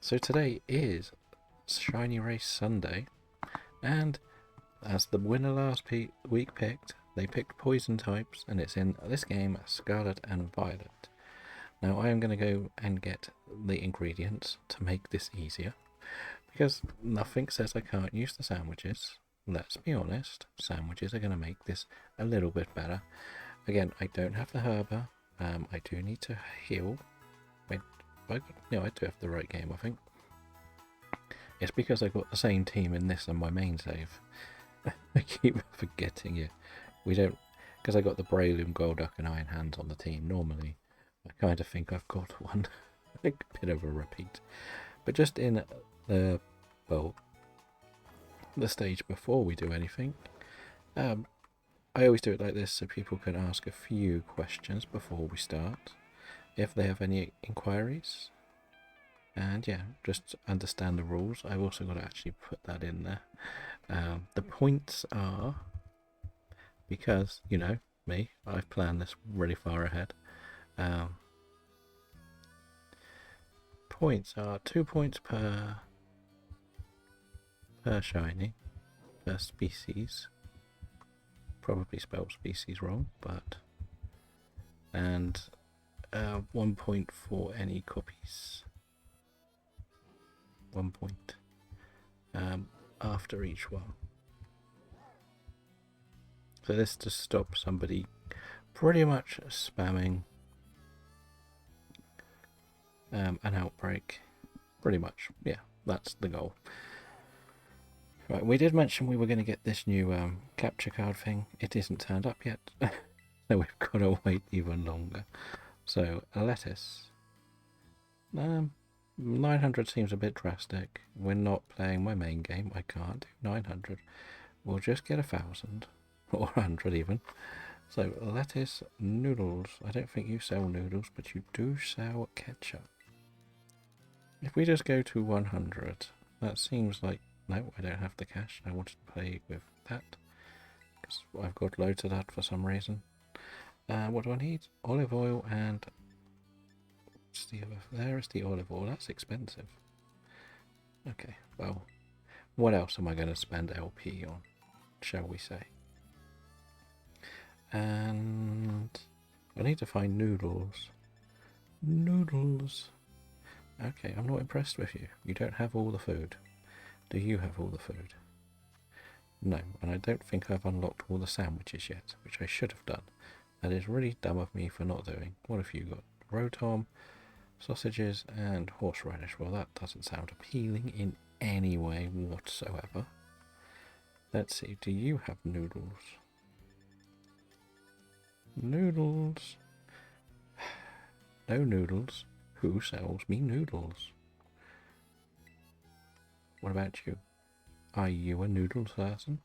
So today is Shiny Race Sunday, and as the winner last week picked, they picked poison types, and it's in this game Scarlet and Violet. Now I am going to go and get the ingredients to make this easier, because nothing says I can't use the sandwiches. Let's be honest, sandwiches are going to make this a little bit better. Again, I don't have the herba. I do need to heal. Wait, no, I do have the right game, I think. It's because I got the same team in this and my main save. I keep forgetting it. We don't, because I got the Breloom, Golduck and Iron Hands on the team. Normally, I kind of think I've got one. A bit of a repeat. But just in the, well, the stage before we do anything, I always do it like this so people can ask a few questions before we start, if they have any inquiries. And yeah, just understand the rules. I've also got to actually put that in there. The points are, because, you know, me, I've planned this really far ahead. Points are 2 points per shiny, per species. Probably spelled species wrong, but... And 1 point for any copies. 1 point after each one. So this to stop somebody pretty much spamming an outbreak. Pretty much, yeah, that's the goal. Right, we did mention we were going to get this new capture card thing. It isn't turned up yet, so we've got to wait even longer. So, a lettuce. 900 seems a bit drastic. We're not playing my main game. I can't do 900. We'll just get 1,000 or 100 even. So lettuce, noodles. I don't think you sell noodles, but you do sell ketchup. If we just go to 100, that seems like... No, I don't have the cash. I wanted to play with that because I've got loads of that for some reason. What do I need? Olive oil and... There is the olive oil. That's expensive. Okay, well, what else am I going to spend LP on, shall we say? And I need to find noodles. Noodles. Okay, I'm not impressed with you. You don't have all the food. Do you have all the food? No, and I don't think I've unlocked all the sandwiches yet, which I should have done. That is really dumb of me for not doing. What have you got? Rotom, sausages, and horseradish. Well, that doesn't sound appealing in any way whatsoever. Let's see, do you have noodles? Noodles. No noodles. Who sells me noodles? What about you? Are you a noodle person?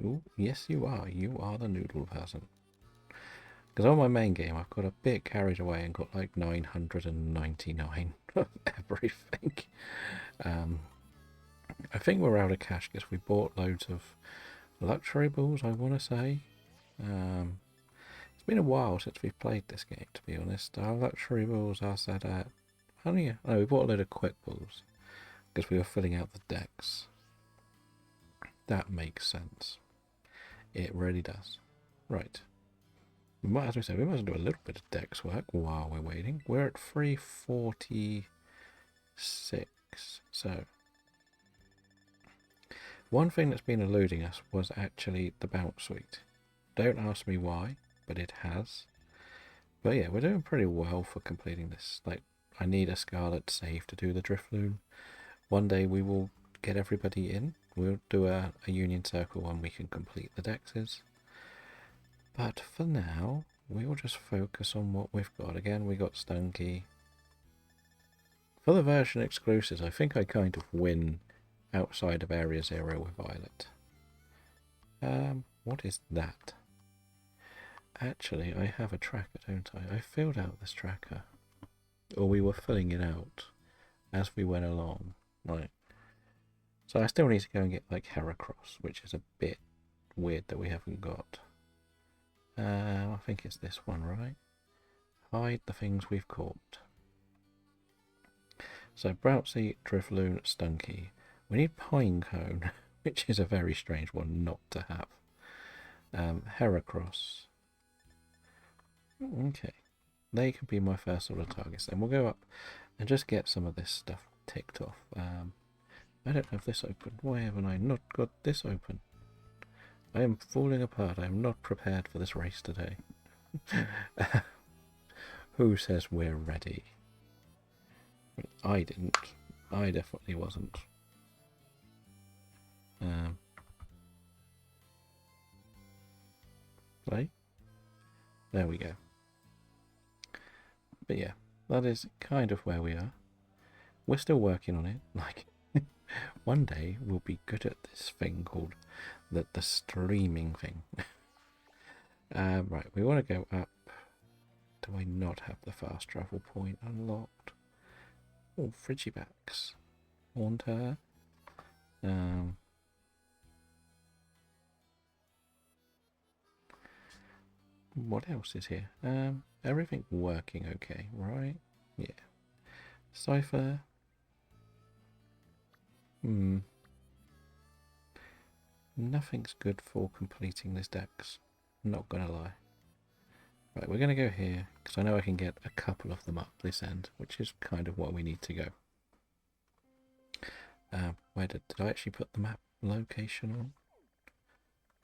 Ooh, yes you are. You are the noodle person. Because on my main game I've got a bit carried away and got like 999 of everything. I think we're out of cash because we bought loads of luxury balls, I want to say. It's been a while since we've played this game, to be honest. Our luxury balls are set at... we bought a load of quick balls because we were filling out the decks. That makes sense. It really does. Right. As we said, we might do a little bit of dex work while we're waiting. We're at 346. So, one thing that's been eluding us was actually the bounce suite. Don't ask me why, but it has. But yeah, we're doing pretty well for completing this. Like, I need a Scarlet save to do the Drifloon. One day we will get everybody in. We'll do a Union Circle and we can complete the dexes. But for now, we'll just focus on what we've got. Again, we got Stunky. For the version exclusives, I think I kind of win outside of Area 0 with Violet. What is that? Actually, I have a tracker, don't I? I filled out this tracker. Or we were filling it out as we went along. Right. So I still need to go and get like Heracross, which is a bit weird that we haven't got. I think it's this one, right? Hide the things we've caught. So Browsy, Drifloon, Stunky. We need Pinecone, which is a very strange one not to have. Heracross. Okay. They can be my first sort of targets. Then we'll go up and just get some of this stuff ticked off. I don't have this open. Why haven't I not got this open? I am falling apart. I am not prepared for this race today. Who says we're ready? I didn't. I definitely wasn't. Play. There we go. But yeah, that is kind of where we are. We're still working on it. Like, one day we'll be good at this thing called the streaming thing. Right, we want to go up. Do I not have the fast travel point unlocked? Oh, Frigibacks. Haunter. What else is here? Everything working okay, right? Yeah. Cypher. Nothing's good for completing this dex. Not gonna lie. Right, we're gonna go here, because I know I can get a couple of them up this end, which is kind of what we need to go. Where did I actually put the map location on?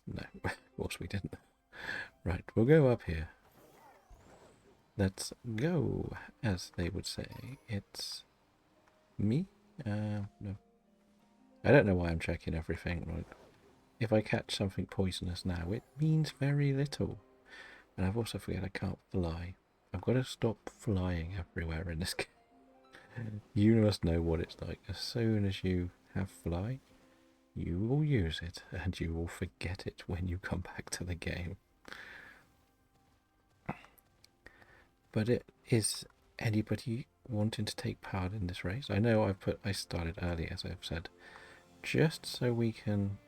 No, of course we didn't. Right, we'll go up here. Let's go, as they would say. It's me? No. I don't know why I'm checking everything. Like, if I catch something poisonous now, it means very little. And I've also forgot I can't fly. I've got to stop flying everywhere in this game. You must know what it's like. As soon as you have fly, you will use it, and you will forget it when you come back to the game. But is anybody wanting to take part in this race? I know I started early, as I've said, just so we can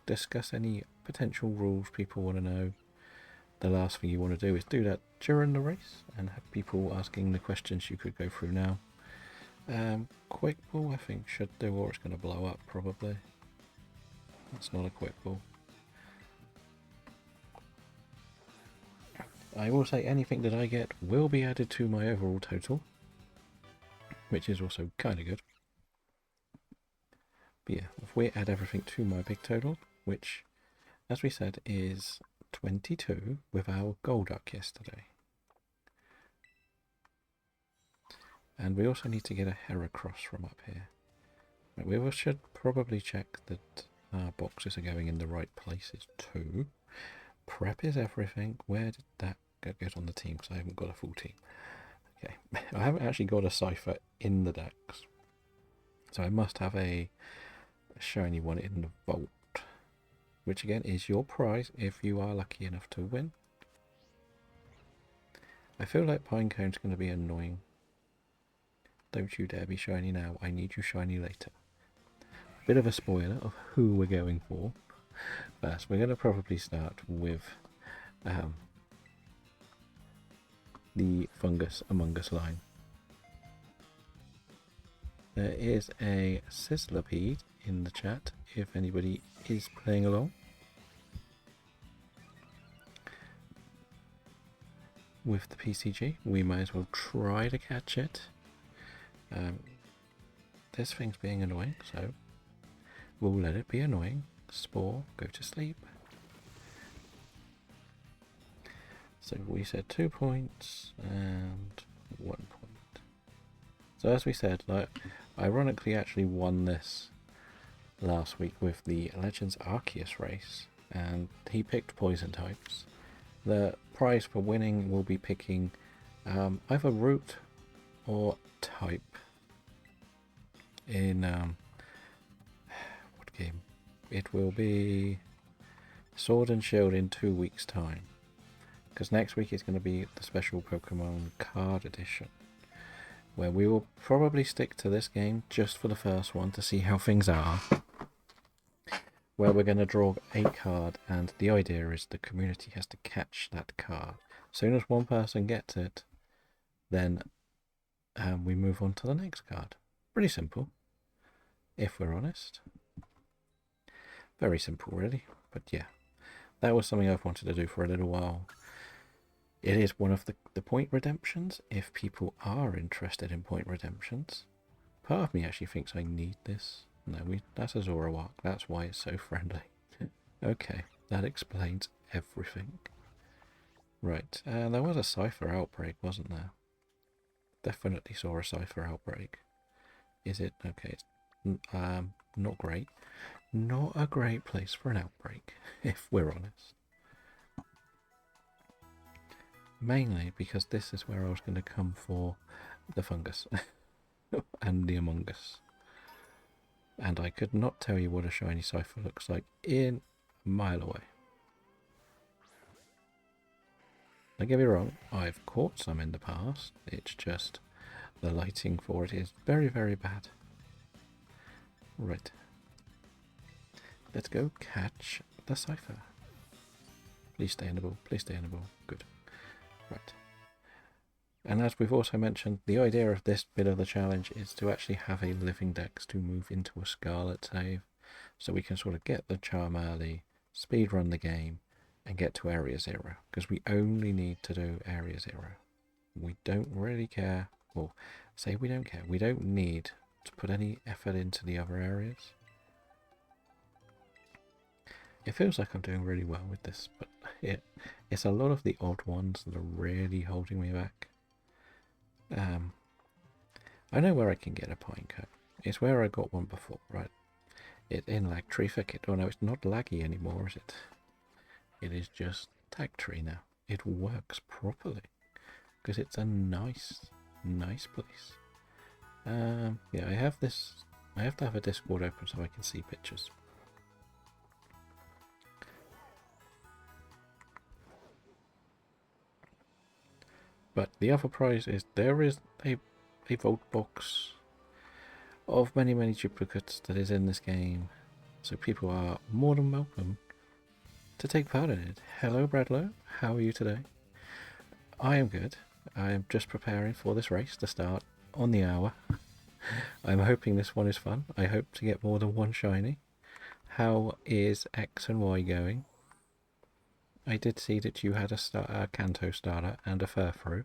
discuss any potential rules people want to know. The last thing you want to do is do that during the race and have people asking the questions you could go through now. Quick ball, I think, should do, or it's going to blow up probably. It's not a quick ball. I will say anything that I get will be added to my overall total, which is also kind of good. But yeah, if we add everything to my big total, which, as we said, is 22 with our Golduck yesterday. And we also need to get a Heracross from up here. We should probably check that our boxes are going in the right places too. Prep is everything. Where did that get on the team? Because I haven't got a full team. Okay, I haven't actually got a Cypher in the decks. So I must have a shiny one in the vault. Which again is your prize if you are lucky enough to win. I feel like Pinecone's going to be annoying. Don't you dare be shiny now. I need you shiny later. Bit of a spoiler of who we're going for. First, we're going to probably start with the Fungus Among Us line. There is a Sizzlipede in the chat if anybody is playing along. With the PCG, we might as well try to catch it. This thing's being annoying, so we'll let it be annoying. Spore, go to sleep. So we said 2 points and 1 point. So as we said, like, ironically actually won this last week with the Legends Arceus race, and he picked poison types. The prize for winning will be picking either root or type in what game? It will be Sword and Shield in 2 weeks' time, because next week is going to be the special Pokemon card edition, where we will probably stick to this game just for the first one to see how things are, where we're going to draw a card, and the idea is the community has to catch that card. As soon as one person gets it, then we move on to the next card. Pretty simple, if we're honest. Very simple, really. But yeah, that was something I've wanted to do for a little while. It is one of the point redemptions, if people are interested in point redemptions. Part of me actually thinks I need this. No, that's a Zoroark. That's why it's so friendly. Okay, that explains everything. Right, there was a Cypher outbreak, wasn't there? Definitely saw a Cypher outbreak. Is it? Okay, it's not great. Not a great place for an outbreak, if we're honest. Mainly because this is where I was going to come for the fungus and the Among Us. And I could not tell you what a shiny Cypher looks like in a mile away. Don't get me wrong, I've caught some in the past. It's just the lighting for it is very, very bad. Right. Let's go catch the Cypher. Please stay in the ball. Please stay in the ball. Good. Right. And as we've also mentioned, the idea of this bit of the challenge is to actually have a living dex to move into a Scarlet save. So we can sort of get the charm early, speedrun the game, and get to Area 0. Because we only need to do Area 0. We don't really care. Well, say we don't care. We don't need to put any effort into the other areas. It feels like I'm doing really well with this, but it's a lot of the odd ones that are really holding me back. I know where I can get a pine cone. It's where I got one before, right? It's in Lag Tree Thicket. Oh no, it's not laggy anymore, is it? It is just Tag Tree now. It works properly because it's a nice place. Yeah, I have to have a Discord open so I can see pictures. But the other prize is there is a vote box of many duplicates that is in this game, so people are more than welcome to take part in it. Hello Bradlow, how are you today? I am good. I am just preparing for this race to start on the hour. I'm hoping this one is fun. I hope to get more than one shiny. How is X and Y going? I did see that you had a Kanto starter and a Furfrou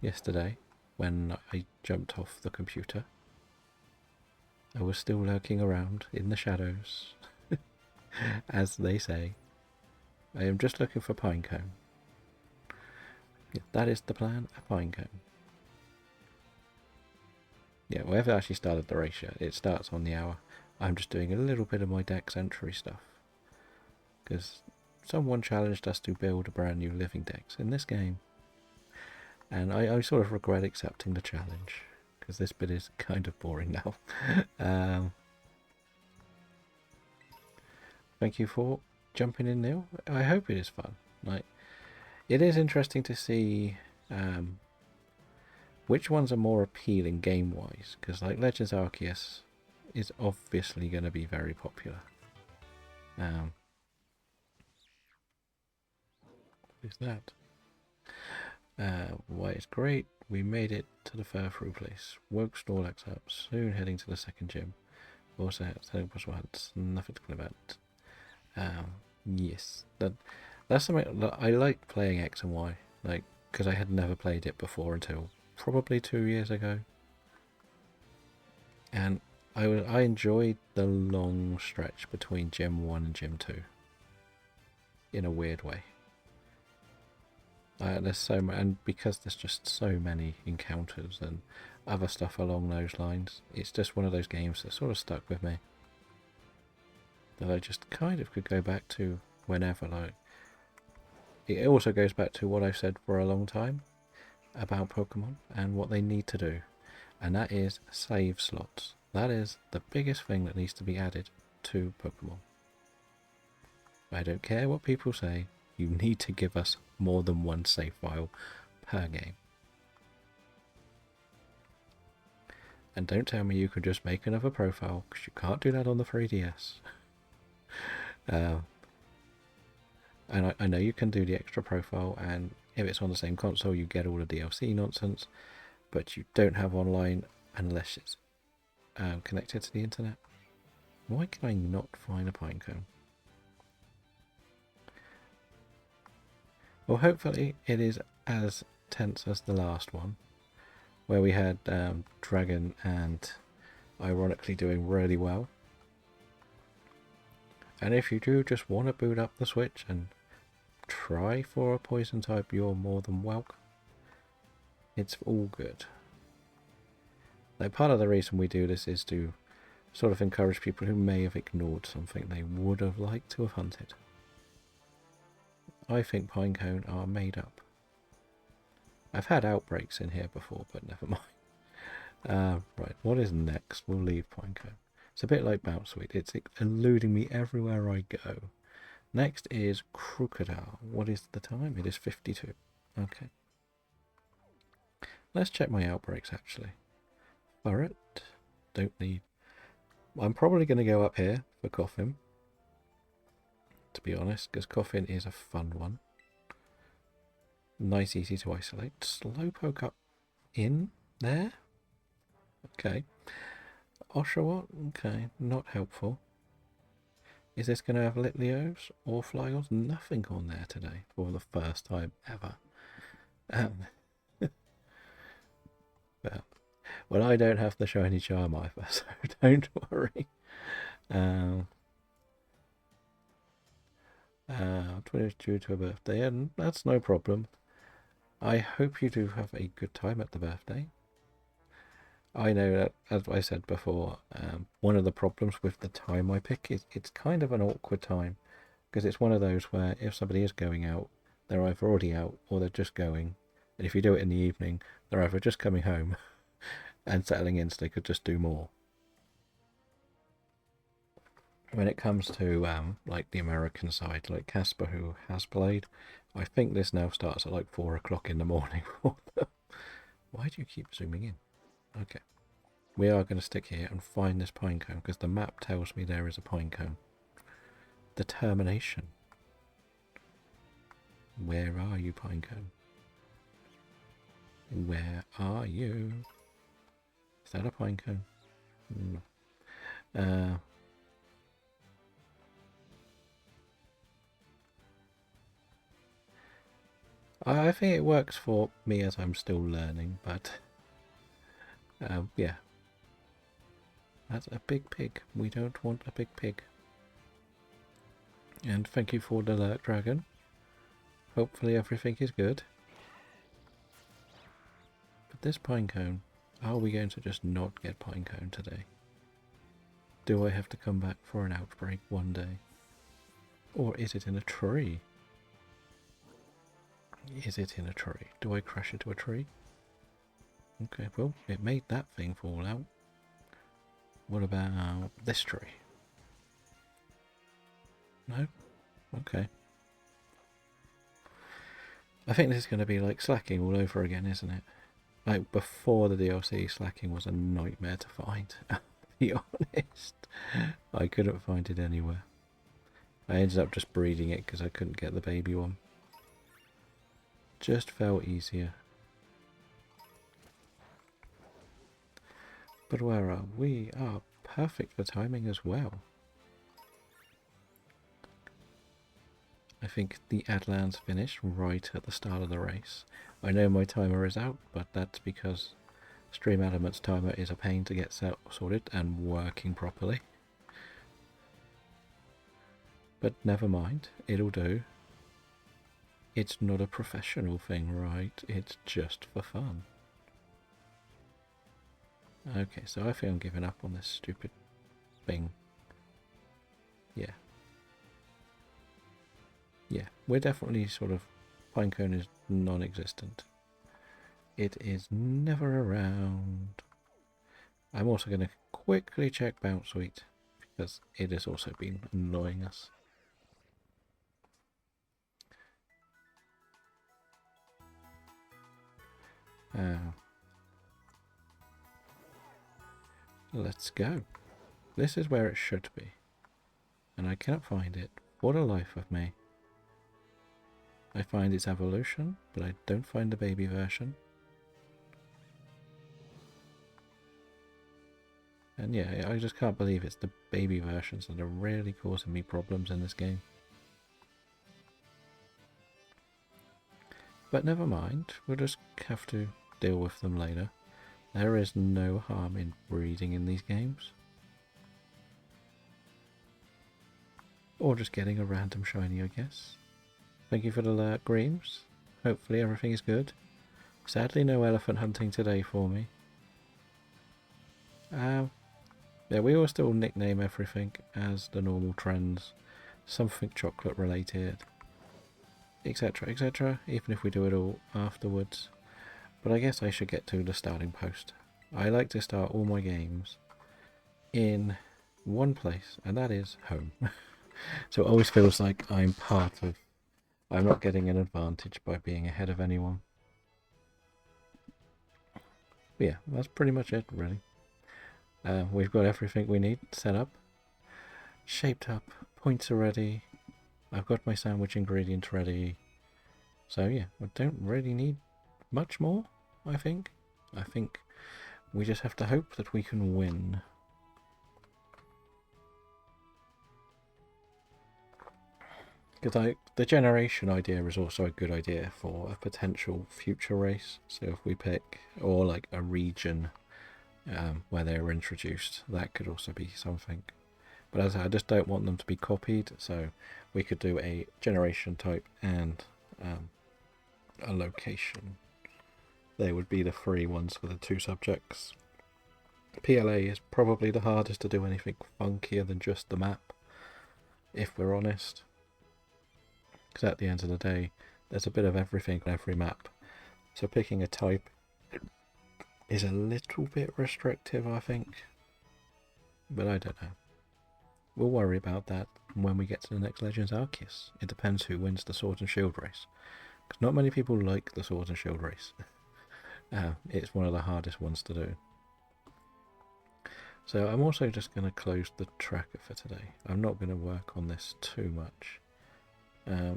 yesterday when I jumped off the computer. I was still lurking around in the shadows, as they say. I am just looking for Pinecone. Yeah, that is the plan, a Pinecone. Yeah, we haven't actually started the race yet. It starts on the hour. I'm just doing a little bit of my dex entry stuff. Because someone challenged us to build a brand new living dex in this game. And I sort of regret accepting the challenge. Because this bit is kind of boring now. Thank you for jumping in, Neil. I hope it is fun. Like, it is interesting to see which ones are more appealing game-wise. Because like Legends Arceus is obviously going to be very popular. What is that? Why it's great. We made it to the Furfrou place. Woke Snorlax up. Soon heading to the second gym. Also, setting plus once. Nothing to complain about. Yes, that's something that I like playing X and Y. Like, because I had never played it before until probably 2 years ago. And I enjoyed the long stretch between Gym 1 and Gym 2. In a weird way. There's so much, and because there's just so many encounters and other stuff along those lines, it's just one of those games that sort of stuck with me. That I just kind of could go back to whenever. Like, it also goes back to what I've said for a long time about Pokemon and what they need to do, and that is save slots. That is the biggest thing that needs to be added to Pokemon. I don't care what people say, you need to give us more than one save file per game. And don't tell me you can just make another profile, because you can't do that on the 3DS. And I know you can do the extra profile, and if it's on the same console you get all the DLC nonsense, but you don't have online unless it's connected to the internet. Why can I not find a pinecone? Well, hopefully it is as tense as the last one, where we had Dragon and ironically doing really well. And if you do just want to boot up the Switch and try for a poison type, you're more than welcome. It's all good. Like, part of the reason we do this is to sort of encourage people who may have ignored something they would have liked to have hunted. I think pinecone are made up. I've had outbreaks in here before, but never mind. Right, what is next? We'll leave pinecone. It's a bit like Bouncewheat. It's eluding me everywhere I go. Next is crocodile. What is the time? It is 52. Okay. Let's check my outbreaks, actually. Burret. Don't need... I'm probably going to go up here for Coffin, to be honest, because Coffin is a fun one. Nice, easy to isolate. Slowpoke up in there. Okay. Oshawott. Okay, not helpful. Is this going to have Litleos or Flyos? Nothing on there today for the first time ever. Well, I don't have the shiny charm either, so don't worry. 22 to a birthday, and that's no problem. I hope you do have a good time at the birthday. I know that, as I said before, one of the problems with the time I pick is it's kind of an awkward time, because it's one of those where if somebody is going out, they're either already out or they're just going, and if you do it in the evening, they're either just coming home and settling in so they could just do more. When it comes to like the American side, like Casper, who has played, I think this now starts at like 4 o'clock in the morning for them. Why do you keep zooming in? Okay. We are going to stick here and find this pinecone, because the map tells me there is a pinecone. Determination. Where are you, pinecone? Where are you? Is that a pinecone? No. I think it works for me as I'm still learning, but yeah. That's a big pig. We don't want a big pig. And thank you for the alert, Dragon. Hopefully everything is good. But this pinecone, are we going to just not get pinecone today? Do I have to come back for an outbreak one day? Or is it in a tree? Is it in a tree? Do I crash into a tree? Okay, well, it made that thing fall out. What about this tree? No? Okay. I think this is going to be like Slacking all over again, isn't it? Like, before the DLC, Slacking was a nightmare to find. To be honest, I couldn't find it anywhere. I ended up just breeding it because I couldn't get the baby one. Just felt easier. But where are we? Ah, perfect for timing as well. I think the Adlands finished right at the start of the race. I know my timer is out, but that's because Stream Element's timer is a pain to get sorted and working properly. But never mind, it'll do. It's not a professional thing, right? It's just for fun. Okay, so I think I'm giving up on this stupid thing. Yeah. Yeah, we're definitely sort of... Pinecone is non-existent. It is never around. I'm also going to quickly check Bouncewheat, because it has also been annoying us. Let's go. This is where it should be. And I cannot find it for the life of me. I find its evolution, but I don't find the baby version. And yeah, I just can't believe it's the baby versions that are really causing me problems in this game. But never mind, we'll just have to deal with them later. There is no harm in breeding in these games. Or just getting a random shiny, I guess. Thank you for the alert, Greaves. Hopefully everything is good. Sadly no elephant hunting today for me. Yeah, we will still nickname everything as the normal trends. Something chocolate related. Etc, etc. Even if we do it all afterwards. But I guess I should get to the starting post. I like to start all my games in one place, and that is home. So it always feels like I'm not getting an advantage by being ahead of anyone. But yeah, that's pretty much it, really. We've got everything we need set up, shaped up, points are ready. I've got my sandwich ingredients ready. So yeah, we don't really need much more, I think. I think we just have to hope that we can win. Because the generation idea is also a good idea for a potential future race. So if we pick, or like a region where they were introduced, that could also be something. But as I just don't want them to be copied, so we could do a generation type and a location. They would be the free ones for the two subjects. PLA is probably the hardest to do anything funkier than just the map, if we're honest. Because at the end of the day, there's a bit of everything on every map. So picking a type is a little bit restrictive, I think. But I don't know. We'll worry about that when we get to the next Legends Arceus. It depends who wins the Sword and Shield race. Because not many people like the Sword and Shield race. It's one of the hardest ones to do. So I'm also just going to close the tracker for today. I'm not going to work on this too much.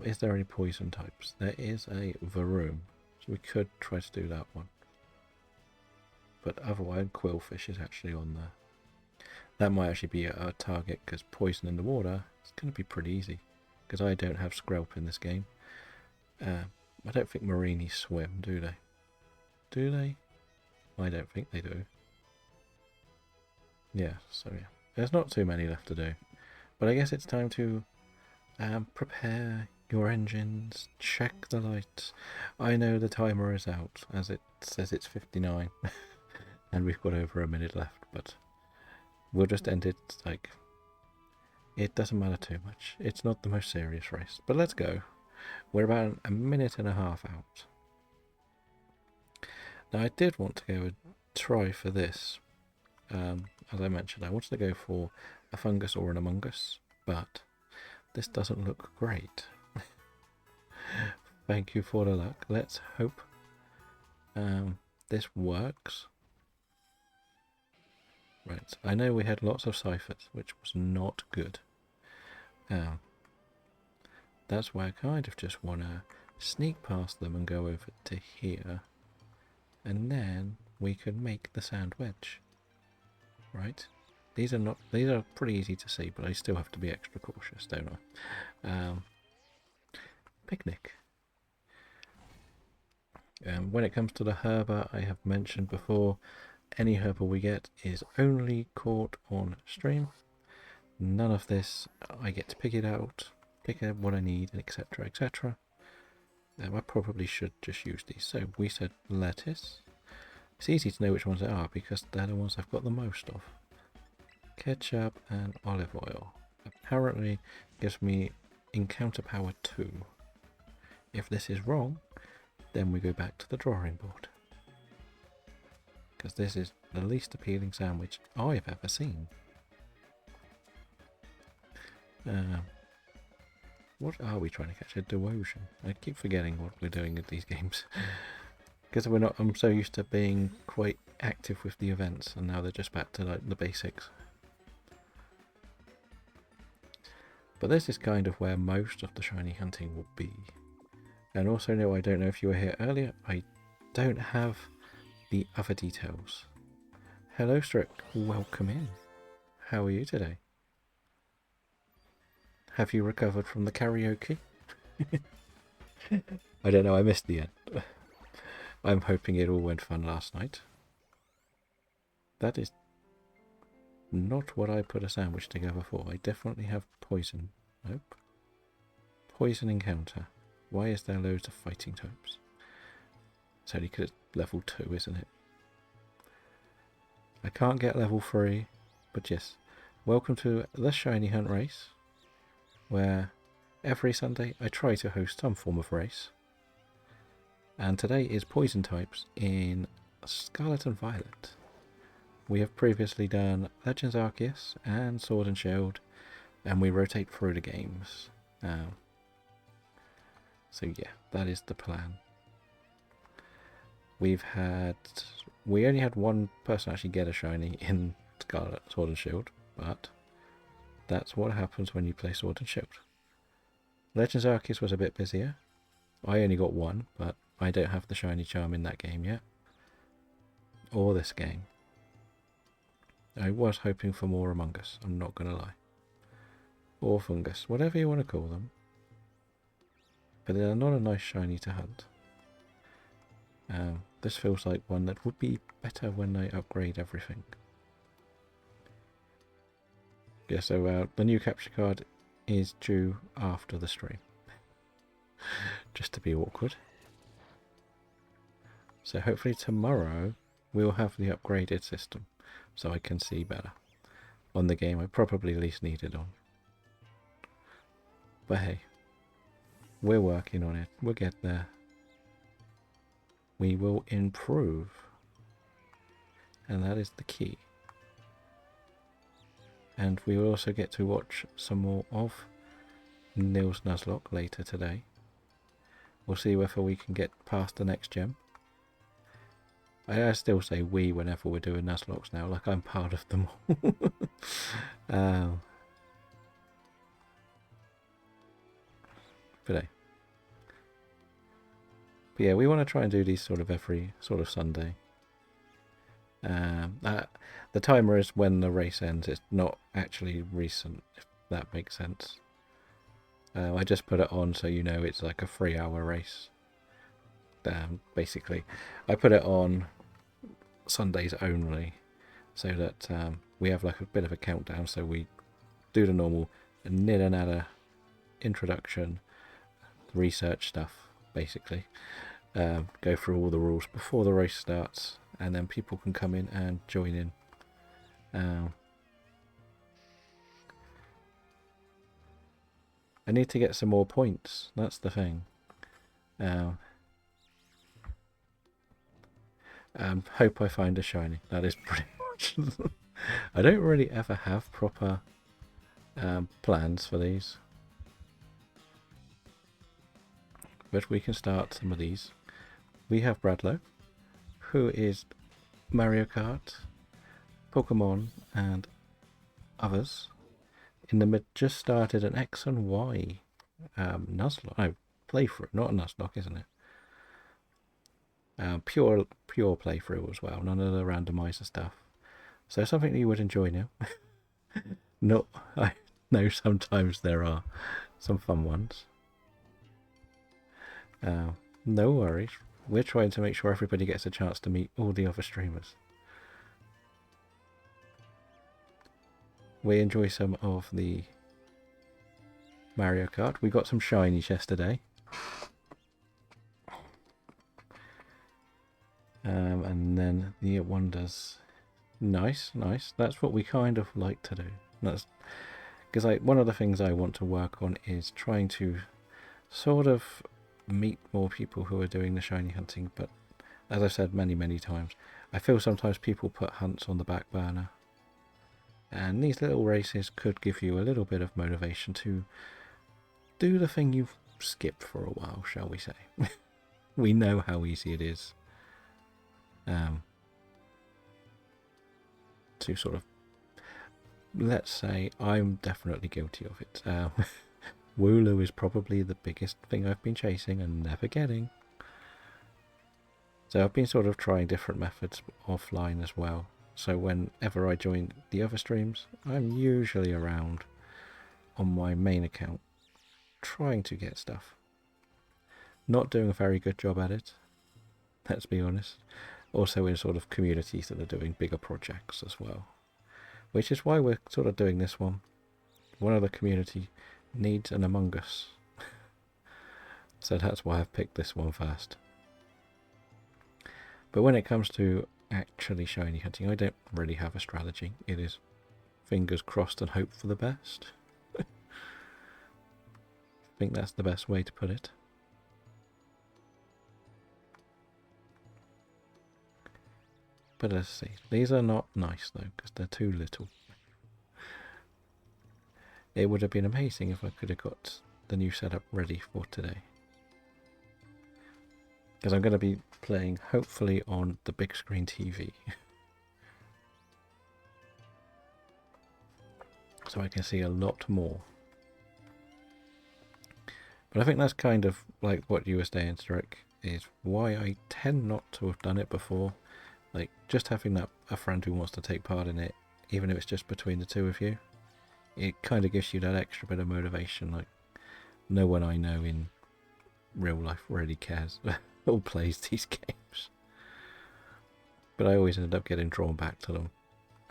Is there any poison types? There is a Varoom, so we could try to do that one. But otherwise, Quillfish is actually on there. That might actually be a target, because poison in the water is going to be pretty easy. Because I don't have Skrelp in this game. I don't think Marini swim, do they? Do they? I don't think they do. Yeah, so yeah. There's not too many left to do. But I guess it's time to prepare your engines, check the lights. I know the timer is out, as it says it's 59. And we've got over a minute left, but we'll just end it like... It doesn't matter too much. It's not the most serious race. But let's go. We're about a minute and a half out. Now I did want to go and try for this. As I mentioned, I wanted to go for a fungus or an Among Us, but this doesn't look great. Thank you for the luck. Let's hope this works. Right, I know we had lots of ciphers, which was not good. That's why I kind of just want to sneak past them and go over to here. And then we can make the sand wedge. Right? These are pretty easy to see, but I still have to be extra cautious, don't I? Picnic. When it comes to the herba, I have mentioned before, any herba we get is only caught on stream. None of this, I get to pick it out, pick out what I need, etc, etc. I probably should just use these. So we said lettuce. It's easy to know which ones they are because they're the ones I've got the most of. Ketchup and olive oil. Apparently gives me encounter power 2. If this is wrong, then we go back to the drawing board. Because this is the least appealing sandwich I've ever seen. What are we trying to catch? A Dewotion. I keep forgetting what we're doing at these games. Because I'm so used to being quite active with the events, and now they're just back to like the basics. But this is kind of where most of the shiny hunting will be. And also, no, I don't know if you were here earlier, I don't have the other details. Hello, Strict. Welcome in. How are you today? Have you recovered from the karaoke? I don't know, I missed the end. I'm hoping it all went fun last night. That is not what I put a sandwich together for. I definitely have poison. Nope. Poison encounter. Why is there loads of fighting types? It's only because it's level 2, isn't it? I can't get level 3, but yes. Welcome to the Shiny Hunt race, where every Sunday I try to host some form of race. And today is poison types in Scarlet and Violet. We have previously done Legends Arceus and Sword and Shield, and we rotate through the games. So yeah, that is the plan. We only had one person actually get a shiny in Scarlet Sword and Shield, but that's what happens when you play Sword and Shield. Legends Arceus was a bit busier. I only got one, but I don't have the shiny charm in that game yet. Or this game. I was hoping for more Among Us, I'm not going to lie. Or Fungus, whatever you want to call them. But they're not a nice shiny to hunt. This feels like one that would be better when I upgrade everything. Yeah, so the new capture card is due after the stream. Just to be awkward. So hopefully tomorrow we'll have the upgraded system, so I can see better on the game I probably least need it on. But hey, we're working on it. We'll get there. We will improve. And that is the key. And we will also get to watch some more of Nils Nuzlocke later today. We'll see whether we can get past the next gem. I still say we whenever we're doing Nuzlocks now, like I'm part of them all. But yeah, we want to try and do these sort of every sort of Sunday. The timer is when the race ends. It's not actually recent, if that makes sense. I just put it on so you know it's like a 3-hour race. Basically, I put it on Sundays only, so that we have like a bit of a countdown. So we do the normal nid and nada introduction, research stuff, basically. Go through all the rules before the race starts, and then people can come in and join in. I need to get some more points, that's the thing. Hope I find a shiny. That is pretty much. I don't really ever have proper plans for these, but we can start some of these. We have Bradlow, who is Mario Kart, Pokemon, and others. In the mid, just started an X and Y Nuzlocke. No, playthrough, not a Nuzlocke, isn't it? Pure playthrough as well. None of the randomizer stuff. So something that you would enjoy now. No, I know sometimes there are some fun ones. No worries. We're trying to make sure everybody gets a chance to meet all the other streamers. We enjoy some of the Mario Kart. We got some shinies yesterday. And then the wonders. Nice. That's what we kind of like to do. That's because one of the things I want to work on is trying to sort of meet more people who are doing the shiny hunting. But as I've said many times, I feel sometimes people put hunts on the back burner. And these little races could give you a little bit of motivation to do the thing you've skipped for a while, shall we say. We know how easy it is to sort of, let's say, I'm definitely guilty of it. Wooloo is probably the biggest thing I've been chasing and never getting. So I've been sort of trying different methods offline as well. So whenever I join the other streams, I'm usually around on my main account trying to get stuff. Not doing a very good job at it, let's be honest. Also in sort of communities that are doing bigger projects as well. Which is why we're sort of doing this one. One of the community needs an Among Us. So that's why I've picked this one first. But when it comes to actually shiny hunting, I don't really have a strategy. It is fingers crossed and hope for the best. I think that's the best way to put it. But let's see. These are not nice though, because they're too little. It would have been amazing if I could have got the new setup ready for today. Because I'm going to be playing hopefully on the big screen TV. So I can see a lot more. But I think that's kind of like what you were saying, Strick, is why I tend not to have done it before. Like, just having that a friend who wants to take part in it, even if it's just between the two of you, it kind of gives you that extra bit of motivation. Like, no one I know in real life really cares or plays these games. But I always end up getting drawn back to them.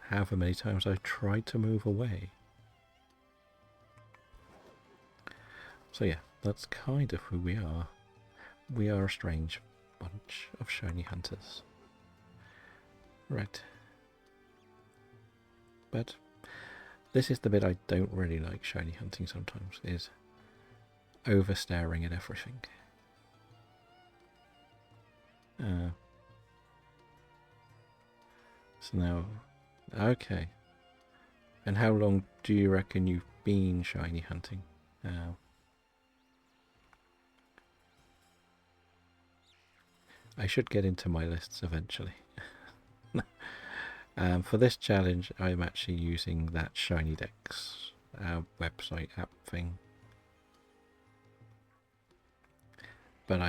However many times I tried to move away. So yeah, that's kind of who we are. We are a strange bunch of shiny hunters. Right. But this is the bit I don't really like shiny hunting sometimes, is over staring at everything. So now, okay. And how long do you reckon you've been shiny hunting? I should get into my lists eventually. For this challenge, I'm actually using that Pokedex website app thing. But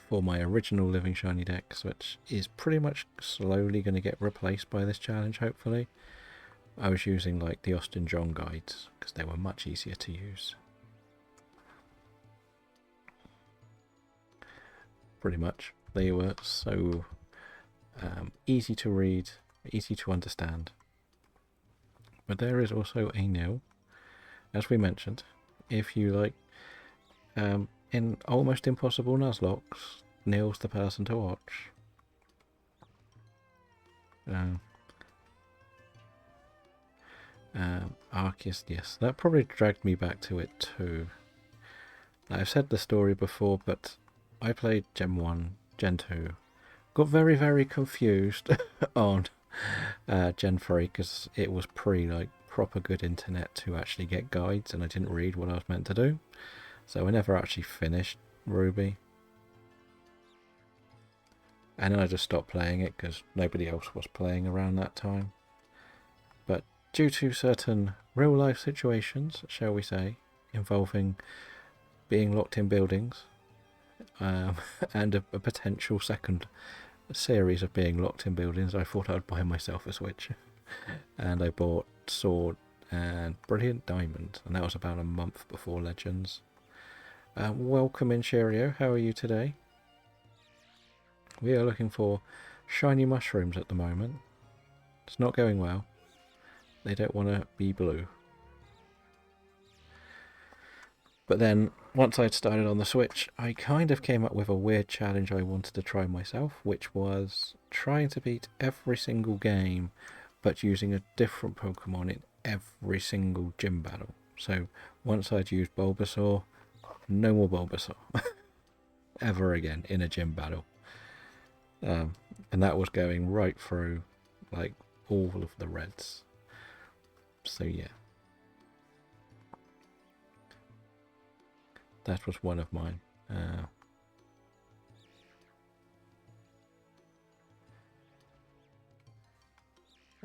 for my original Living Shiny Dex, which is pretty much slowly going to get replaced by this challenge, hopefully, I was using like the Austin John guides because they were much easier to use. Pretty much. They were so easy to read, easy to understand. But there is also a nil, as we mentioned. If you like, in almost impossible Nuzlocke, Neil's the person to watch. Arceus, yes, that probably dragged me back to it too. I've said the story before, but I played Gen 1, Gen 2, got very, very confused on Gen 3 because it was like proper good internet to actually get guides, and I didn't read what I was meant to do. So I never actually finished Ruby. And then I just stopped playing it because nobody else was playing around that time. But due to certain real life situations, shall we say, involving being locked in buildings, and a potential second series of being locked in buildings, I thought I'd buy myself a Switch. And I bought Sword and Brilliant Diamond, and that was about a month before Legends. Welcome in, Cheerio. How are you today? We are looking for shiny mushrooms at the moment. It's not going well. They don't want to be blue. But then, once I'd started on the Switch, I kind of came up with a weird challenge I wanted to try myself, which was trying to beat every single game, but using a different Pokemon in every single gym battle. So, once I'd used Bulbasaur, no more Bulbasaur. Ever again in a gym battle. And that was going right through, like, all of the reds. So, yeah. That was one of mine.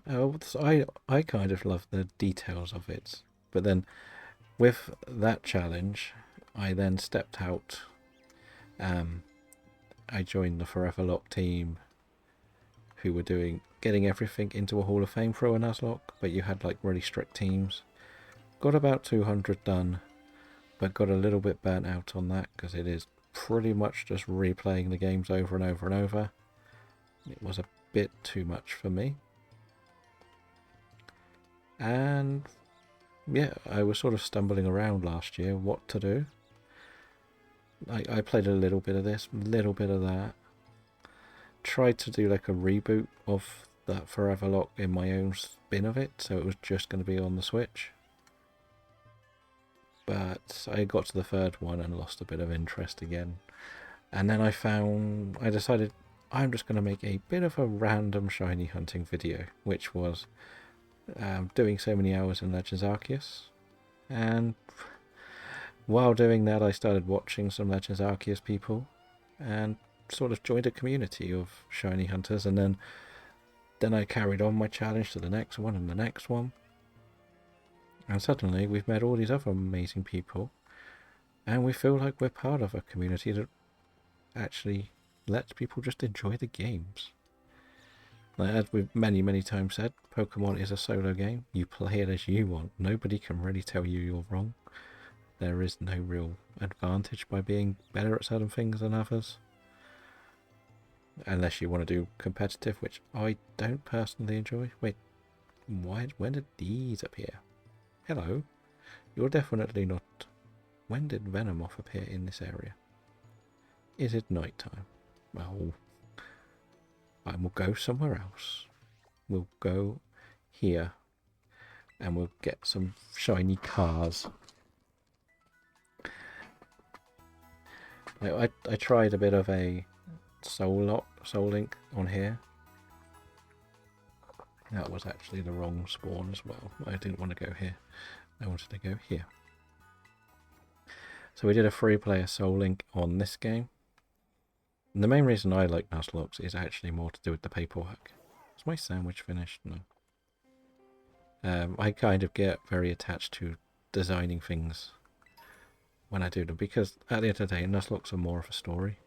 I kind of love the details of it. But then, with that challenge, I then stepped out. I joined the Forever Lock team. who were getting everything into a Hall of Fame through a Nuzlocke, but you had like really strict teams. Got about 200 done, but got a little bit burnt out on that because it is pretty much just replaying the games over and over and over. It was a bit too much for me. And yeah, I was sort of stumbling around last year what to do. I played a little bit of this, a little bit of that. Tried to do like a reboot of that Forever Lock in my own spin of it, so it was just going to be on the Switch. But I got to the third one and lost a bit of interest again. And then I decided I'm just going to make a bit of a random shiny hunting video, which was doing so many hours in Legends Arceus. And while doing that, I started watching some Legends Arceus people and sort of joined a community of shiny hunters. And then I carried on my challenge to the next one and the next one. And suddenly we've met all these other amazing people, and we feel like we're part of a community that actually lets people just enjoy the games. Like, as we've many times said, Pokemon is a solo game. You play it as you want. Nobody can really tell you you're wrong. There is no real advantage by being better at certain things than others. Unless you want to do competitive, which I don't personally enjoy. Wait, when did these appear? Hello, you're definitely not. When did Venomoth appear in this area? Is it night time? Well, I will go somewhere else. We'll go here and we'll get some shiny cars. I tried a bit of a Soul Link on here. That was actually the wrong spawn as well. I didn't want to go here. I wanted to go here. So we did a free-player Soul Link on this game. And the main reason I like Nuzlocke is actually more to do with the paperwork. Is my sandwich finished? No. I kind of get very attached to designing things when I do them, because at the end of the day, Nuzlocke are more of a story.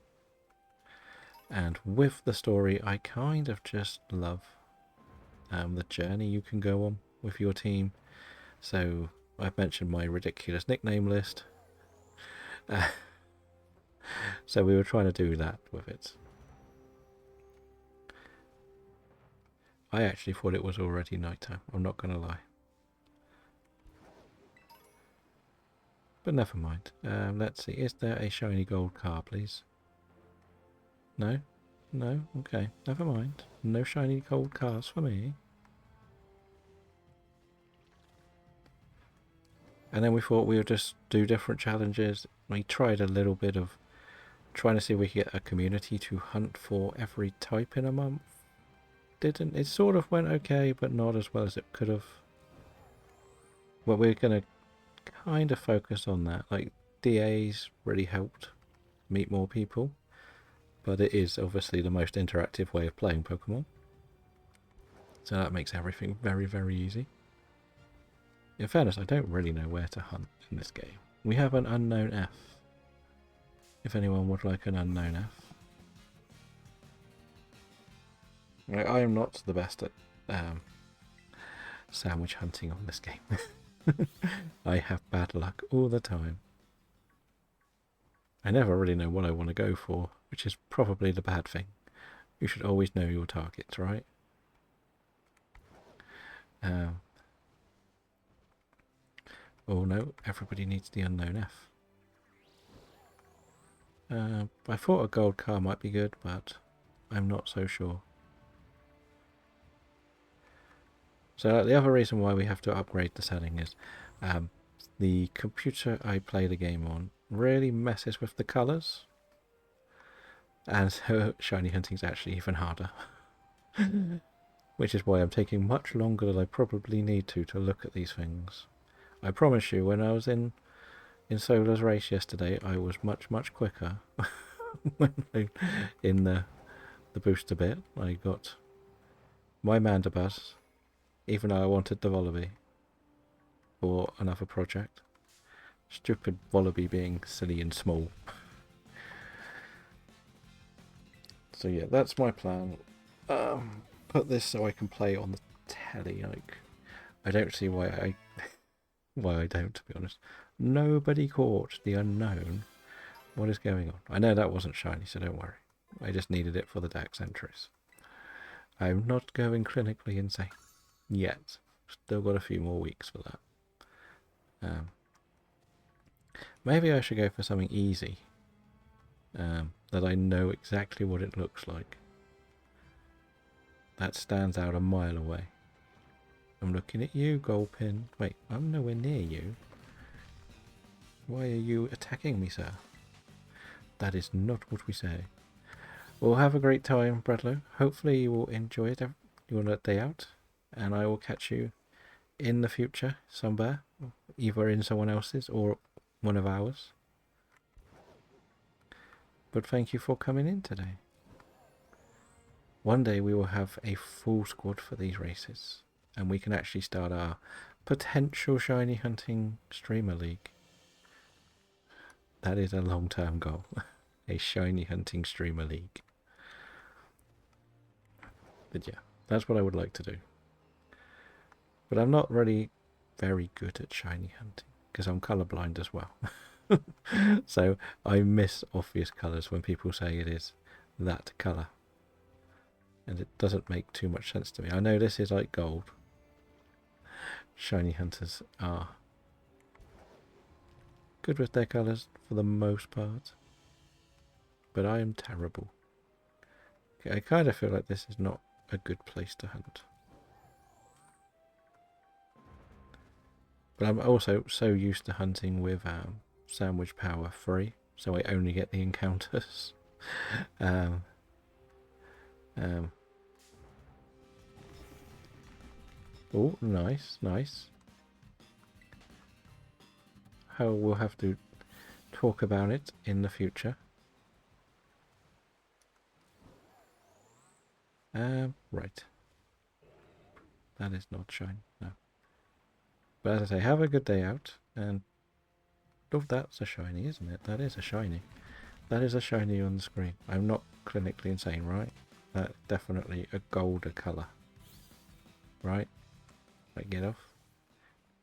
And with the story, I kind of just love the journey you can go on with your team. So I've mentioned my ridiculous nickname list. So we were trying to do that with it. I actually thought it was already nighttime, I'm not going to lie. But never mind. Let's see, is there a shiny gold car, please? No? No? Okay, never mind. No shiny gold cars for me. And then we thought we would just do different challenges. We tried a little bit of trying to see if we could get a community to hunt for every type in a month. Didn't. It sort of went okay, but not as well as it could have. But we're going to kind of focus on that. Like, DAs really helped meet more people. But it is obviously the most interactive way of playing Pokemon. So that makes everything very easy. In fairness, I don't really know where to hunt in this game. We have an unknown F. If anyone would like an unknown F. I am not the best at sandwich hunting on this game. I have bad luck all the time. I never really know what I want to go for, which is probably the bad thing. You should always know your targets, right? Oh no, everybody needs the unknown F. I thought a gold car might be good, but I'm not so sure. So the other reason why we have to upgrade the setting is the computer I play the game on really messes with the colours. And so shiny hunting is actually even harder. Which is why I'm taking much longer than I probably need to look at these things. I promise you, when I was in Solar's race yesterday, I was much quicker. In the booster bit, I got my Mandibuzz, even though I wanted the Volibee for another project. Stupid Volibee being silly and small. So yeah, that's my plan. put this so I can play on the telly. Like, I don't see why I don't, to be honest. Nobody caught the unknown. What is going on? I know that wasn't shiny, so don't worry. I just needed it for the DAX entries. I'm not going clinically insane yet. Still got a few more weeks for that. Maybe I should go for something easy. That I know exactly what it looks like. That stands out a mile away. I'm looking at you, Goldpin. Wait, I'm nowhere near you. Why are you attacking me, sir? That is not what we say. Well, have a great time, Bradlow. Hopefully you will enjoy it. Your day out. And I will catch you in the future somewhere. Either in someone else's or one of ours. But thank you for coming in today. One day we will have a full squad for these races. And we can actually start our potential shiny hunting streamer league. That is a long-term goal. A shiny hunting streamer league. But yeah, that's what I would like to do. But I'm not really very good at shiny hunting because I'm colourblind as well. So I miss obvious colours when people say it is that colour. And it doesn't make too much sense to me. I know this is like gold. Shiny hunters are good with their colours for the most part. But I am terrible. Okay, I kind of feel like this is not a good place to hunt. But I'm also so used to hunting with sandwich power 3, so I only get the encounters. Oh, nice, nice. How we'll have to talk about it in the future. Right. That is not shiny, no. But as I say, have a good day out, and oh, that's a shiny, isn't it? That is a shiny. That is a shiny on the screen. I'm not clinically insane, right? That's definitely a golder colour. Right? Right, get off.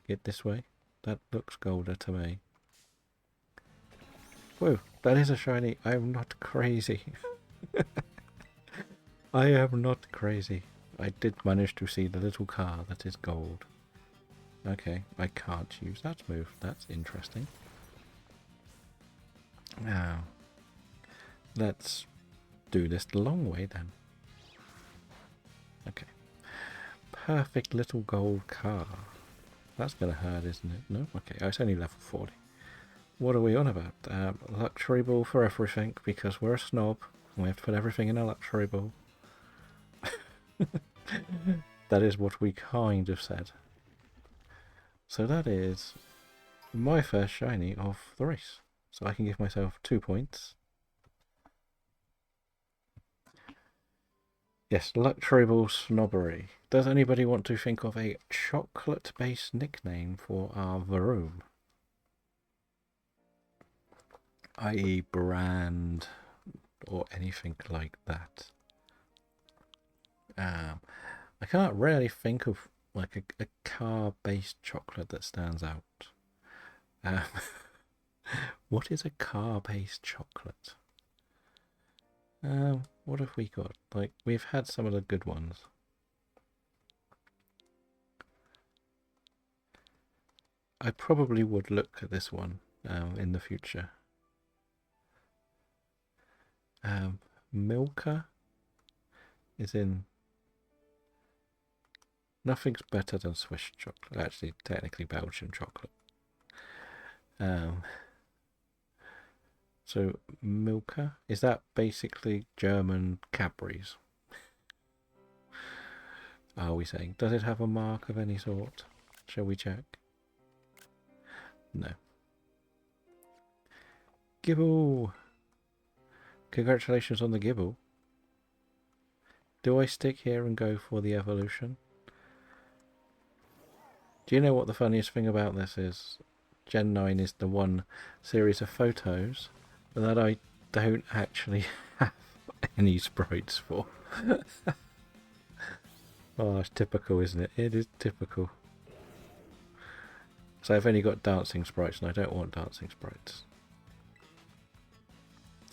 Get this way. That looks golder to me. Whoa, that is a shiny. I'm not crazy. I am not crazy. I did manage to see the little car that is gold. Okay, I can't use that move. That's interesting. Now, let's do this the long way then. Okay. Perfect little gold car. That's going to hurt, isn't it? No? Okay, oh, it's only level 40. What are we on about? Luxury ball for everything, because we're a snob. We have to put everything in a luxury ball. That is what we kind of said. So that is my first shiny of the race. So I can give myself 2 points. Yes, luxury ball snobbery. Does anybody want to think of a chocolate-based nickname for our Varoom? I.e. brand or anything like that. I can't really think of like a car-based chocolate that stands out. What is a car-based chocolate? What have we got? Like, we've had some of the good ones. I probably would look at this one in the future. Milka is in... Nothing's better than Swiss chocolate. Actually, technically Belgian chocolate. So, Milka, is that basically German Cadbury's? Are we saying? Does it have a mark of any sort? Shall we check? No. Gibble! Congratulations on the Gibble. Do I stick here and go for the evolution? Do you know what the funniest thing about this is? Gen 9 is the one series of photos that I don't actually have any sprites for. Oh, it's typical, isn't it? It is typical. So I've only got dancing sprites and I don't want dancing sprites.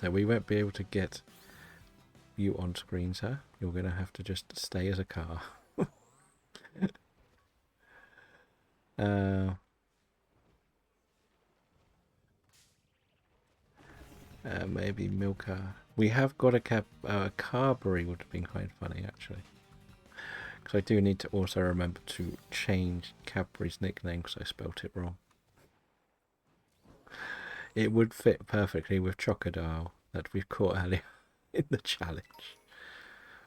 So we won't be able to get you on screen, sir. You're going to have to just stay as a car. Maybe Milka. We have got a Carberry would have been quite funny, actually. Because I do need to also remember to change Cadbury's nickname because I spelt it wrong. It would fit perfectly with Chocodile that we've caught earlier in the challenge.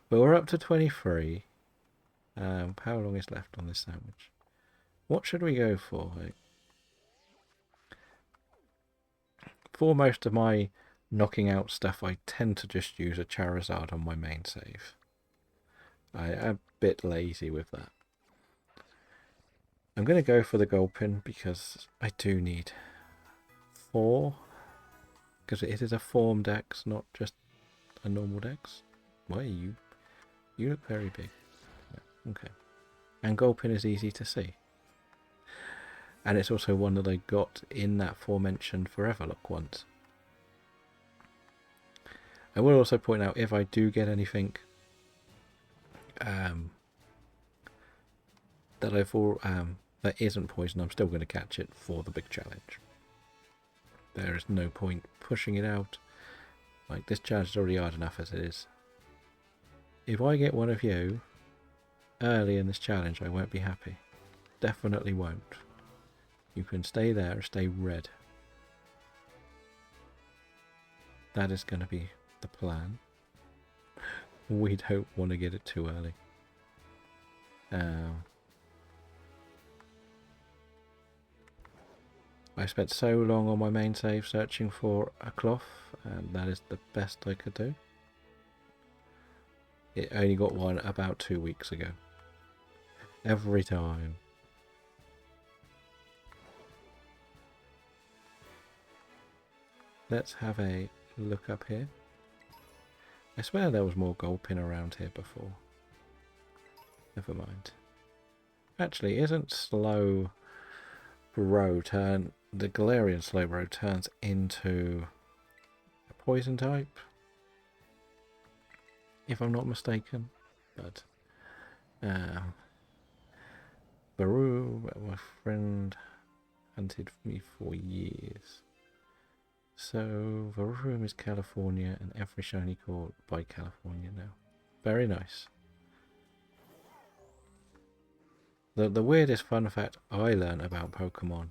But we're up to 23. How long is left on this sandwich? What should we go for? For most of my knocking out stuff, I tend to just use a Charizard on my main save. I'm a bit lazy with that. I'm going to go for the Gulpin because I do need 4. Because it is a form dex, not just a normal dex. Why are you? You look very big. Yeah, okay. And Gulpin is easy to see. And it's also one that I got in that aforementioned Forever Lock once. I will also point out if I do get anything that isn't poison, I'm still going to catch it for the big challenge. There is no point pushing it out. Like, this challenge is already hard enough as it is. If I get one of you early in this challenge, I won't be happy. Definitely won't. You can stay there and stay red. That is going to be the plan. We don't want to get it too early. I spent so long on my main save searching for a cloth, and that is the best I could do. It only got one about 2 weeks ago. Every time. Let's have a look up here. I swear there was more Gulpin around here before. Never mind. Actually, isn't Slow Bro turn... The Galarian Slowbro turns into a poison type, if I'm not mistaken. But Baru, my friend, hunted me for years. So Varum is California, and every shiny caught by California now. Very nice. The weirdest fun fact I learned about Pokemon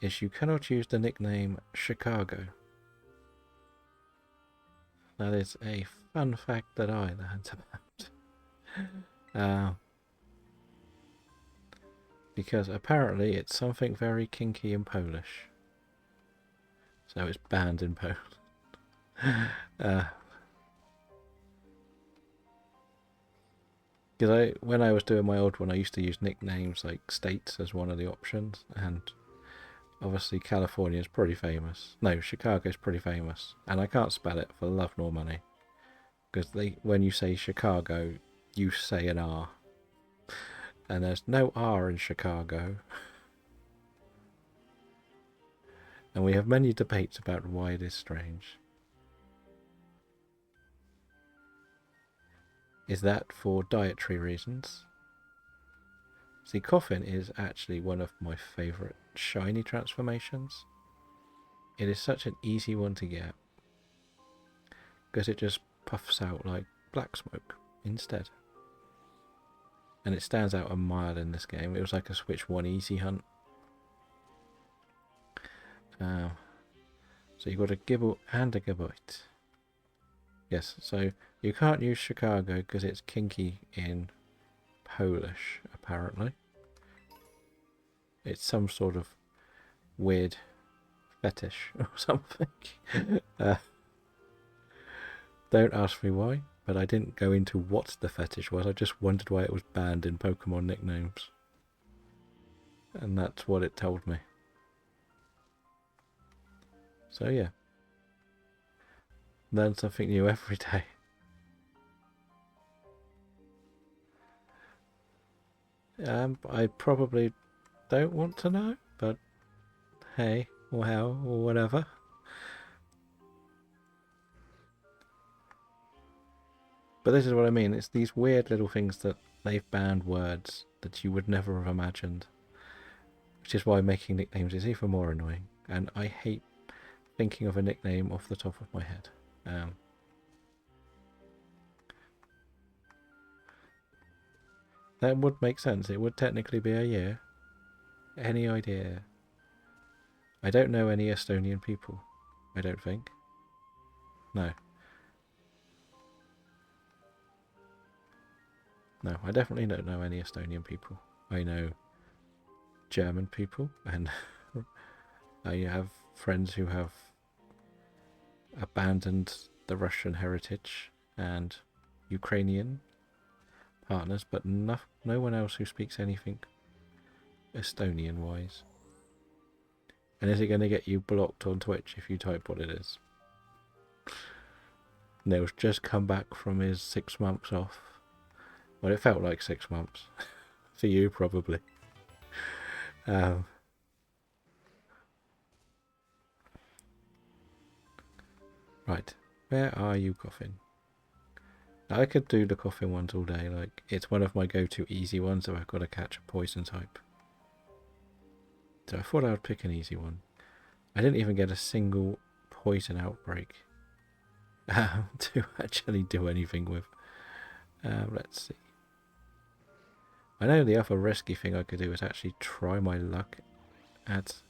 is you cannot use the nickname Chicago. That is a fun fact that I learned about. Because apparently it's something very kinky in Polish. So it's banned in Poland. Because when I was doing my old one, I used to use nicknames like states as one of the options, and obviously California is pretty famous. No, Chicago's pretty famous, and I can't spell it for love nor money. Because when you say Chicago, you say an R. And there's no R in Chicago. And we have many debates about why it is strange. Is that for dietary reasons? See, Coffin is actually one of my favourite shiny transformations. It is such an easy one to get, because it just puffs out like black smoke instead. And it stands out a mile in this game. It was like a Switch 1 easy hunt. So you've got a Gibble and a Gabite. Yes, so you can't use Chicago because it's kinky in Polish, apparently. It's some sort of weird fetish or something. Don't ask me why, but I didn't go into what the fetish was. I just wondered why it was banned in Pokemon nicknames. And that's what it told me. So yeah. Learn something new every day. I probably don't want to know, but hey, or how, or whatever. But this is what I mean. It's these weird little things that they've banned words that you would never have imagined. Which is why making nicknames is even more annoying. And I hate thinking of a nickname off the top of my head. That would make sense. It would technically be a year. Any idea? I don't know any Estonian people. I don't think. No. No, I definitely don't know any Estonian people. I know German people, and I have friends who have abandoned the Russian heritage and Ukrainian partners, but no one else who speaks anything Estonian wise. And is it going to get you blocked on Twitch if you type what it is? Neil's just come back from his 6 months off. Well, it felt like 6 months. For you, probably. Right. Where are you, Coffin? I could do the Coffin ones all day. Like, it's one of my go-to easy ones if I've got to catch a poison type. So I thought I would pick an easy one. I didn't even get a single poison outbreak to actually do anything with. Let's see. I know the other risky thing I could do is actually try my luck at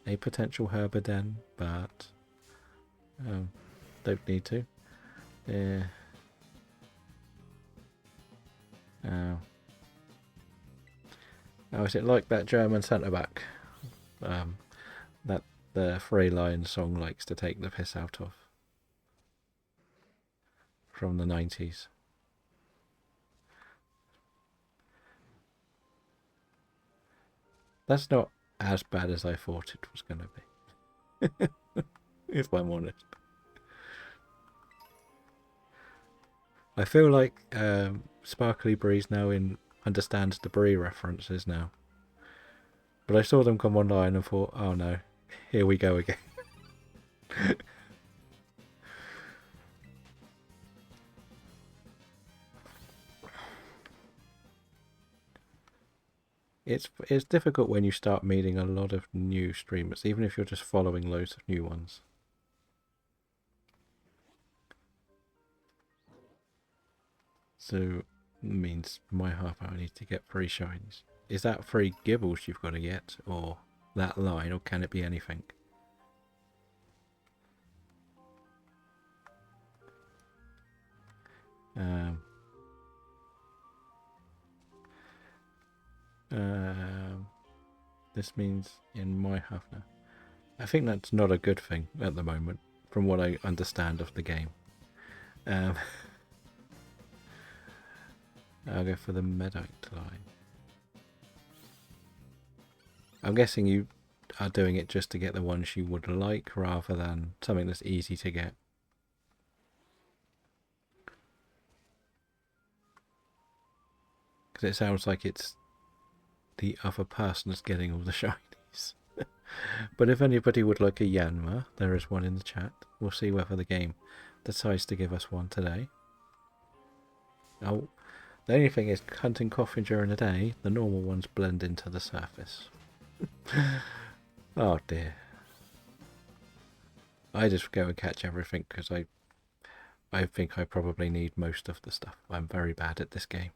a potential Herbaden, but don't need to. Yeah. Oh, is it like that German centre-back that the Frey Lion song likes to take the piss out of? From the 90s. That's not as bad as I thought it was going to be. If I'm honest. I feel like Sparkly Breeze now understands the Brie references now. But I saw them come online and thought, oh no, here we go again. It's difficult when you start meeting a lot of new streamers, even if you're just following loads of new ones. So means my half hour needs to get 3 shinies. Is that 3 gibbles you've got to get, or that line, or can it be anything? This means in my half now. I think that's not a good thing at the moment, from what I understand of the game. I'll go for the Medite line. I'm guessing you are doing it just to get the ones you would like, rather than something that's easy to get. Because it sounds like it's the other person that's getting all the shinies. But if anybody would like a Yanma, there is one in the chat. We'll see whether the game decides to give us one today. Oh, the only thing is, hunting Coffin during the day, the normal ones blend into the surface. Oh dear. I just go and catch everything because I think I probably need most of the stuff. I'm very bad at this game.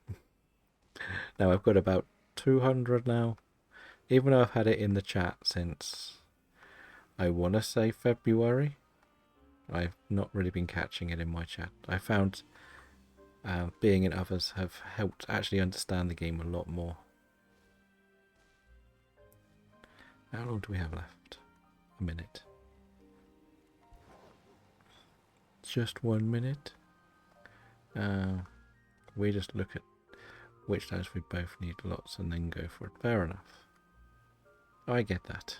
Now I've got about 200 now. Even though I've had it in the chat since, I want to say February. I've not really been catching it in my chat. I found being in others have helped actually understand the game a lot more. How long do we have left? A minute. Just 1 minute. We just look at which times we both need lots and then go for it. Fair enough. I get that.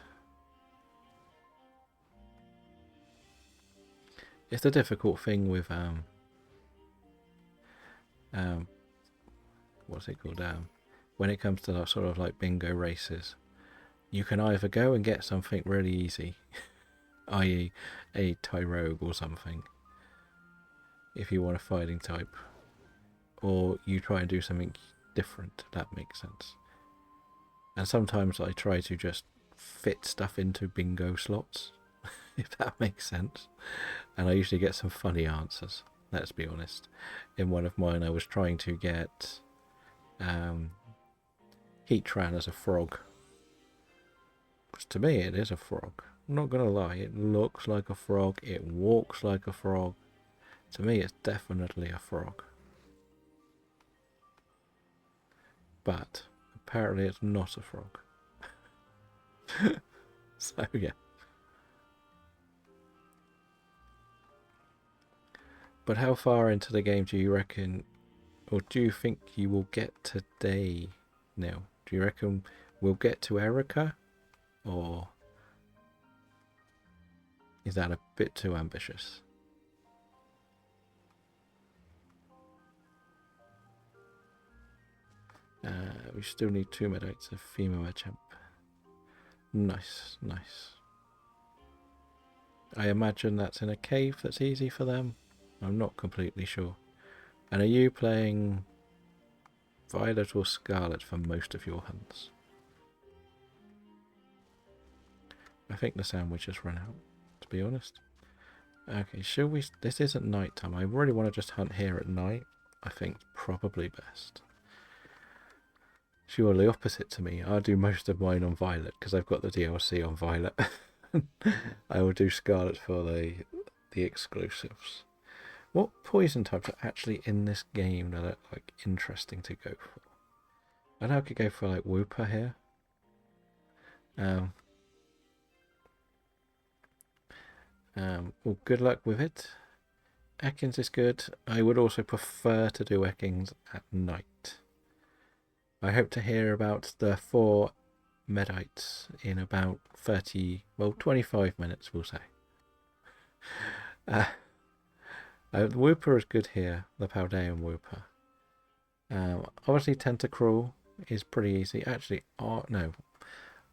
It's the difficult thing with what's it called? when it comes to sort of like bingo races, you can either go and get something really easy, i.e. a Tyrogue or something, if you want a fighting type, or you try and do something different. That makes sense. And sometimes I try to just fit stuff into bingo slots, if that makes sense. And I usually get some funny answers, let's be honest. In one of mine I was trying to get Heatran as a frog. Which to me it is a frog. I'm not going to lie, it looks like a frog, it walks like a frog. To me it's definitely a frog. But apparently it's not a frog. So yeah. But how far into the game do you reckon, or do you think you will get today now? Do you reckon we'll get to Erica? Or is that a bit too ambitious? We still need 2 Medites, a female Machamp. Nice, nice. I imagine that's in a cave that's easy for them. I'm not completely sure. And are you playing Violet or Scarlet for most of your hunts? I think the sandwich has run out, to be honest. Okay, shall we... This isn't night time. I really want to just hunt here at night. I think probably best. Surely opposite to me. I'll do most of mine on Violet because I've got the DLC on Violet. I will do Scarlet for the exclusives. What poison types are actually in this game that are like interesting to go for? I know I could go for like Wooper here. Well, good luck with it. Ekans is good. I would also prefer to do Ekans at night. I hope to hear about the 4 Medites in about 25 minutes, we'll say. The Wooper is good here, the Paldean Wooper. Obviously Tentacruel is pretty easy. Actually, no.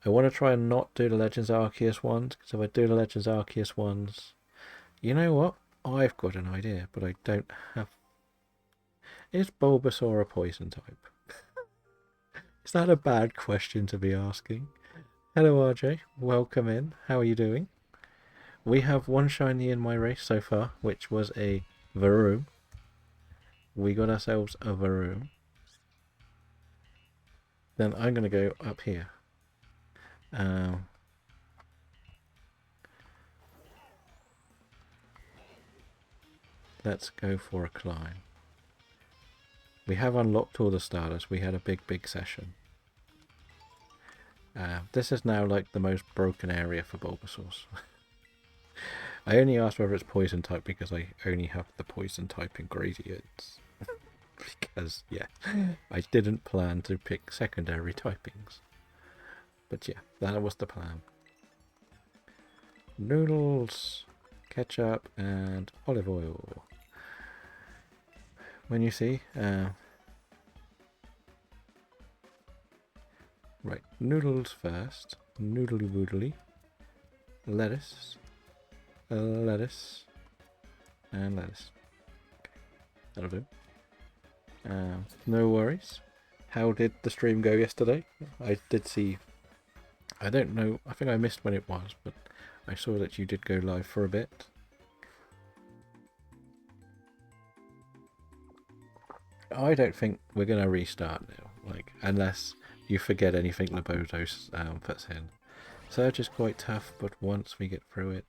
I want to try and not do the Legends Arceus ones, because if I do the Legends Arceus ones... You know what? I've got an idea, but I don't have... Is Bulbasaur a poison type? Is that a bad question to be asking? Hello RJ, welcome in. How are you doing? We have one shiny in my race so far, which was a Varoom. We got ourselves a Varoom. Then I'm going to go up here. Let's go for a climb. We have unlocked all the starters. We had a big session. This is now like the most broken area for Bulbasaurs. I only asked whether it's poison type because I only have the poison type ingredients. Because, yeah, I didn't plan to pick secondary typings. But yeah, that was the plan. Noodles, ketchup, and olive oil. When you see... right, noodles first. Noodly woodly. Lettuce. Lettuce. And lettuce. Okay, that'll do. No worries. How did the stream go yesterday? I did see... I don't know, I think I missed when it was, but I saw that you did go live for a bit. I don't think we're going to restart now, like, unless you forget anything Loboto puts in. Surge is quite tough, but once we get through it...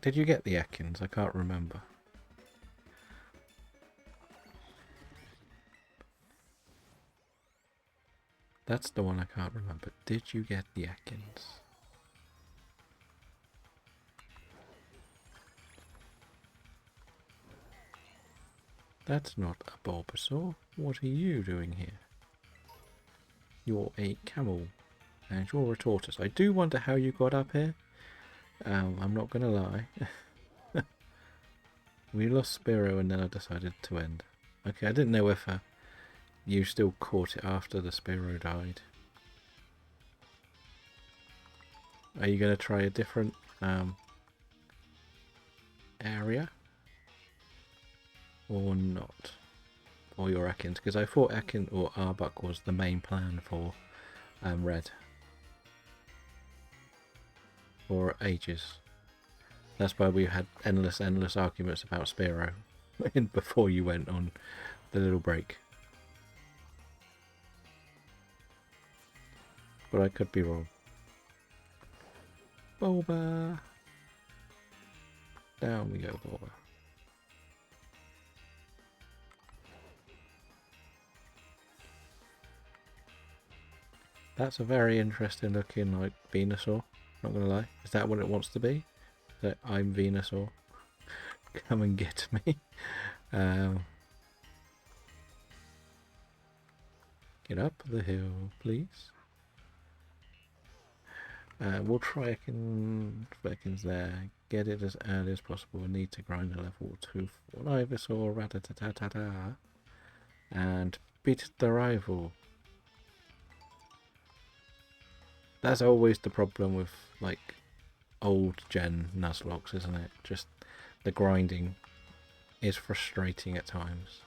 Did you get the Ekans? I can't remember. That's the one I can't remember. Did you get the Ekans? That's not a Bulbasaur. What are you doing here? You're a camel. And you're a tortoise. I do wonder how you got up here. I'm not going to lie. We lost Spiro and then I decided to end. Okay, I didn't know if You still caught it after the Spearow died. Are you going to try a different area? Or not? Or your Ekans? Because I thought Ekin or Arbok was the main plan for Red. For ages. That's why we had endless arguments about Spearow before you went on the little break. But I could be wrong. Bulba! Down we go, Bulba. That's a very interesting looking like Venusaur, not gonna lie. Is that what it wants to be? That I'm Venusaur? Come and get me. Get up the hill, please. We'll try Ekans there. Get it as early as possible. We need to grind a level 2 for Ivysaur, Rattata, and beat the rival. That's always the problem with like old gen Nuzlocke, isn't it? Just the grinding is frustrating at times.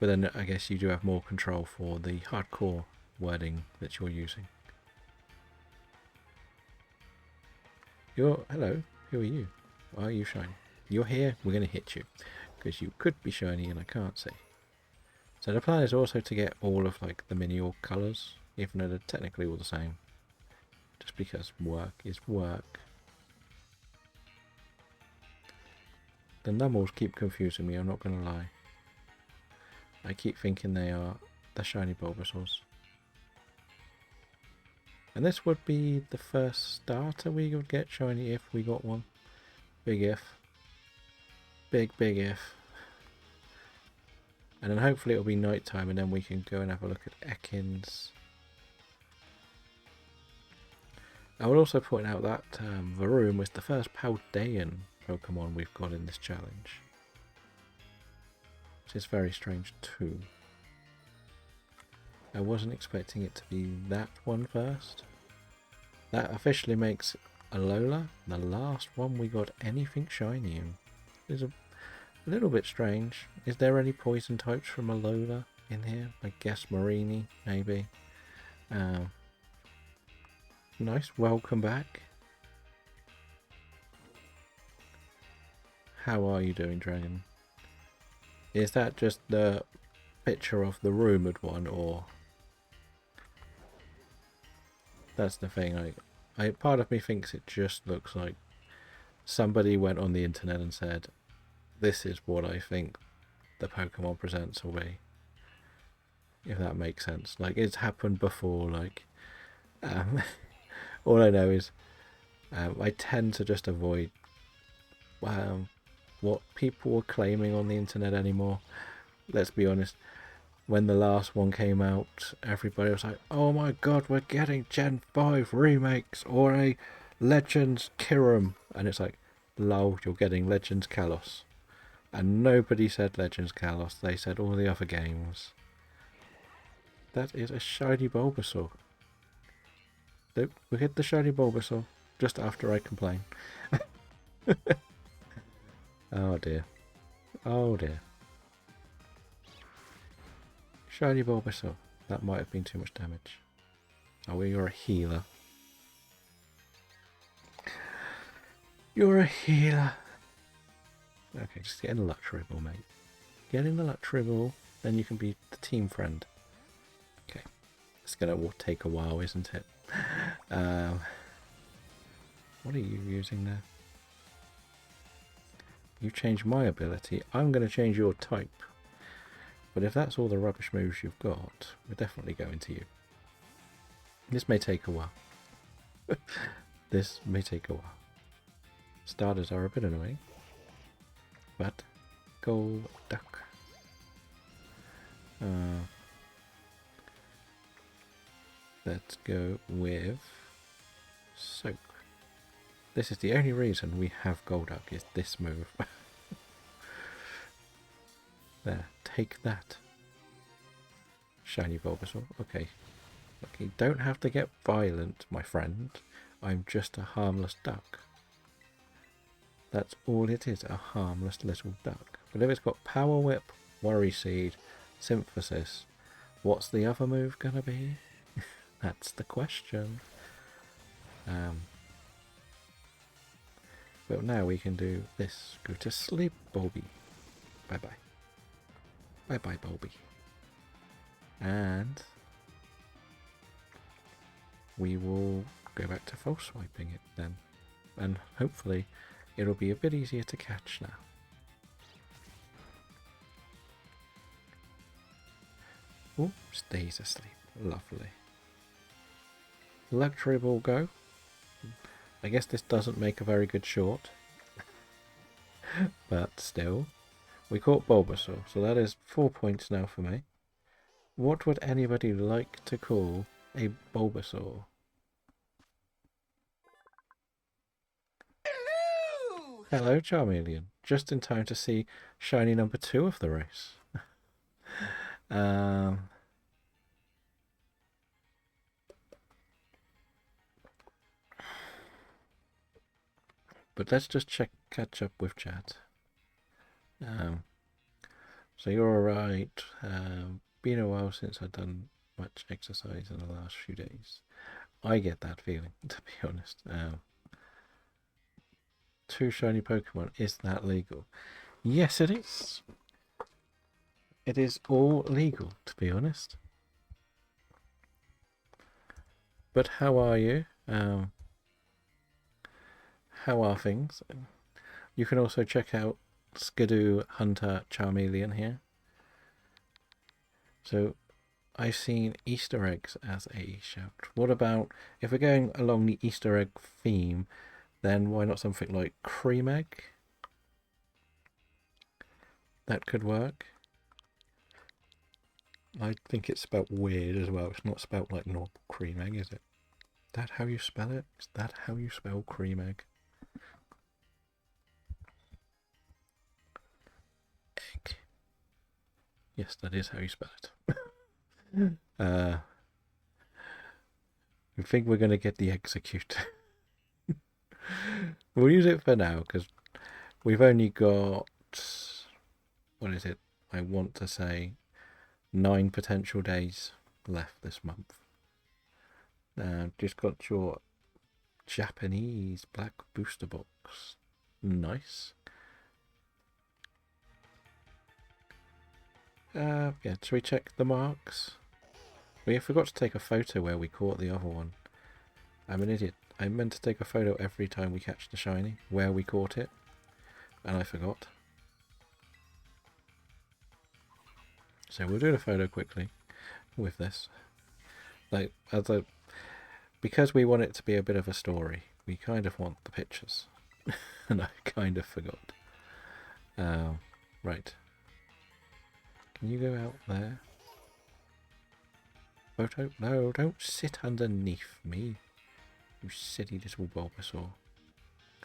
But then I guess you do have more control for the hardcore wording that you're using. Hello, who are you? Why are you shiny? You're here, we're going to hit you. Because you could be shiny and I can't see. So the plan is also to get all of like the mini orc colours, even though they're technically all the same. Just because work is work. The nummels keep confusing me, I'm not going to lie. I keep thinking they are the shiny Bulbasaurs. And this would be the first starter we would get shiny if we got one. Big if. Big if. And then hopefully it'll be night time and then we can go and have a look at Ekans. I will also point out that Varoom was the first Paldean Pokemon we've got in this challenge. Which is very strange too. I wasn't expecting it to be that one first. That officially makes Alola the last one we got anything shiny in. It's a little bit strange. Is there any poison types from Alola in here? I guess Marini, maybe. Nice, welcome back. How are you doing, Dragon? Is that just the picture of the rumoured one, or... That's the thing, part of me thinks it just looks like somebody went on the internet and said, this is what I think the Pokemon Presents will be. If that makes sense. Like, it's happened before, like... all I know is I tend to just avoid what people are claiming on the internet anymore. Let's be honest. When the last one came out, everybody was like, oh my god, we're getting Gen 5 remakes or a Legends Kyurem. And it's like, lol, you're getting Legends Kalos. And nobody said Legends Kalos, they said all the other games. That is a shiny Bulbasaur. Nope, we get the shiny Bulbasaur just after I complain. Oh dear. Oh dear. Shiny Bulbasaur. That might have been too much damage. Oh, well, you're a healer. You're a healer. Okay, just get in the Luxribble, mate. Get in the Luxribble, then you can be the team friend. Okay. It's gonna take a while, isn't it? What are you using there? You changed my ability. I'm going to change your type. But if that's all the rubbish moves you've got, we're definitely going to you. This may take a while. This may take a while. Starters are a bit annoying. But go duck. Let's go with Soak. This is the only reason we have Golduck, is this move. There, take that. Shiny Bulbasaur. Okay. Okay, don't have to get violent, my friend. I'm just a harmless duck. That's all it is, a harmless little duck. But if it's got Power Whip, Worry Seed, Synthesis, what's the other move gonna be? That's the question. But now we can do this. Go to sleep, Bulby. Bye-bye. Bye-bye, Bulby. And we will go back to false swiping it then. And hopefully it'll be a bit easier to catch now. Oh, stays asleep. Lovely. Luxury Ball go. I guess this doesn't make a very good short. But still. We caught Bulbasaur, so that is 4 points now for me. What would anybody like to call a Bulbasaur? Hello! Hello, Charmeleon. Just in time to see shiny number 2 of the race. But let's just catch up with chat. So you're alright. Been a while since I've done much exercise in the last few days. I get that feeling, to be honest. 2 shiny Pokemon, is that legal? Yes, it is. It is all legal, to be honest. But how are you? How are things? You can also check out Skidoo Hunter Charmeleon here. So I've seen Easter eggs as a shout. What about, if we're going along the Easter egg theme, then why not something like cream egg? That could work. I think it's spelt weird as well. It's not spelt like normal cream egg, is it? Is that how you spell it? Is that how you spell cream egg? Egg. Yes, that is how you spell it. I think we're going to get the execute. We'll use it for now because we've only got, what is it? I want to say 9 potential days left this month. Just got your Japanese black booster box. Nice. Yeah, should we check the marks? We forgot to take a photo where we caught the other one. I'm an idiot. I meant to take a photo every time we catch the shiny, where we caught it, and I forgot. So we'll do the photo quickly with this. Like, because we want it to be a bit of a story, we kind of want the pictures. And I kind of forgot. Right. Can you go out there? Photo? No, don't sit underneath me. You silly little Bulbasaur.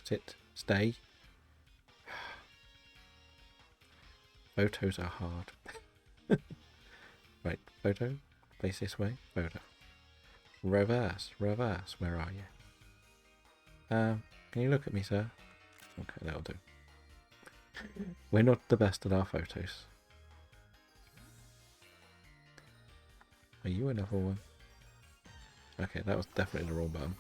Sit. Stay. Photos are hard. Right, photo. Face this way. Photo. Reverse. Reverse. Where are you? Can you look at me, sir? Okay, that'll do. We're not the best at our photos. Are you another one? Okay, that was definitely the wrong button.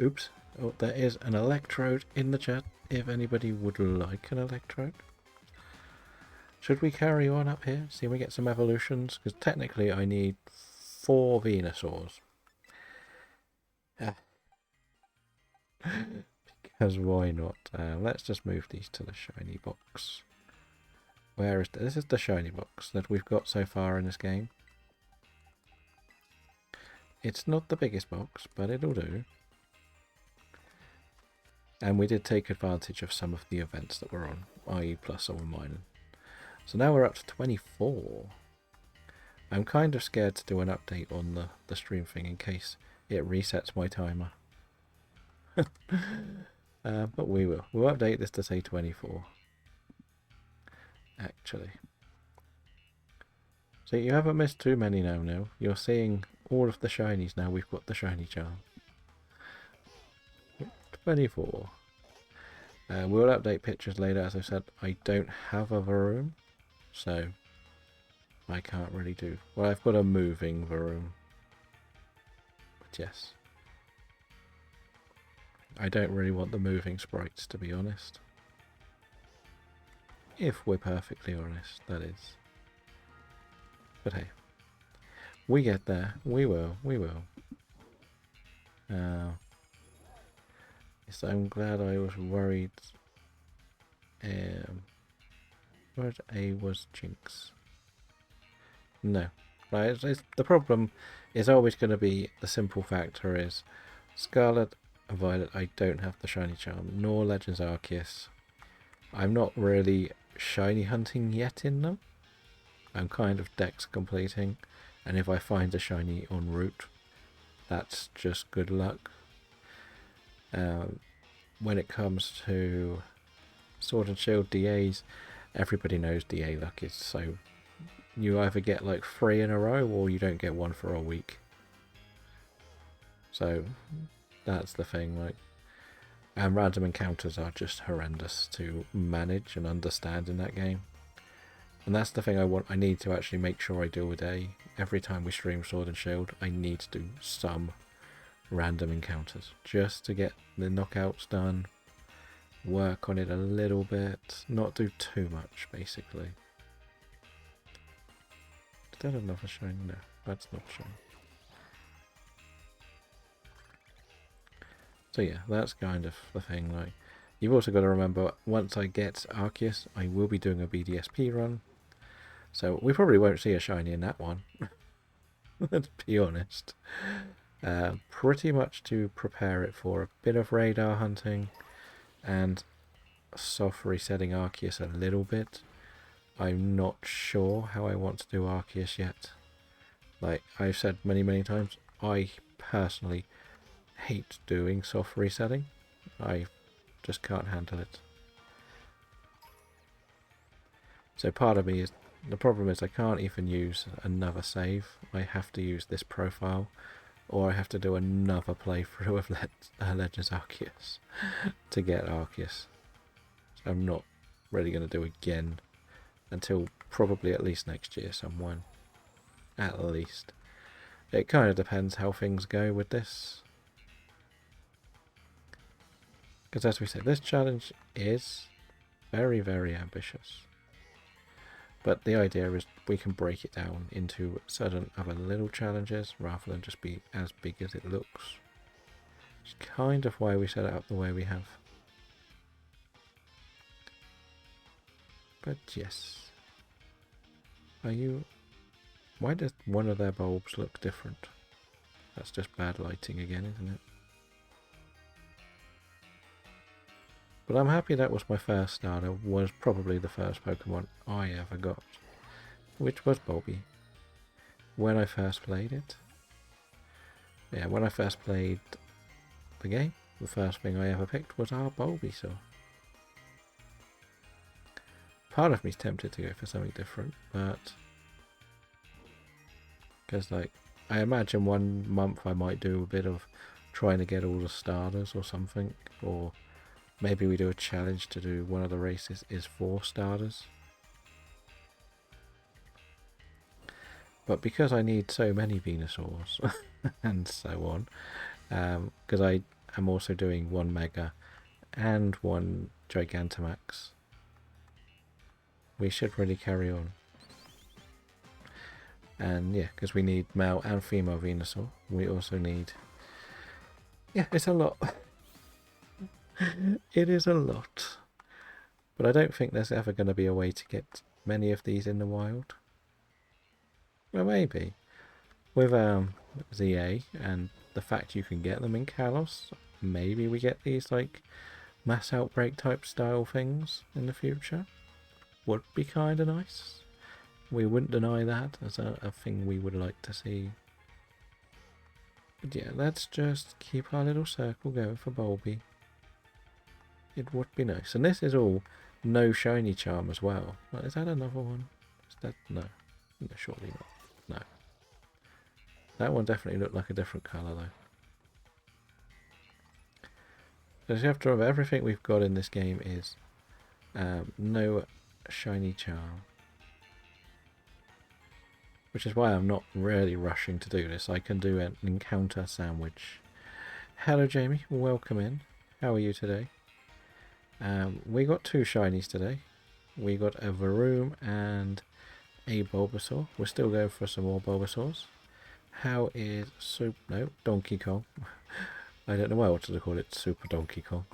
Oops. Oh, there is an electrode in the chat if anybody would like an electrode. Should we carry on up here? See if we get some evolutions? Because technically I need 4 Venusaurs. Because why not? Let's just move these to the shiny box. Where is this? Is the shiny box that we've got so far in this game. It's not the biggest box, but it'll do. And we did take advantage of some of the events that were on, i.e. plus or minus. So now we're up to 24. I'm kind of scared to do an update on the stream thing in case it resets my timer. But we will. We'll update this to say 24. Actually. So you haven't missed too many now, Neil. You're seeing all of the shinies now. We've got the shiny charm. 24. We'll update pictures later. As I said, I don't have a Varoom, so I can't really do... Well, I've got a moving Varoom. But yes. I don't really want the moving sprites, to be honest. If we're perfectly honest, that is. But hey. We get there. We will. We will. So I'm glad I was worried. Word A was Jinx. No. Right, the problem is always going to be the simple factor is Scarlet and Violet, I don't have the shiny charm, nor Legends Arceus. I'm not really shiny hunting yet in them. I'm kind of dex completing, and if I find a shiny en route, that's just good luck. When it comes to Sword and Shield DAs, everybody knows DA luck is so... You either get like 3 in a row or you don't get one for a week. So that's the thing, like, and random encounters are just horrendous to manage and understand in that game. And that's the thing I need to actually make sure I do a day. Every time we stream Sword and Shield, I need to do some random encounters just to get the knockouts done, work on it a little bit, not do too much basically. Is that another shine? No, that's not shine. So yeah, that's kind of the thing. Like, you've also got to remember, once I get Arceus, I will be doing a BDSP run. So we probably won't see a shiny in that one. Let's be honest. Pretty much to prepare it for a bit of radar hunting and soft resetting Arceus a little bit. I'm not sure how I want to do Arceus yet. Like I've said many times, I personally hate doing soft resetting. I just can't handle it. So part of me is, the problem is I can't even use another save. I have to use this profile, or I have to do another playthrough of Legends Arceus to get Arceus. So I'm not really going to do again until probably at least next year sometime. At least. It kind of depends how things go with this. Because as we said, this challenge is very ambitious. But the idea is we can break it down into certain other little challenges rather than just be as big as it looks. It's kind of why we set it up the way we have. But yes. Are you... Why does one of their bulbs look different? That's just bad lighting again, isn't it? But I'm happy that was my first starter, was probably the first Pokemon I ever got, which was Bulby, when I first played it. Yeah, when I first played the game, the first thing I ever picked was our Bulbasaur. Part of me's tempted to go for something different, but... Because, like, I imagine 1 month I might do a bit of trying to get all the starters or something, or maybe we do a challenge to do one of the races is 4 starters. But because I need so many Venusaurs and so on, because I am also doing 1 Mega and 1 Gigantamax, we should really carry on. And yeah, because we need male and female Venusaur. We also need... Yeah, it's a lot. It is a lot. But I don't think there's ever going to be a way to get many of these in the wild. Well, maybe. With ZA and the fact you can get them in Kalos, maybe we get these like mass outbreak type style things in the future. Would be kind of nice. We wouldn't deny that as a thing we would like to see. But yeah, let's just keep our little circle going for Bulby. It would be nice. And this is all no shiny charm as well. Is that another one? Is that... No. No, surely not. No. That one definitely looked like a different colour though. Because you have to remember, everything we've got in this game is no shiny charm. Which is why I'm not really rushing to do this. I can do an encounter sandwich. Hello Jamie, welcome in. How are you today? We got 2 shinies today. We got a Varoom and a Bulbasaur. We're still going for some more Bulbasaurs. How is Donkey Kong? I don't know why I wanted to call it Super Donkey Kong.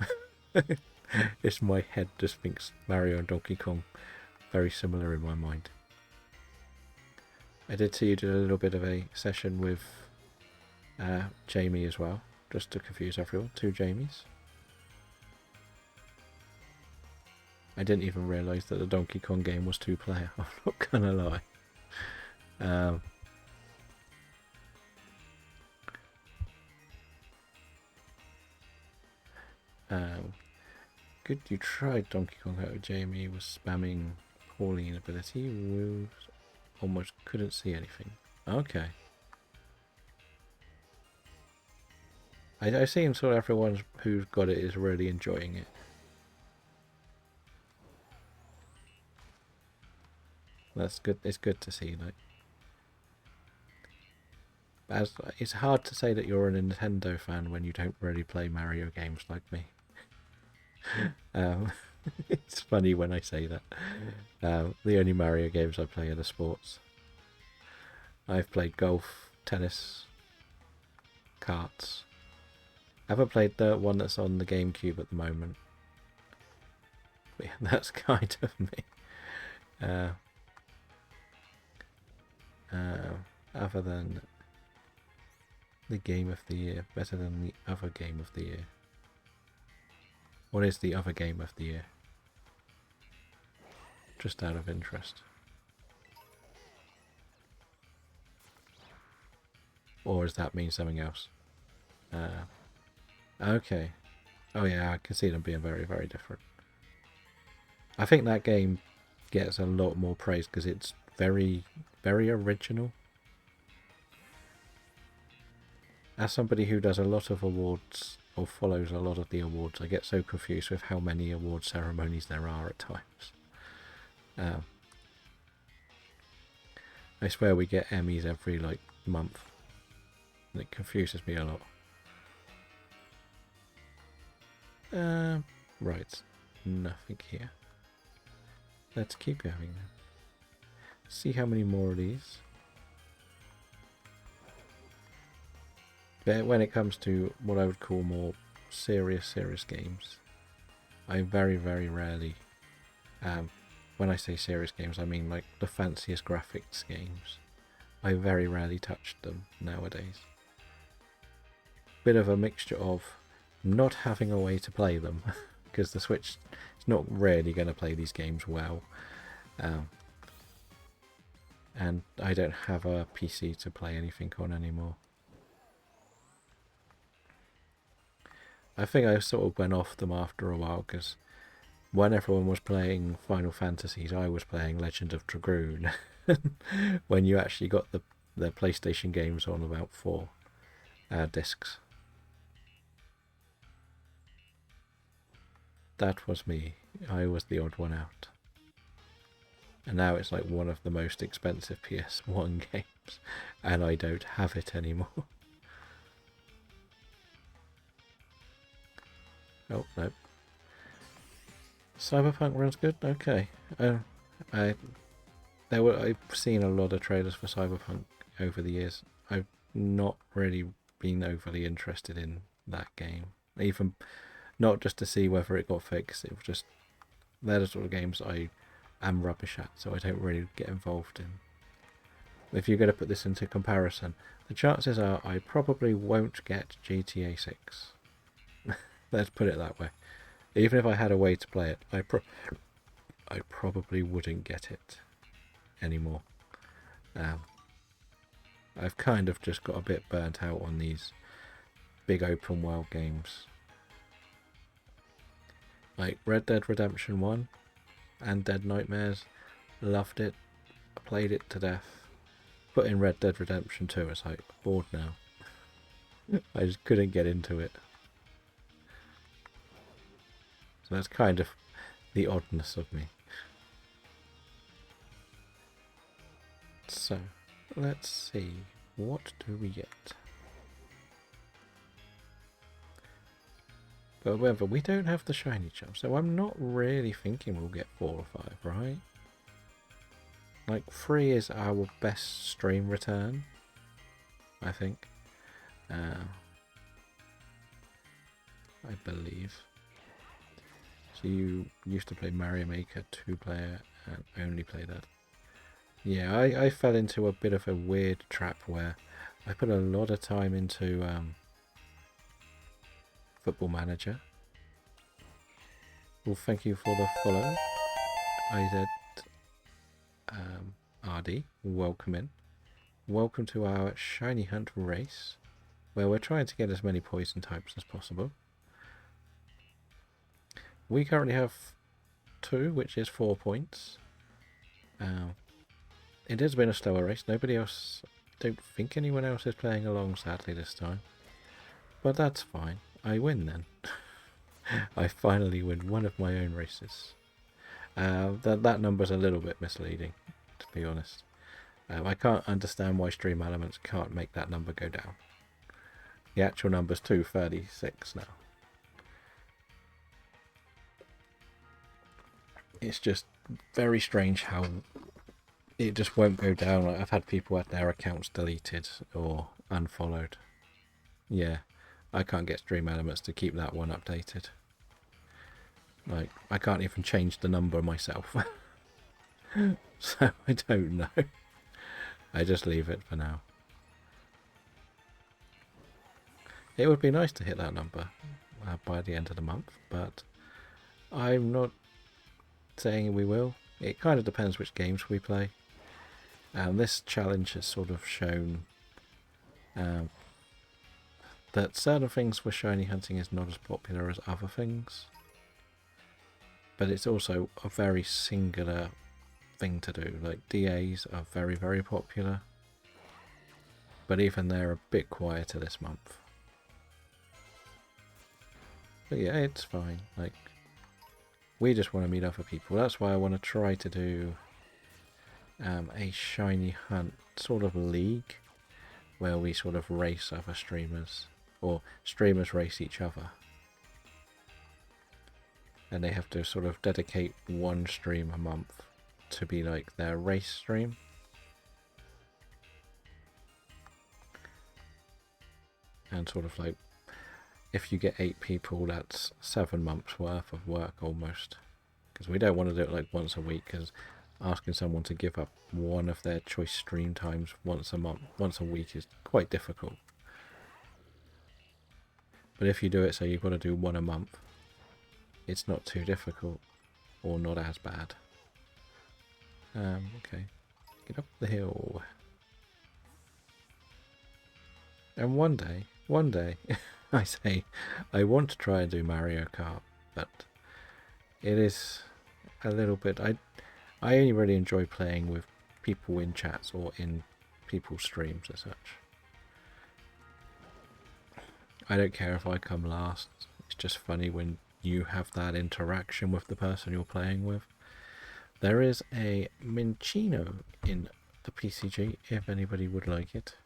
It's my head just thinks Mario and Donkey Kong very similar in my mind. I did see you did a little bit of a session with Jamie as well, just to confuse everyone. 2 Jamies. I didn't even realise that the Donkey Kong game was 2-player, I'm not gonna lie. Good, you tried Donkey Kong out. Jamie was spamming Pauline ability. We almost couldn't see anything. Okay. I seem sort of everyone who's got it is really enjoying it. That's good. It's good to see. Like, it's hard to say that you're a Nintendo fan when you don't really play Mario games like me. It's funny when I say that. The only Mario games I play are the sports. I've played golf, tennis, karts. I haven't played the one that's on the GameCube at the moment. But yeah, that's kind of me. Other than the game of the year, better than the other game of the year. What is the other game of the year? Just out of interest. Or does that mean something else? Okay. Oh yeah, I can see them being very, very different. I think that game gets a lot more praise because it's very, very original. As somebody who does a lot of awards, or follows a lot of the awards, I get so confused with how many award ceremonies there are at times. I swear we get Emmys every like month. And it confuses me a lot. Right, nothing here. Let's keep going then. See how many more of these. But when it comes to what I would call more serious games, I very, very rarely, when I say serious games, I mean like the fanciest graphics games. I very rarely touch them nowadays. Bit of a mixture of not having a way to play them, because the Switch is not really going to play these games well. And I don't have a PC to play anything on anymore. I think I sort of went off them after a while, because when everyone was playing Final Fantasies, I was playing Legend of Dragoon. When you actually got the PlayStation games on about 4 discs. That was me. I was the odd one out. And now it's like one of the most expensive PS1 games, and I don't have it anymore. Oh, no. Cyberpunk runs good? Okay. I've seen a lot of trailers for Cyberpunk over the years. I've not really been overly interested in that game. Even not just to see whether it got fixed. It was just, they're the sort of games I am rubbish at, so I don't really get involved in. If you're going to put this into comparison, the chances are I probably won't get GTA 6. Let's put it that way. Even if I had a way to play it, I probably wouldn't get it anymore. I've kind of just got a bit burnt out on these big open world games. Like Red Dead Redemption 1 and Dead Nightmares, loved it, played it to death, put in Red Dead Redemption 2, it's like, bored now. I just couldn't get into it. So that's kind of the oddness of me. So, let's see. What do we get? But remember, we don't have the shiny charm, so I'm not really thinking we'll get 4 or 5, right? Like, 3 is our best stream return, I think. I believe. So you used to play Mario Maker 2-player and only play that. Yeah, I fell into a bit of a weird trap where I put a lot of time into Football Manager. Well, thank you for the follow. I said, RD, welcome in. Welcome to our Shiny Hunt race, where we're trying to get as many poison types as possible. We currently have 2, which is 4 points. It has been a slower race. Nobody else, don't think anyone else is playing along, sadly, this time. But that's fine. I win then. I finally win one of my own races. That number's a little bit misleading, to be honest. I can't understand why Stream Elements can't make that number go down. The actual number's 236 now. It's just very strange how it just won't go down. Like, I've had people have their accounts deleted or unfollowed. Yeah, I can't get Stream Elements to keep that one updated. Like, I can't even change the number myself. So I don't know. I just leave it for now. It would be nice to hit that number by the end of the month, but I'm not saying we will. It kind of depends which games we play. This challenge has sort of shown that certain things for shiny hunting is not as popular as other things. But it's also a very singular thing to do. Like, DAs are very, very popular. But even they're a bit quieter this month. But yeah, it's fine. Like, we just want to meet other people. That's why I want to try to do a shiny hunt sort of league where we sort of race other streamers, or streamers race each other. And they have to sort of dedicate one stream a month to be like their race stream. And sort of like, if you get 8 people, that's 7 months worth of work almost. Because we don't want to do it like once a week, because asking someone to give up one of their choice stream times once a week is quite difficult. But if you do it so you've got to do one a month, it's not too difficult, or not as bad. Okay, get up the hill. And one day, I say, I want to try and do Mario Kart, but it is a little bit, I only really enjoy playing with people in chats or in people's streams as such. I don't care if I come last, it's just funny when you have that interaction with the person you're playing with. There is a Minccino in the PCG, if anybody would like it.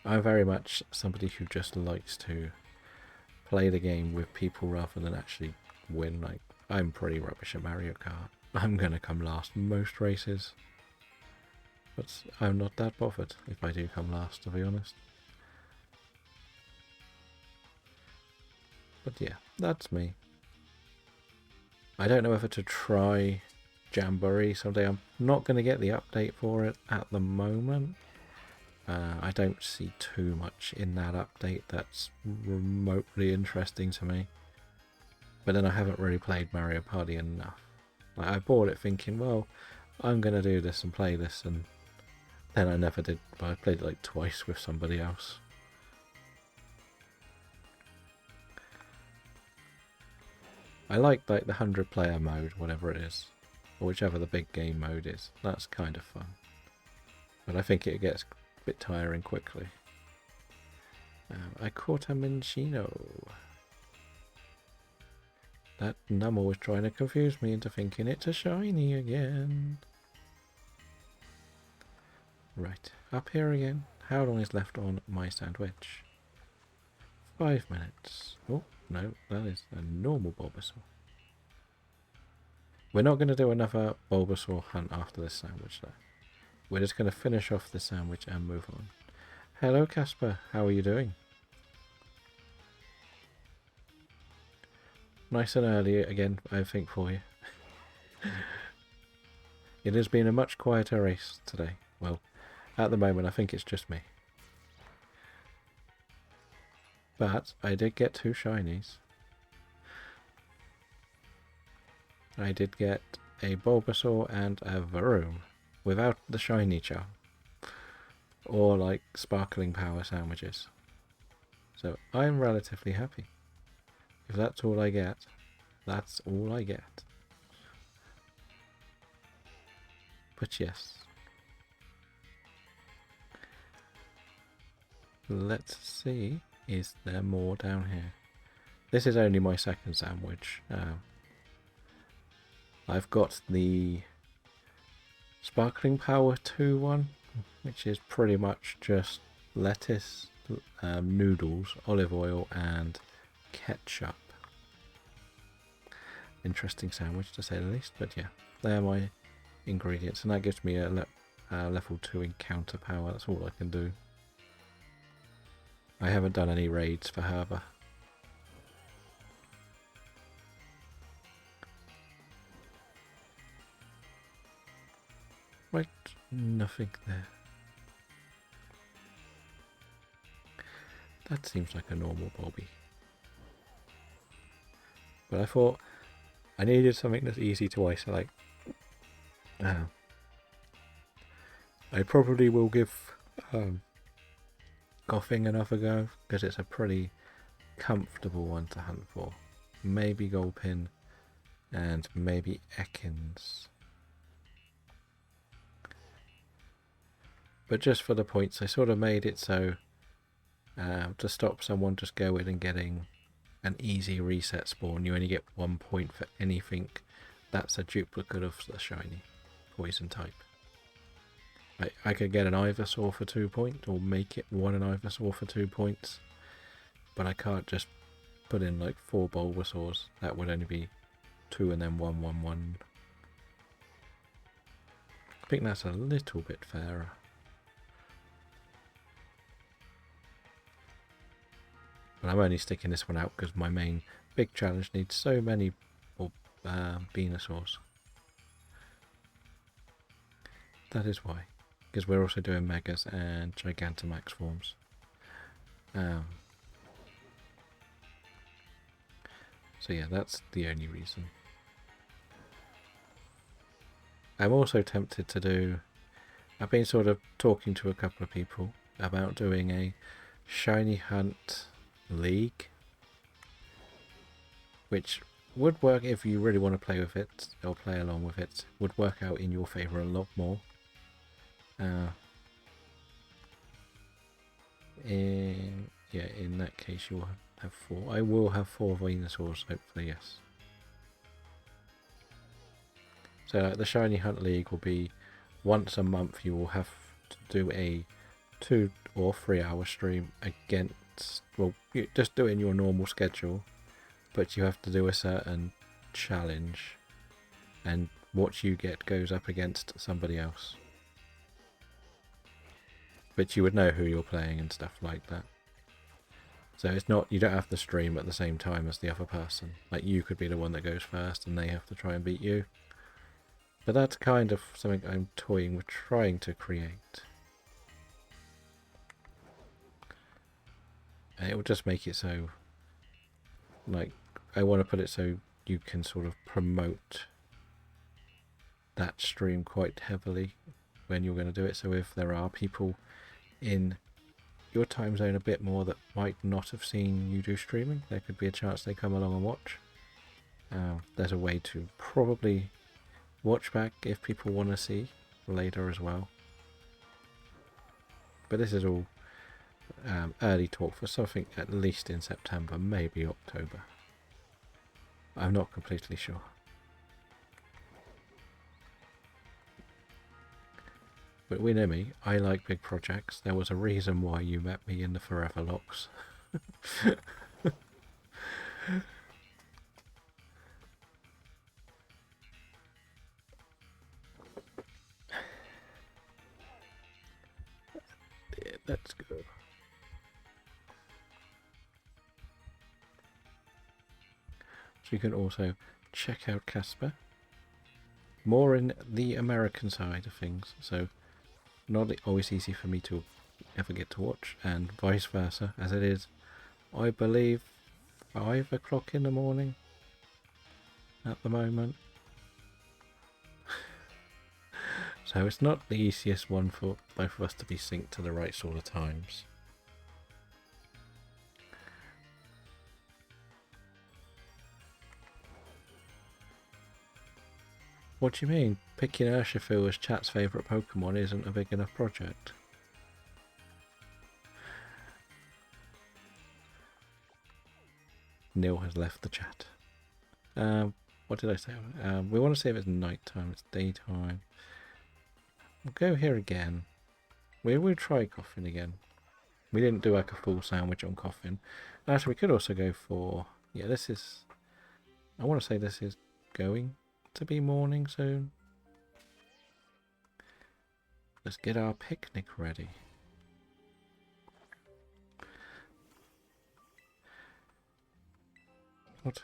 I'm very much somebody who just likes to play the game with people rather than actually win. Like, I'm pretty rubbish at Mario Kart. I'm gonna come last most races, but I'm not that bothered if I do come last, to be honest. But yeah, that's me. I don't know whether to try Jamboree someday. I'm not going to get the update for it at the moment. I don't see too much in that update that's remotely interesting to me. But then I haven't really played Mario Party enough. Like, I bought it thinking, well, I'm going to do this and play this, and then I never did. But I played it like twice with somebody else. I like the 100-player mode, whatever it is, or whichever the big game mode is. That's kind of fun. But I think it gets a bit tiring quickly. I caught a Minchino. That number was trying to confuse me into thinking it's a shiny again. Right, up here again. How long is left on my sandwich? 5 minutes. Oh, no, that is a normal Bulbasaur. We're not going to do another Bulbasaur hunt after this sandwich, though. We're just going to finish off the sandwich and move on. Hello, Casper. How are you doing? Nice and early again, I think, for you. It has been a much quieter race today. Well, at the moment, I think it's just me. But I did get 2 shinies. I did get a Bulbasaur and a Varoom without the shiny charm. Or like sparkling power sandwiches. So I'm relatively happy. If that's all I get, that's all I get. But yes. Let's see, is there more down here? This is only my second sandwich. I've got the Sparkling Power 2 one, which is pretty much just lettuce, noodles, olive oil and ketchup. Interesting sandwich to say the least, but yeah, they're my ingredients, and that gives me a level 2 encounter power. That's all I can do. I haven't done any raids for Herba. Right, nothing there. That seems like a normal Bobby. But I thought I needed something that's easy to isolate. I probably will give Coughing another go, because it's a pretty comfortable one to hunt for. Maybe Gulpin and maybe Ekans. But just for the points, I sort of made it so to stop someone just going and getting an easy reset spawn, you only get 1 point for anything that's a duplicate of the shiny poison type. I could get an Ivysaur for 2 points, or make it one an Ivysaur for 2 points, but I can't just put in like 4 Bulbasaurs. That would only be 2 and then 1, 1, 1. I think that's a little bit fairer. But I'm only sticking this one out because my main big challenge needs so many Venusaurs. That is why. Because we're also doing Megas and Gigantamax forms. So yeah, that's the only reason. I'm also tempted to do... I've been sort of talking to a couple of people about doing a Shiny Hunt League, which would work if you really want to play with it, or play along with it, would work out in your favour a lot more. In that case you'll have 4. I will have 4 Venusaurs, hopefully, yes. So the Shiny Hunt League will be once a month. You will have to do a 2 or 3 hour stream against, well, you just do it in your normal schedule, but you have to do a certain challenge, and what you get goes up against somebody else. But you would know who you're playing and stuff like that. So it's not, you don't have to stream at the same time as the other person. Like, you could be the one that goes first and they have to try and beat you. But that's kind of something I'm toying with trying to create. And it will just make it so, like, I want to put it so you can sort of promote that stream quite heavily when you're going to do it. So if there are people in your time zone a bit more that might not have seen you do streaming, there could be a chance they come along and watch. There's a way to probably watch back if people want to see later as well. But this is all early talk for something at least in September, maybe October. I'm not completely sure. But we know me, I like big projects. There was a reason why you met me in the Forever Locks. Yeah, let's go. So you can also check out Casper. More in the American side of things, so not always easy for me to ever get to watch, and vice versa, as it is, I believe, 5 o'clock in the morning at the moment. So it's not the easiest one for both of us to be synced to the right sort of times. What do you mean? Picking Urshifu as chat's favourite Pokemon isn't a big enough project? Neil has left the chat. What did I say? We want to see if it's nighttime, it's daytime. We'll go here again. We will try Coffin again. We didn't do like a full sandwich on Coffin. Actually, we could also go for... Yeah, this is... I want to say this is going to be morning soon. Let's get our picnic ready. What?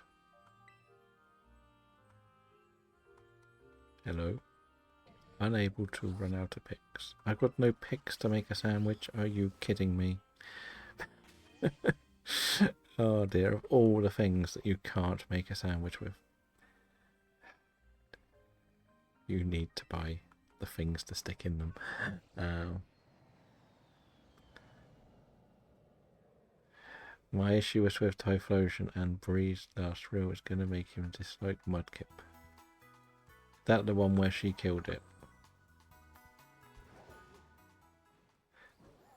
Hello? Unable to run out of picks. I've got no picks to make a sandwich. Are you kidding me? Oh dear, of all the things that you can't make a sandwich with, you need to buy the things to stick in them. My issue is with Typhlosion, and Bree's last reel is going to make him dislike Mudkip. That the one where she killed it.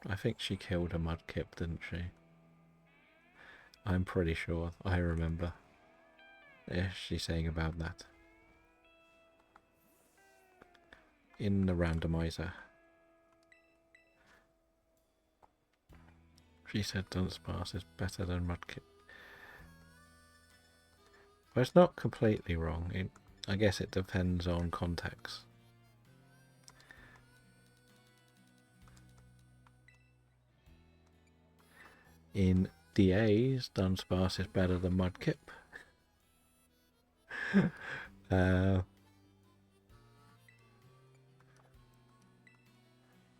I think she killed a Mudkip, didn't she? I'm pretty sure. I remember. Yeah, she's saying about that. In the randomizer. She said Dunsparce is better than Mudkip. But it's not completely wrong. I guess it depends on context. In DAs, Dunsparce is better than Mudkip.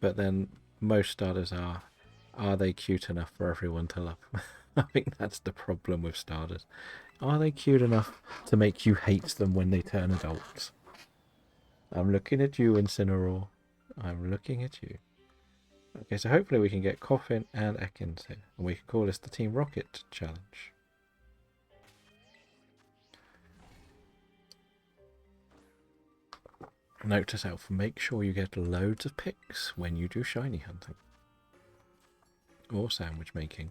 But then most starters are they cute enough for everyone to love? I think that's the problem with starters. Are they cute enough to make you hate them when they turn adults? I'm looking at you, Incineroar. I'm looking at you. Okay, so hopefully we can get Coffin and Ekans here. And we can call this the Team Rocket Challenge. Note to self, make sure you get loads of picks when you do shiny hunting. Or sandwich making.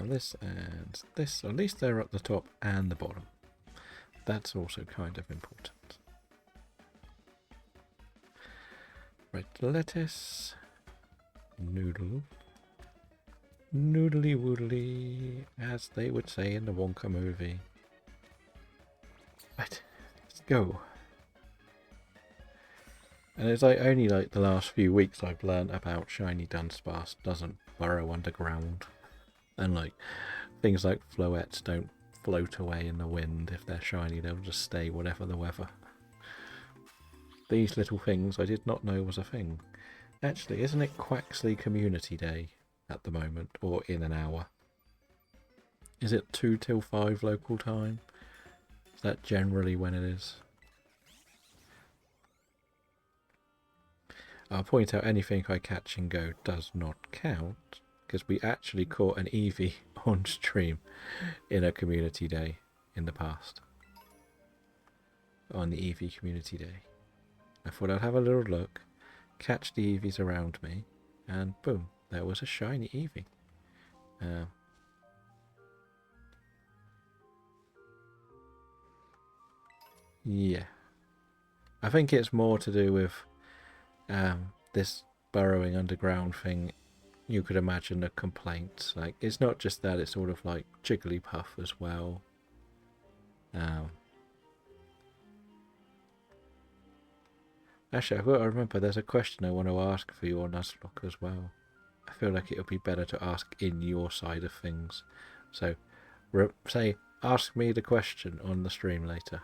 This and this, at least they're at the top and the bottom. That's also kind of important. Red lettuce, noodle, noodly woodly, as they would say in the Wonka movie. Right, let's go. And it's like only like the last few weeks I've learned about shiny Dunsparce doesn't burrow underground. And like things like floettes don't float away in the wind. If they're shiny, they'll just stay whatever the weather. These little things I did not know was a thing. Actually, isn't it Quaxley Community Day at the moment, or in an hour? Is it 2 till 5 local time? Is that generally when it is? I'll point out anything I catch and go does not count, because we actually caught an Eevee on stream in a community day in the past. On the Eevee community day. I thought I'd have a little look, catch the Eevees around me, and boom, there was a shiny Eevee. Yeah. I think it's more to do with this burrowing underground thing. You could imagine a complaint. Like, it's not just that, it's sort of like Jigglypuff as well. Actually, I've got to remember there's a question I want to ask for your Nuzlocke as well. I feel like it would be better to ask in your side of things. So, say, ask me the question on the stream later.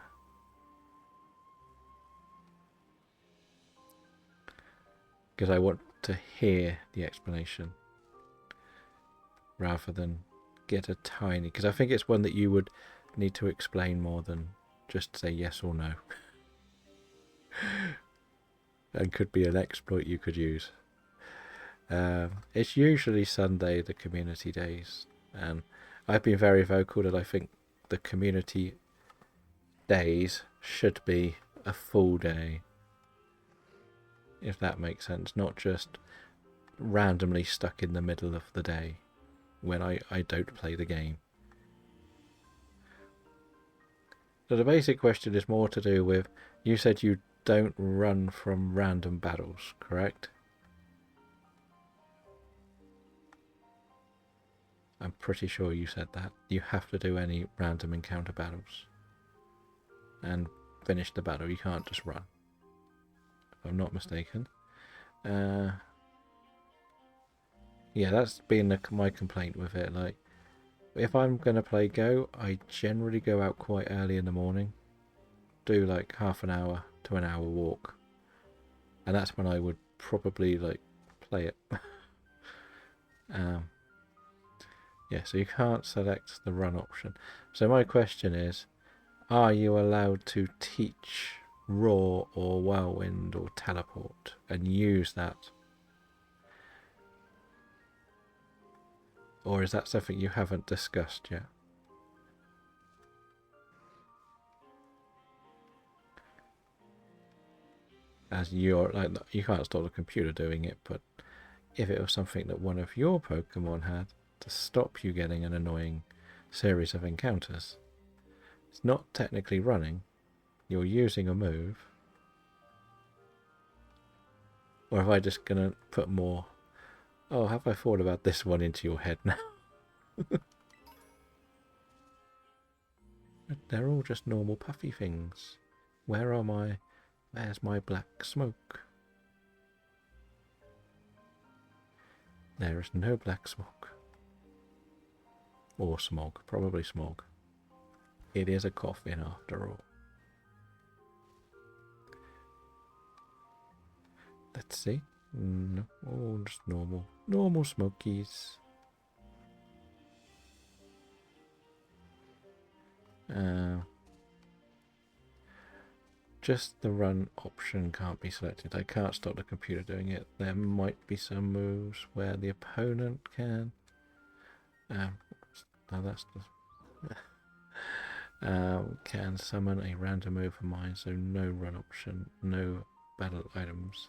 Because I want to hear the explanation rather than get a tiny... Because I think it's one that you would need to explain more than just say yes or no. And could be an exploit you could use. It's usually Sunday, the community days, and I've been very vocal that I think the community days should be a full day, if that makes sense, not just randomly stuck in the middle of the day when I don't play the game. So the basic question is more to do with, you said you don't run from random battles, correct? I'm pretty sure you said that. You have to do any random encounter battles and finish the battle. You can't just run, if I'm not mistaken. Yeah, that's been my complaint with it. Like, if I'm going to play Go, I generally go out quite early in the morning, do like half an hour to an hour walk, and that's when I would probably like play it. Yeah, so you can't select the run option. So my question is, are you allowed to teach Roar or Whirlwind or Teleport and use that? Or is that something you haven't discussed yet? As you're like, you can't stop the computer doing it, but if it was something that one of your Pokemon had to stop you getting an annoying series of encounters, it's not technically running, you're using a move. Or am I just gonna put more, oh, have I thought about this one into your head now? They're all just normal puffy things. Where's my black smoke? There is no black smoke. Or smog, probably smog. It is a coffin after all. Let's see. No, oh, just normal smokies. Just the run option can't be selected. I can't stop the computer doing it. There might be some moves where the opponent can. No, that's the... can summon a random move of mine, so no run option, no battle items.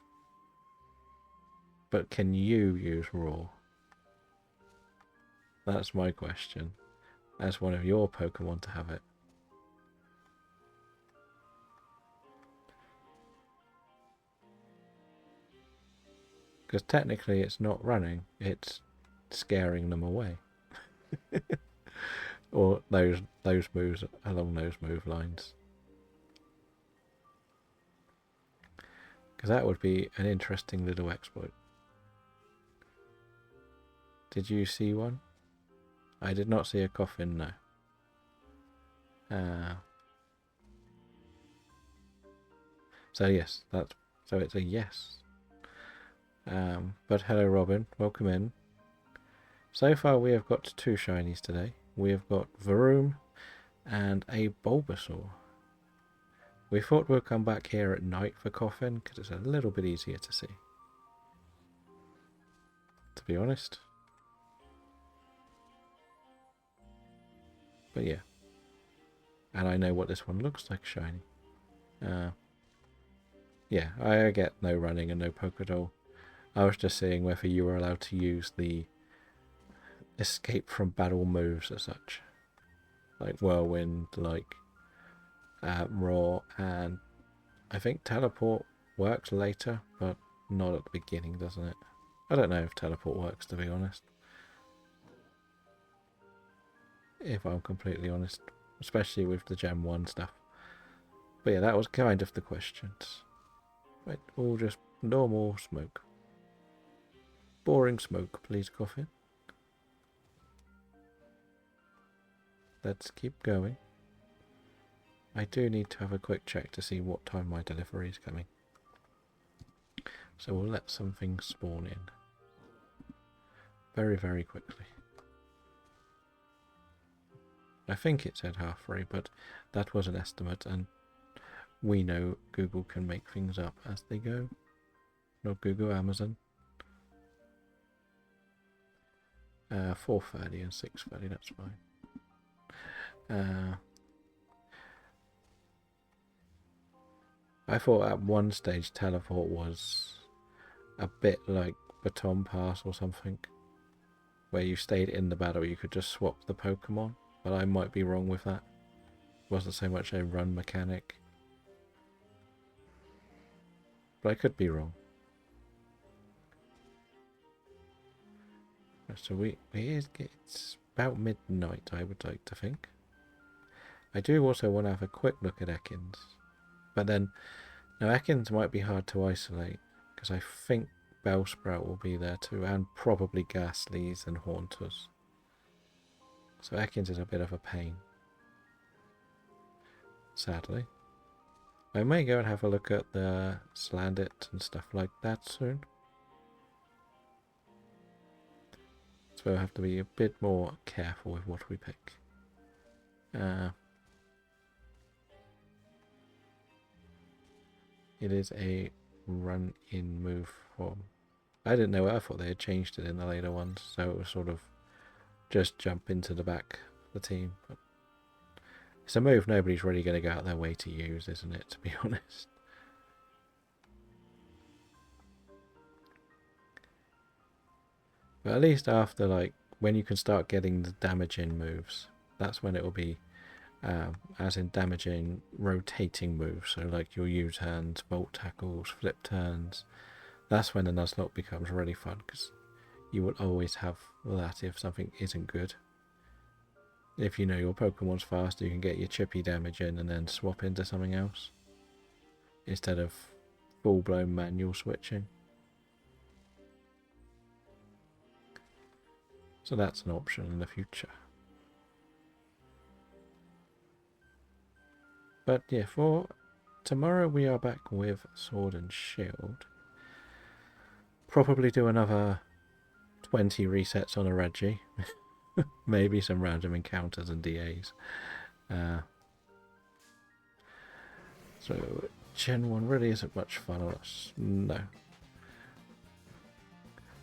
But can you use Roar? That's my question. As one of your Pokemon to have it. Because technically it's not running, it's scaring them away. Or those moves along those move lines. Because that would be an interesting little exploit. Did you see one? I did not see a coffin, no. So yes, so it's a yes. But hello Robin, welcome in. So far we have got 2 shinies today. We have got Varoom and a Bulbasaur. We thought we'll come back here at night for Coffin because it's a little bit easier to see. To be honest. But yeah. And I know what this one looks like shiny. Yeah, I get no running and no Pokédoll. I was just seeing whether you were allowed to use the escape from battle moves as such. Like Whirlwind, like Roar, and I think Teleport works later, but not at the beginning, doesn't it? I don't know if Teleport works, to be honest. If I'm completely honest. Especially with the Gen 1 stuff. But yeah, that was kind of the questions. Right, all just normal smoke. Boring smoke, please, coffin. Let's keep going. I do need to have a quick check to see what time my delivery is coming. So we'll let something spawn in. Very, very quickly. I think it said half free, but that was an estimate, and we know Google can make things up as they go. Not Google, Amazon. 4:30 and 6:30, that's fine. I thought at one stage Teleport was a bit like Baton Pass or something, where you stayed in the battle, you could just swap the Pokemon, but I might be wrong with that. It wasn't so much a run mechanic. But I could be wrong. So it's about midnight, I would like to think. I do also want to have a quick look at Ekans. But then, now Ekans might be hard to isolate, because I think Bellsprout will be there too, and probably Ghastlies and Haunters. So Ekans is a bit of a pain. Sadly. I may go and have a look at the Slandit and stuff like that soon. So I have to be a bit more careful with what we pick. It is a run-in move form. I didn't know it. I thought they had changed it in the later ones, so it was sort of just jump into the back of the team. But it's a move nobody's really going to go out their way to use, isn't it, to be honest? But at least after, like, when you can start getting the damaging moves, that's when it will be, as in damaging rotating moves. So like your U-turns, bolt tackles, flip turns. That's when the Nuzlocke becomes really fun, because you will always have that if something isn't good. If you know your Pokemon's faster, you can get your chippy damage in and then swap into something else, instead of full-blown manual switching. So that's an option in the future. But yeah, for tomorrow we are back with Sword and Shield. Probably do another 20 resets on a Reggie. Maybe some random encounters and DAs. So Gen 1 really isn't much fun on us. No.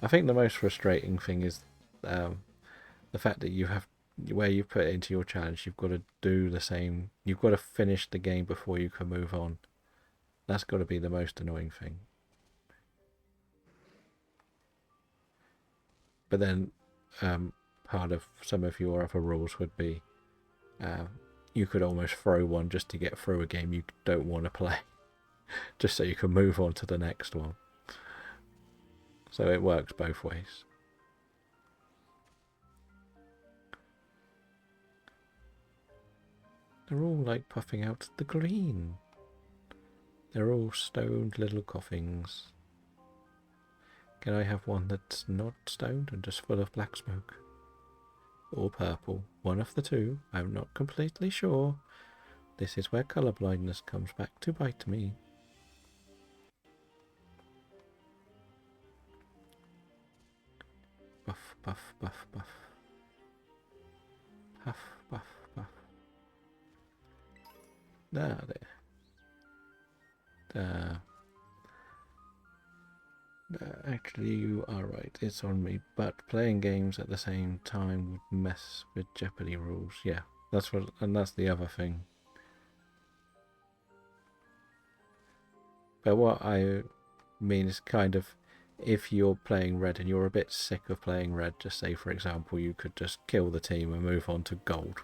I think the most frustrating thing is the fact that you have, where you put it into your challenge, you've got to do the same. You've got to finish the game before you can move on. That's got to be the most annoying thing. But then part of some of your other rules would be you could almost throw one just to get through a game you don't want to play, just so you can move on to the next one. So it works both ways. They're all like puffing out the green. They're all stoned little coffins. Can I have one that's not stoned and just full of black smoke? Or purple? One of the two. I'm not completely sure. This is where colour blindness comes back to bite me. Buff, buff, buff, buff. Puff, buff, buff. There. Actually, you are right. It's on me. But playing games at the same time would mess with Jeopardy rules. Yeah, that's the other thing. But what I mean is kind of, if you're playing red and you're a bit sick of playing red, just say for example you could just kill the team and move on to gold.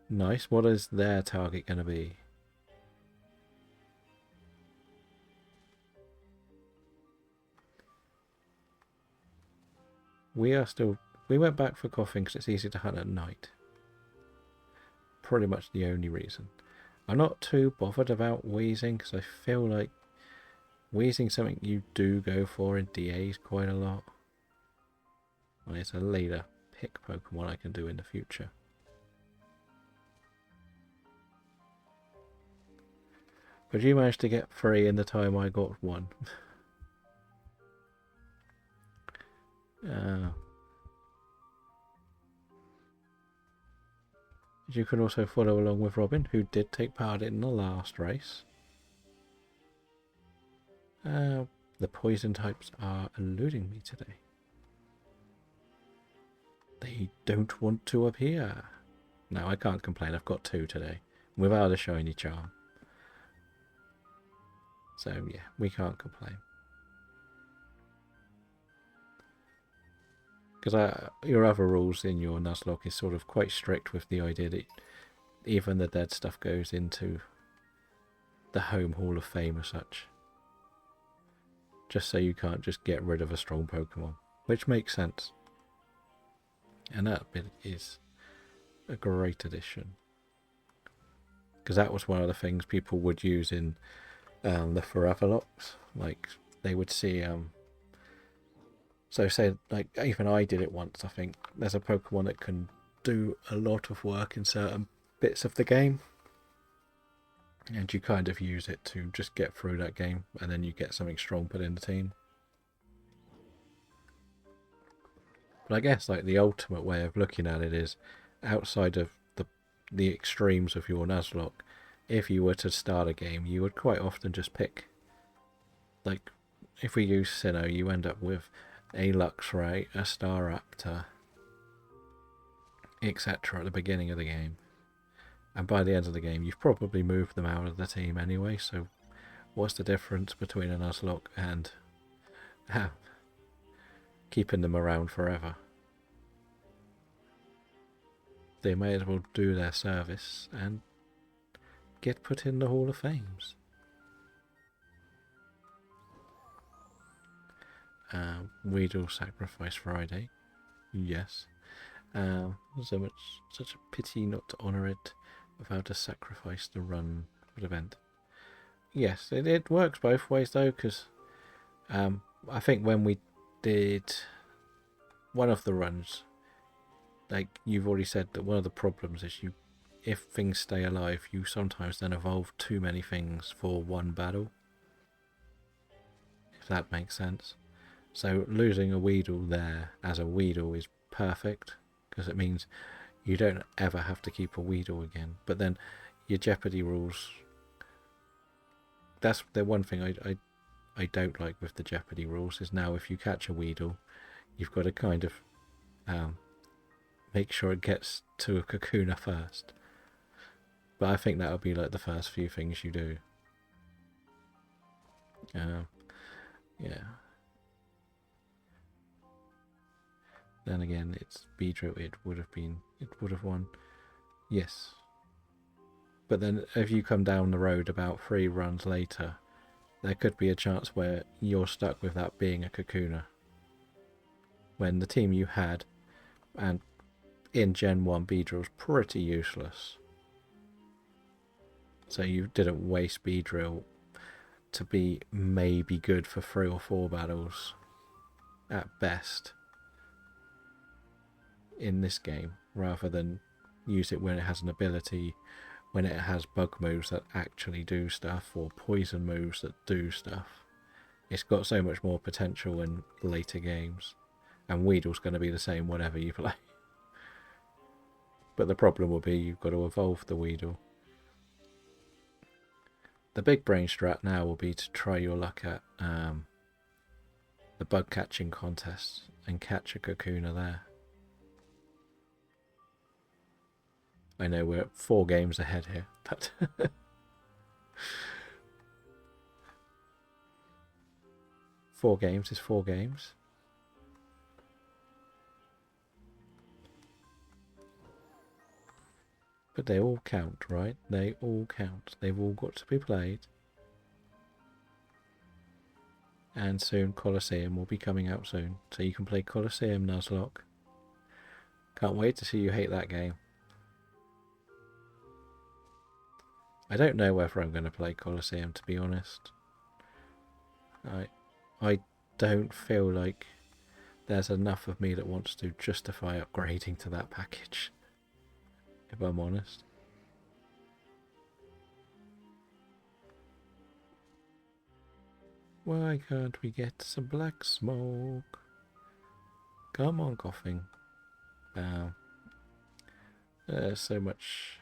Nice. What is their target going to be? We went back for coughing because it's easy to hunt at night. Pretty much the only reason. I'm not too bothered about wheezing because I feel like wheezing something you do go for in DAs quite a lot. Well, it's a later pick Pokemon I can do in the future. But you managed to get 3 in the time I got 1. You can also follow along with Robin, who did take part in the last race. The poison types are eluding me today. They don't want to appear. No, I can't complain. I've got 2 today, without a shiny charm. So yeah, we can't complain. Because your other rules in your Nuzlocke is sort of quite strict with the idea that even the dead stuff goes into the home Hall of Fame or such. Just so you can't just get rid of a strong Pokemon, which makes sense. And that bit is a great addition. Because that was one of the things people would use in the Forever Locks. Like, they would see... so say, like, even I did it once, I think. There's a Pokemon that can do a lot of work in certain bits of the game. And you kind of use it to just get through that game. And then you get something strong put in the team. But I guess, like, the ultimate way of looking at it is, outside of the extremes of your Nuzlocke, if you were to start a game, you would quite often just pick, like, if we use Sinnoh, you end up with a Luxray, a Staraptor, etc. at the beginning of the game. And by the end of the game, you've probably moved them out of the team anyway, so what's the difference between a Nuzlocke and keeping them around forever? They may as well do their service and get put in the Hall of Fames. Weedle Sacrifice Friday. Yes. Such a pity not to honour it without a sacrifice to run for the event. Yes, it works both ways though, because I think when we did one of the runs, like you've already said that one of the problems is if things stay alive, you sometimes then evolve too many things for one battle. If that makes sense. So losing a Weedle there as a Weedle is perfect, because it means you don't ever have to keep a Weedle again. But then your Jeopardy rules, that's the one thing I don't like with the Jeopardy rules, is now if you catch a Weedle, you've got to kind of make sure it gets to a Kakuna first. But I think that'll be like the first few things you do. Yeah. Then again, it's Beedrill, it would have won. Yes. But then if you come down the road about 3 runs later, there could be a chance where you're stuck with that being a Kakuna. When the team you had, and in Gen 1 Beedrill's pretty useless. So you didn't waste Beedrill to be maybe good for 3 or 4 battles at best in this game, rather than use it when it has an ability, when it has bug moves that actually do stuff, or poison moves that do stuff. It's got so much more potential in later games, and Weedle's going to be the same whatever you play. But the problem will be you've got to evolve the Weedle. The big brain strat now will be to try your luck at the bug catching contest and catch a Kakuna there. I know we're 4 games ahead here, but Four games is 4 games. But they all count, right? They all count. They've all got to be played. And soon Colosseum will be coming out soon. So you can play Colosseum Nuzlocke. Can't wait to see you hate that game. I don't know whether I'm going to play Colosseum, to be honest. I don't feel like there's enough of me that wants to justify upgrading to that package, if I'm honest. Why can't we get some black smoke? Come on, coughing. There's so much.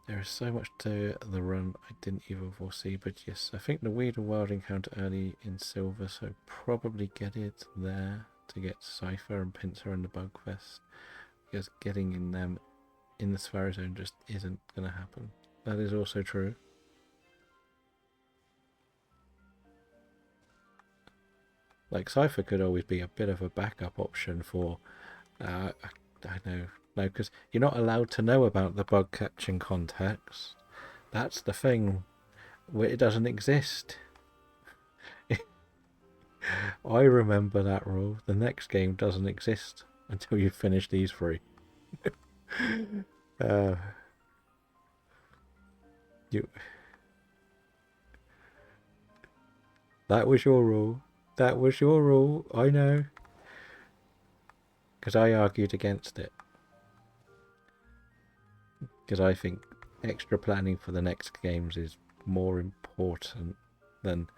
There is so much to the run I didn't even foresee, but yes, I think the Weed and Wild encounter early in Silver, so probably get it there to get Cypher and Pinsir and the Bugfest, because getting in them in the Spharizone just isn't going to happen. That is also true. Like, Cypher could always be a bit of a backup option for, I know, no, because you're not allowed to know about the bug catching context. That's the thing, where it doesn't exist. I remember that rule. The next game doesn't exist until you finish these 3. That was your rule. That was your rule. I know. Because I argued against it. Because I think extra planning for the next games is more important than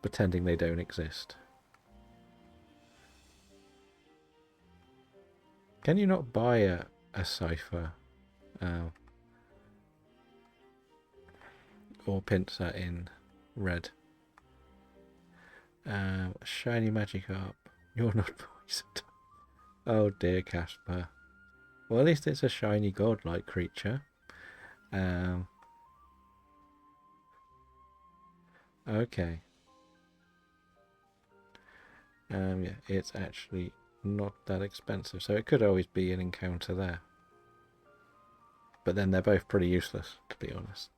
pretending they don't exist. Can you not buy a Cypher or Pinsir in red? Shiny Magikarp. You're not poisoned. Oh dear, Casper. Well, at least it's a shiny godlike creature. Okay. Yeah, it's actually not that expensive, so it could always be an encounter there. But then they're both pretty useless, to be honest.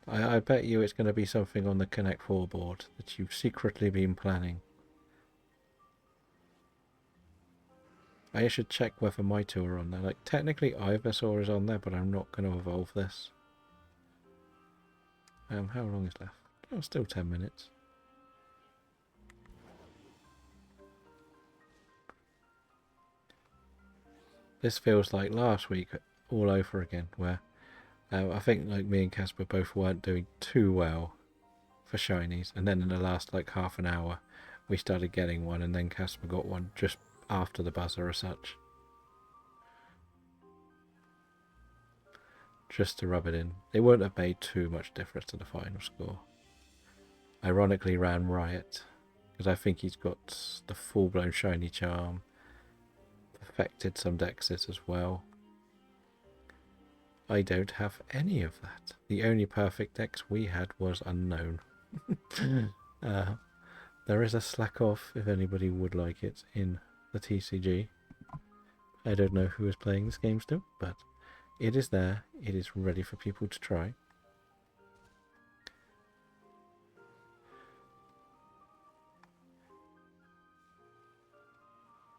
I bet you it's going to be something on the Connect 4 board that you've secretly been planning. I should check whether my two are on there. Like, technically Ivysaur is on there, but I'm not going to evolve this. How long is left? Oh, still 10 minutes. This feels like last week all over again, where I think like me and Casper both weren't doing too well for shinies, and then in the last like half an hour we started getting one, and then Casper got one just after the buzzer as such. Just to rub it in. It wouldn't have made too much difference to the final score. Ironically ran Riot, because I think he's got the full-blown shiny charm, perfected some dexes as well. I don't have any of that. The only perfect dex we had was unknown. There is a slack off if anybody would like it in the TCG. I don't know who is playing this game still, but it is there. It is ready for people to try.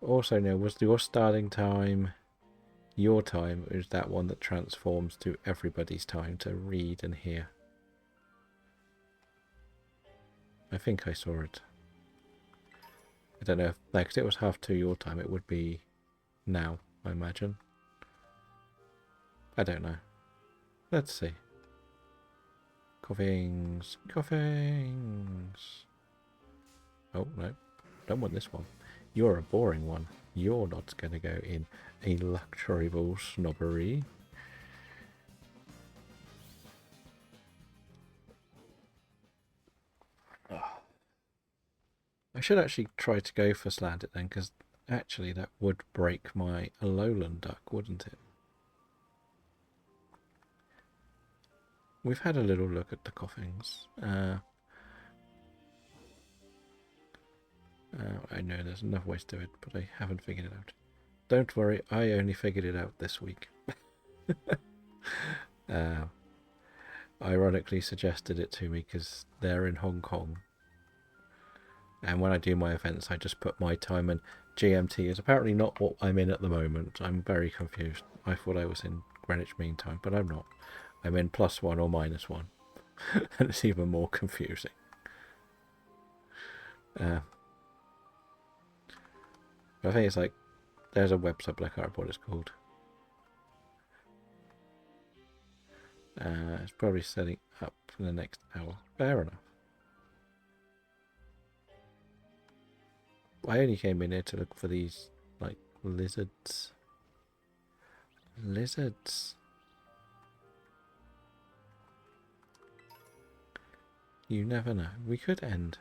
Also, no, was your starting time your time, or is that one that transforms to everybody's time to read and hear? I think I saw it. I don't know if, because it was 2:30 your time, it would be now, I imagine. I don't know. Let's see. Coffings. Coffings. Oh, no. Don't want this one. You're a boring one. You're not going to go in a luxury ball snobbery. I should actually try to go for Slanted then, because Actually, that would break my Alolan duck, wouldn't it? We've had a little look at the coffins. I know there's enough ways to do it, but I haven't figured it out. Don't worry, I only figured it out this week. Ironically suggested it to me because they're in Hong Kong. And when I do my events, I just put my time, and GMT is apparently not what I'm in at the moment. I'm very confused. I thought I was in Greenwich Mean Time, but I'm not. I'm in +1 or -1. And it's even more confusing. I think it's like, there's a website, but I can't remember what it's called. It's probably setting up for the next hour. Fair enough. I only came in here to look for these, like, lizards. Lizards. You never know. We could end.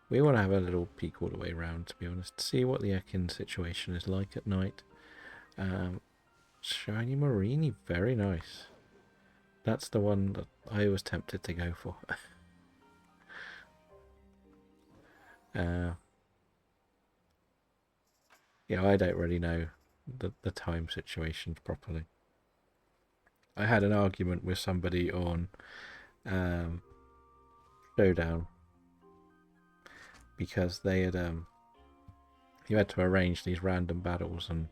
We want to have a little peek all the way around, to be honest. See what the Ekin situation is like at night. Shiny Marini, very nice. That's the one that I was tempted to go for. Yeah, I don't really know the time situations properly. I had an argument with somebody on Showdown because they had you had to arrange these random battles, and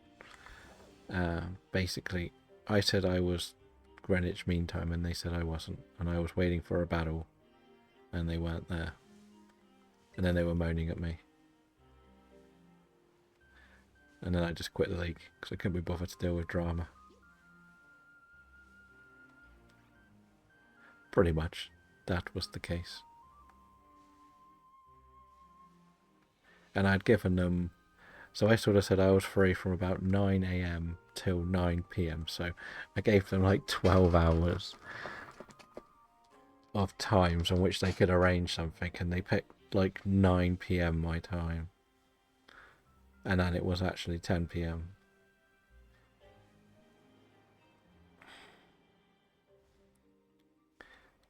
basically I said I was Greenwich Mean Time and they said I wasn't, and I was waiting for a battle and they weren't there, and then they were moaning at me, and then I just quit the league because I couldn't be bothered to deal with drama. Pretty much that was the case. And I'd given them, so I sort of said I was free from about 9 AM till 9 PM, so I gave them like 12 hours of times on which they could arrange something, and they picked like 9 PM my time, and then it was actually 10 PM.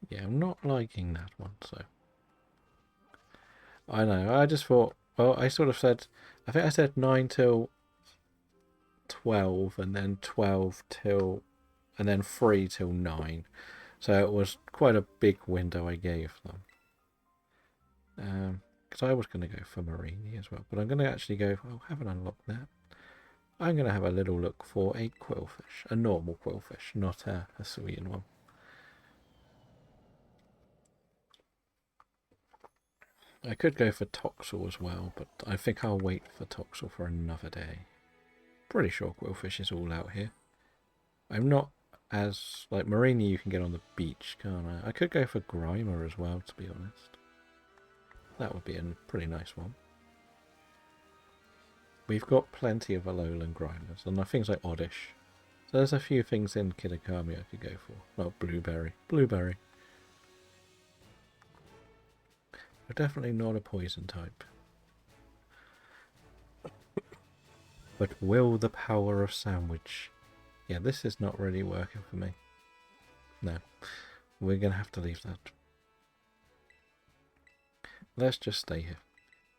Yeah, I'm not liking that one, so I know, I just thought, well, I sort of said, I think I said 9 till 12, and then 12 till, and then 3 till 9. So it was quite a big window I gave them. Because I was going to go for Marini as well, but I'm going to actually go, oh, I haven't unlocked that. I'm going to have a little look for a quillfish, a normal quillfish, not a Hisuian one. I could go for Toxel as well, but I think I'll wait for Toxel for another day. Pretty sure quillfish is all out here. I'm not as, like, Marini you can get on the beach, can't I? I could go for Grimer as well, to be honest. That would be a pretty nice one. We've got plenty of Alolan Grimers, and things like Oddish. So there's a few things in Kitakami I could go for. Not Blueberry. Blueberry. But definitely not a poison type. But will the power of sandwich... Yeah, this is not really working for me. No. We're going to have to leave that. Let's just stay here.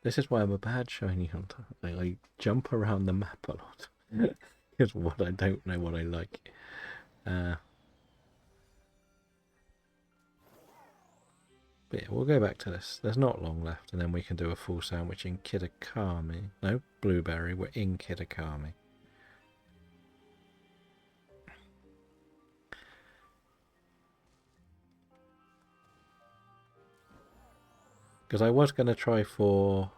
This is why I'm a bad shiny hunter. I jump around the map a lot. Because what I don't know what I like. But yeah, we'll go back to this. There's not long left, and then we can do a full sandwich in Kitakami. No, Blueberry. We're in Kitakami. Because I was going to try for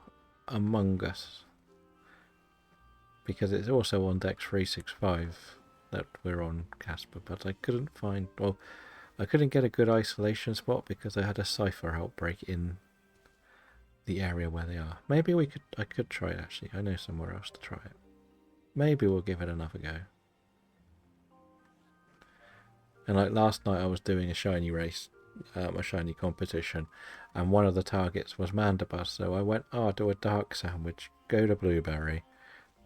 Among Us, because it's also on Dex 365 that we're on Casper, but I couldn't find, well, I couldn't get a good isolation spot because I had a Cypher outbreak in the area where they are. Maybe I could try it actually. I know somewhere else to try it. Maybe we'll give it another go. And like last night I was doing a shiny race a shiny competition, and one of the targets was Mandibuzz, so I went, oh, I'll do a dark sandwich, go to Blueberry,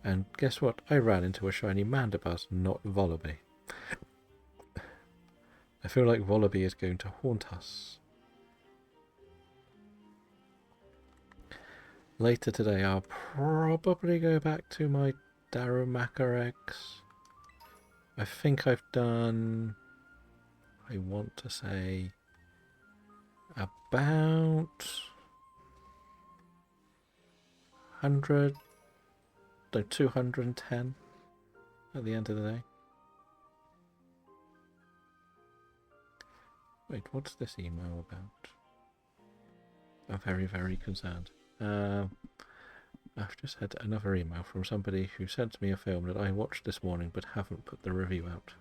and guess what? I ran into a shiny Mandibuzz, not Volibee. I feel like Volibee is going to haunt us. Later today, I'll probably go back to my Darumaka eggs. I think I've done, I want to say, about 100, no, 210 at the end of the day. Wait, what's this email about? I'm very, very concerned. I've just had another email from somebody who sent me a film that I watched this morning but haven't put the review out.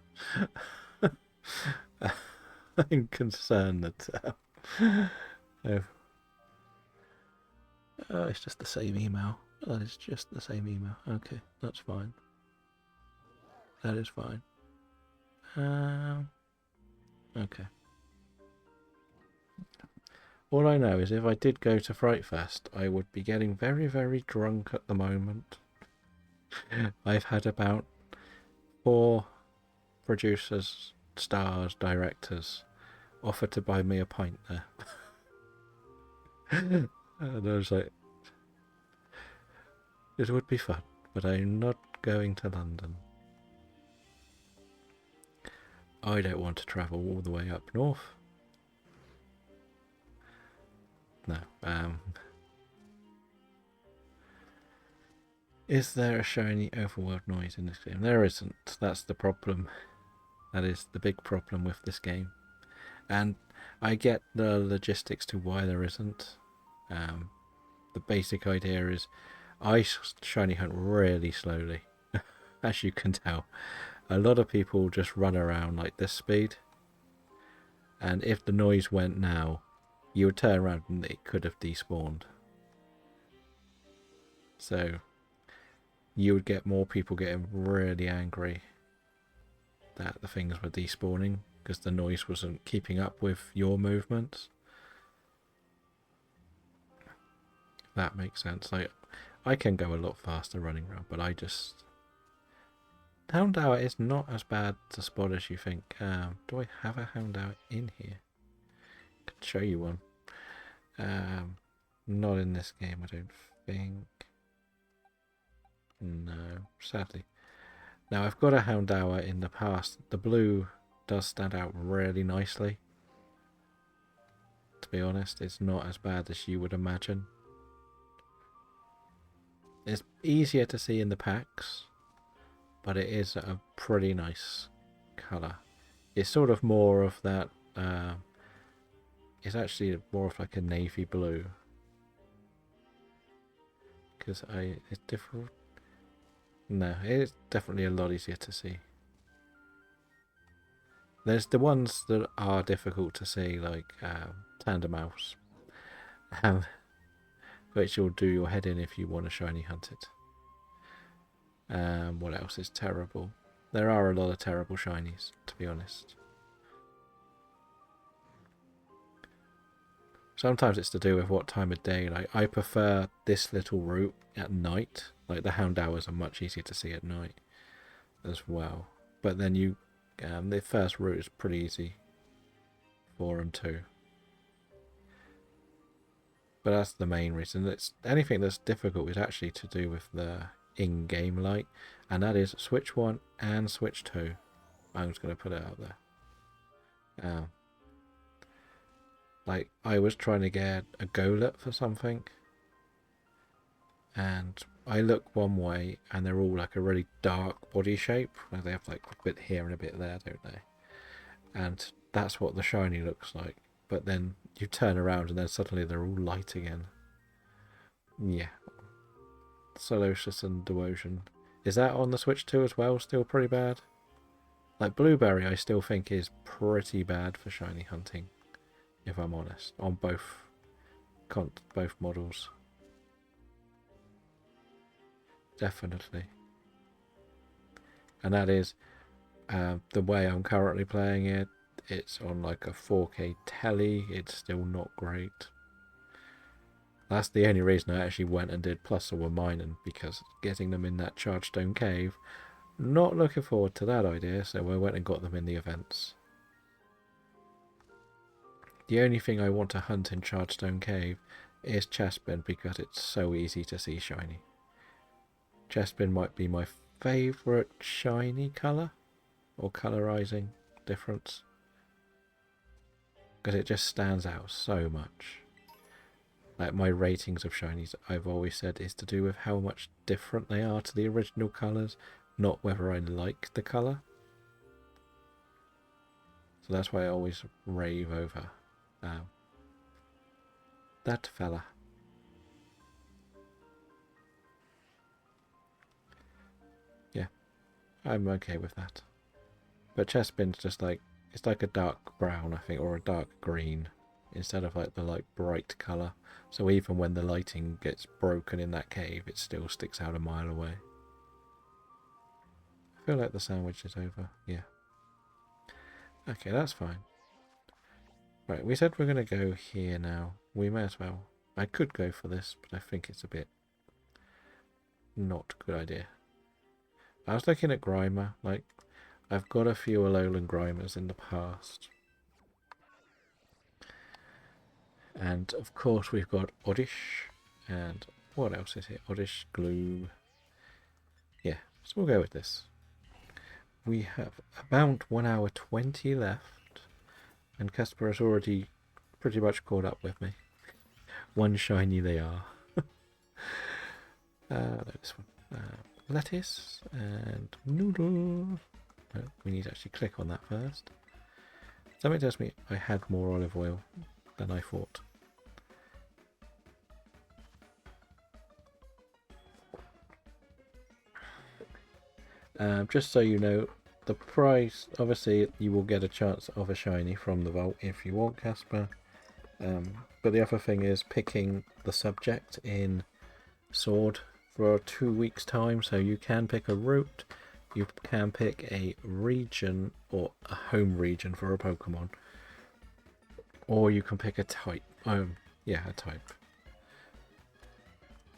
I'm concerned that it's just the same email. That is just the same email. Okay, that's fine. That is fine. Okay. All I know is if I did go to Fright Fest, I would be getting very, very drunk at the moment. I've had about 4 producers, stars, directors offer to buy me a pint there. And I was like, it would be fun, but I'm not going to London. I don't want to travel all the way up north. No. Is there a shiny overworld noise in this game? There isn't. That's the problem. That is the big problem with this game. And I get the logistics to why there isn't. The basic idea is I shiny hunt really slowly. As you can tell. A lot of people just run around like this speed. And if the noise went now, you would turn around and it could have despawned. So you would get more people getting really angry that the things were despawning because the noise wasn't keeping up with your movements. That makes sense. I can go a lot faster running around, but I just... Houndour is not as bad to spot as you think. Do I have a Houndour in here? I could show you one. Not in this game, I don't think. No, sadly. Now, I've got a Houndour in the past. The blue does stand out really nicely. To be honest, it's not as bad as you would imagine. It's easier to see in the packs, but it is a pretty nice colour. It's sort of more of that... it's actually more of like a navy blue. Because it's difficult. No, it's definitely a lot easier to see. There's the ones that are difficult to see, like Tandem Mouse, which will do your head in if you want to shiny hunt it. What else is terrible? There are a lot of terrible shinies, to be honest. Sometimes it's to do with what time of day. Like I prefer this little route at night. Like the Houndours are much easier to see at night as well. But then you, the first route is pretty easy for them too. But that's the main reason. It's anything that's difficult is actually to do with the in-game light, and that is Switch 1 and Switch 2. I'm just going to put it out there. Like I was trying to get a Golett for something, and I look one way and they're all like a really dark body shape. Like they have like a bit here and a bit there, don't they? And that's what the shiny looks like. But then you turn around and then suddenly they're all light again. Yeah. Solosis and Devotion. Is that on the Switch 2 as well? Still pretty bad? Like Blueberry I still think is pretty bad for shiny hunting, if I'm honest, on both models. Definitely. And that is the way I'm currently playing it. it's on like a 4K telly, it's still not great. That's the only reason I actually went and did Plus or Mining, because getting them in that Chargestone Cave, not looking forward to that idea, so I went and got them in the events. The only thing I want to hunt in Chargestone Cave is Chespin, because it's so easy to see shiny. Chespin might be my favourite shiny colour, or colourising difference, because it just stands out so much. Like my ratings of shinies, I've always said, is to do with how much different they are to the original colours, not whether I like the colour. So that's why I always rave over that fella. Yeah, I'm okay with that. But Chespin's just like, it's like a dark brown, I think, or a dark green, instead of like the like bright colour. So even when the lighting gets broken in that cave, it still sticks out a mile away. I feel like the sandwich is over. Yeah. Okay, that's fine. Right, we said we're going to go here now. We may as well. I could go for this, but I think it's a bit not a good idea. I was looking at Grimer. Like, I've got a few Alolan Grimers in the past. And of course we've got Oddish, and what else is it? Oddish, Glue. Yeah, so we'll go with this. We have about 1 hour 20 left, and Casper has already pretty much caught up with me. One shiny they are. This one. Lettuce and noodle. No, we need to actually click on that first. Something tells me I had more olive oil than I thought. Just so you know, the price, obviously you will get a chance of a shiny from the vault if you want, Casper. But the other thing is picking the subject in Sword for 2 weeks time, so you can pick a route, you can pick a region or a home region for a Pokemon, or you can pick a type. Yeah, a type.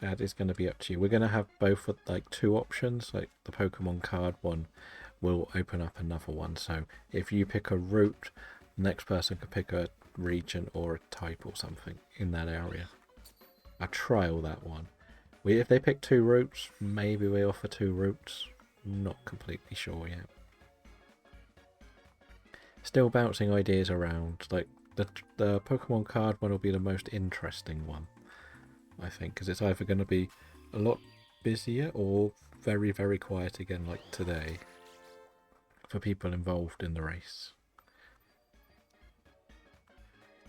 That is going to be up to you. We're going to have both like 2 options, like the Pokemon card one will open up another one, so if you pick a route, the next person could pick a region or a type or something in that area. I'll trial that one. If they pick 2 routes, maybe we offer 2 routes. Not completely sure yet. Still bouncing ideas around. Like the Pokemon card one will be the most interesting one, I think, because it's either going to be a lot busier or very, very quiet again, like today, for people involved in the race.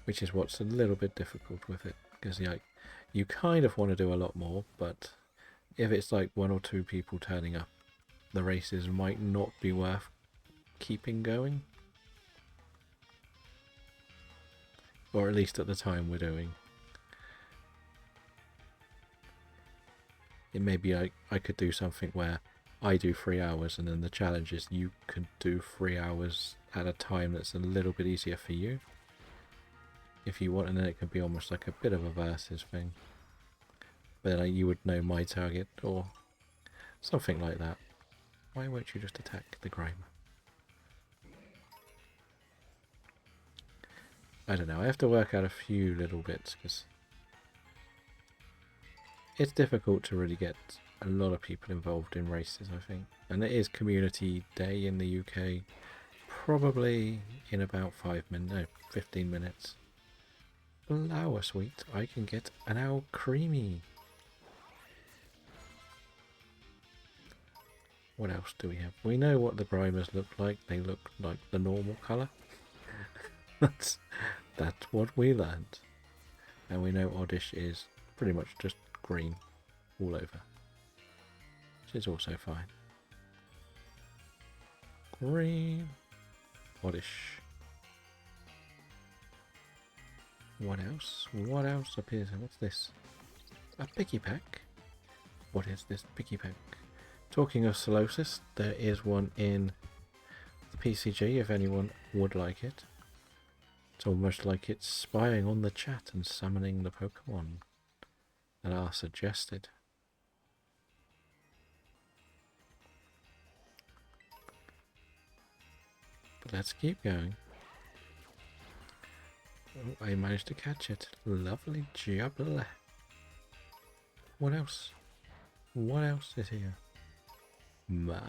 Which is what's a little bit difficult with it, because you kind of want to do a lot more, but if it's like 1 or 2 people turning up, the races might not be worth keeping going. Or at least at the time we're doing. It may be I could do something where I do 3 hours, and then the challenge is you could do 3 hours at a time that's a little bit easier for you, if you want, and then it could be almost like a bit of a versus thing. But you would know my target or something like that. Why won't you just attack the Grimer? I don't know, I have to work out a few little bits, because it's difficult to really get a lot of people involved in races, I think. And it is Community Day in the UK, probably in about 15 minutes. Flower sweet, I can get an owl creamy. What else do we have? We know what the Grimers look like. They look like the normal colour. that's what we learned. And we know Oddish is pretty much just green all over, which is also fine. Green. Oddish. What else? What else appears? What's this? A picky pack? What is this picky pack? Talking of Solosis, there is one in the PCG if anyone would like it. It's almost like it's spying on the chat and summoning the Pokemon that are suggested. But let's keep going. Oh, I managed to catch it. Lovely jubbly. What else? What else is here? Mark.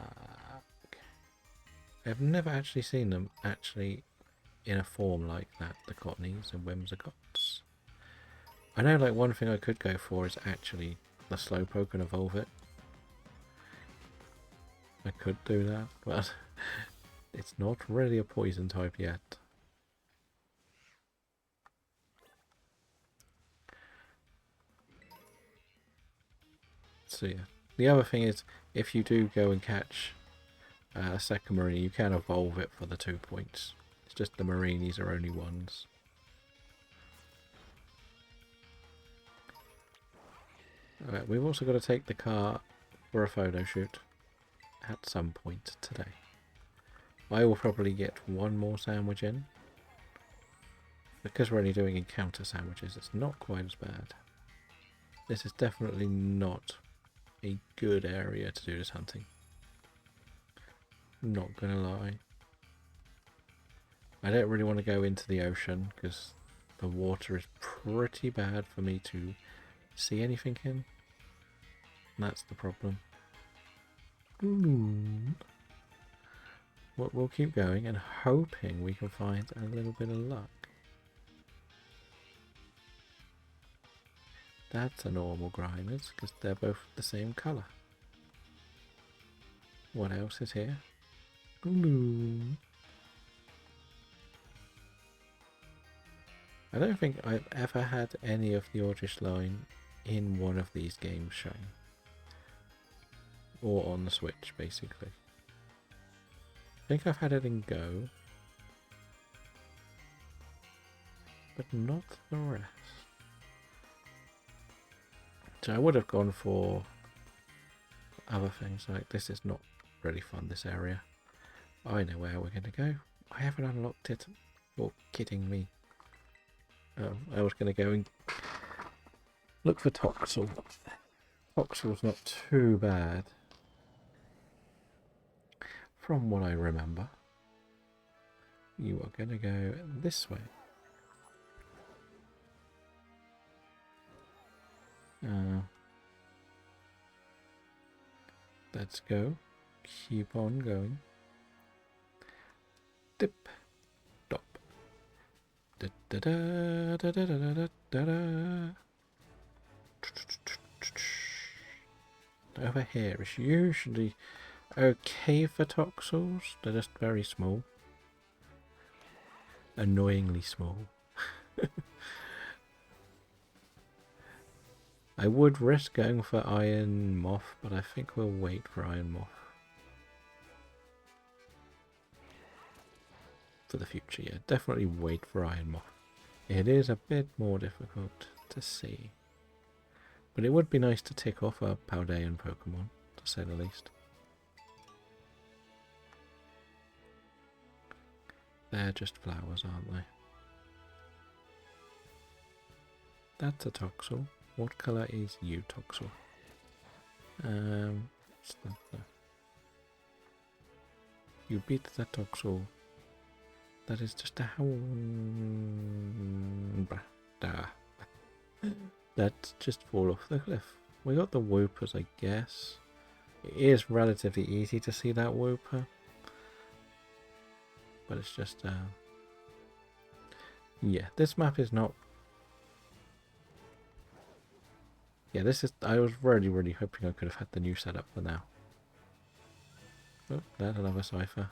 I've never actually seen them actually in a form like that, the Cottonies and Whimsicots. I know like one thing I could go for is actually the Slowpoke and evolve it. I could do that, but it's not really a poison type yet. So yeah, the other thing is if you do go and catch a second Marini, you can evolve it for the 2 points. It's just the Marinis are only ones. Alright, we've also got to take the car for a photo shoot at some point today. I will probably get one more sandwich in. Because we're only doing encounter sandwiches, it's not quite as bad. This is definitely not a good area to do this hunting. Not gonna lie. I don't really want to go into the ocean because the water is pretty bad for me to see anything in. That's the problem. We'll keep going and hoping we can find a little bit of luck. That's a normal Grimer's because they're both the same colour. What else is here? I don't think I've ever had any of the Ordish line in one of these games shine. Or on the Switch, basically. I think I've had it in Go. But not the rest. So I would have gone for other things like this is not really fun, this area. I know where we're going to go. I haven't unlocked it. You're kidding me. I was going to go and look for Toxel. Toxel's not too bad. From what I remember. You are going to go this way. Let's go. Keep on going. Dip. Dop. Da da da da da da da da da. Over here is usually okay for Toxels. They're just very small. Annoyingly small. I would risk going for Iron Moth, but I think we'll wait for Iron Moth. For the future, yeah. Definitely wait for Iron Moth. It is a bit more difficult to see. But it would be nice to tick off a Paldean Pokemon, to say the least. They're just flowers, aren't they? That's a Toxel. What colour is you, Toxel? You beat that Toxel. That is just a Let's just fall off the cliff. We got the Whoopers, I guess. It is relatively easy to see that Whooper. But it's just, yeah, this map is not... Yeah, this is... I was really hoping I could have had the new setup for now. Oh, there's another cipher.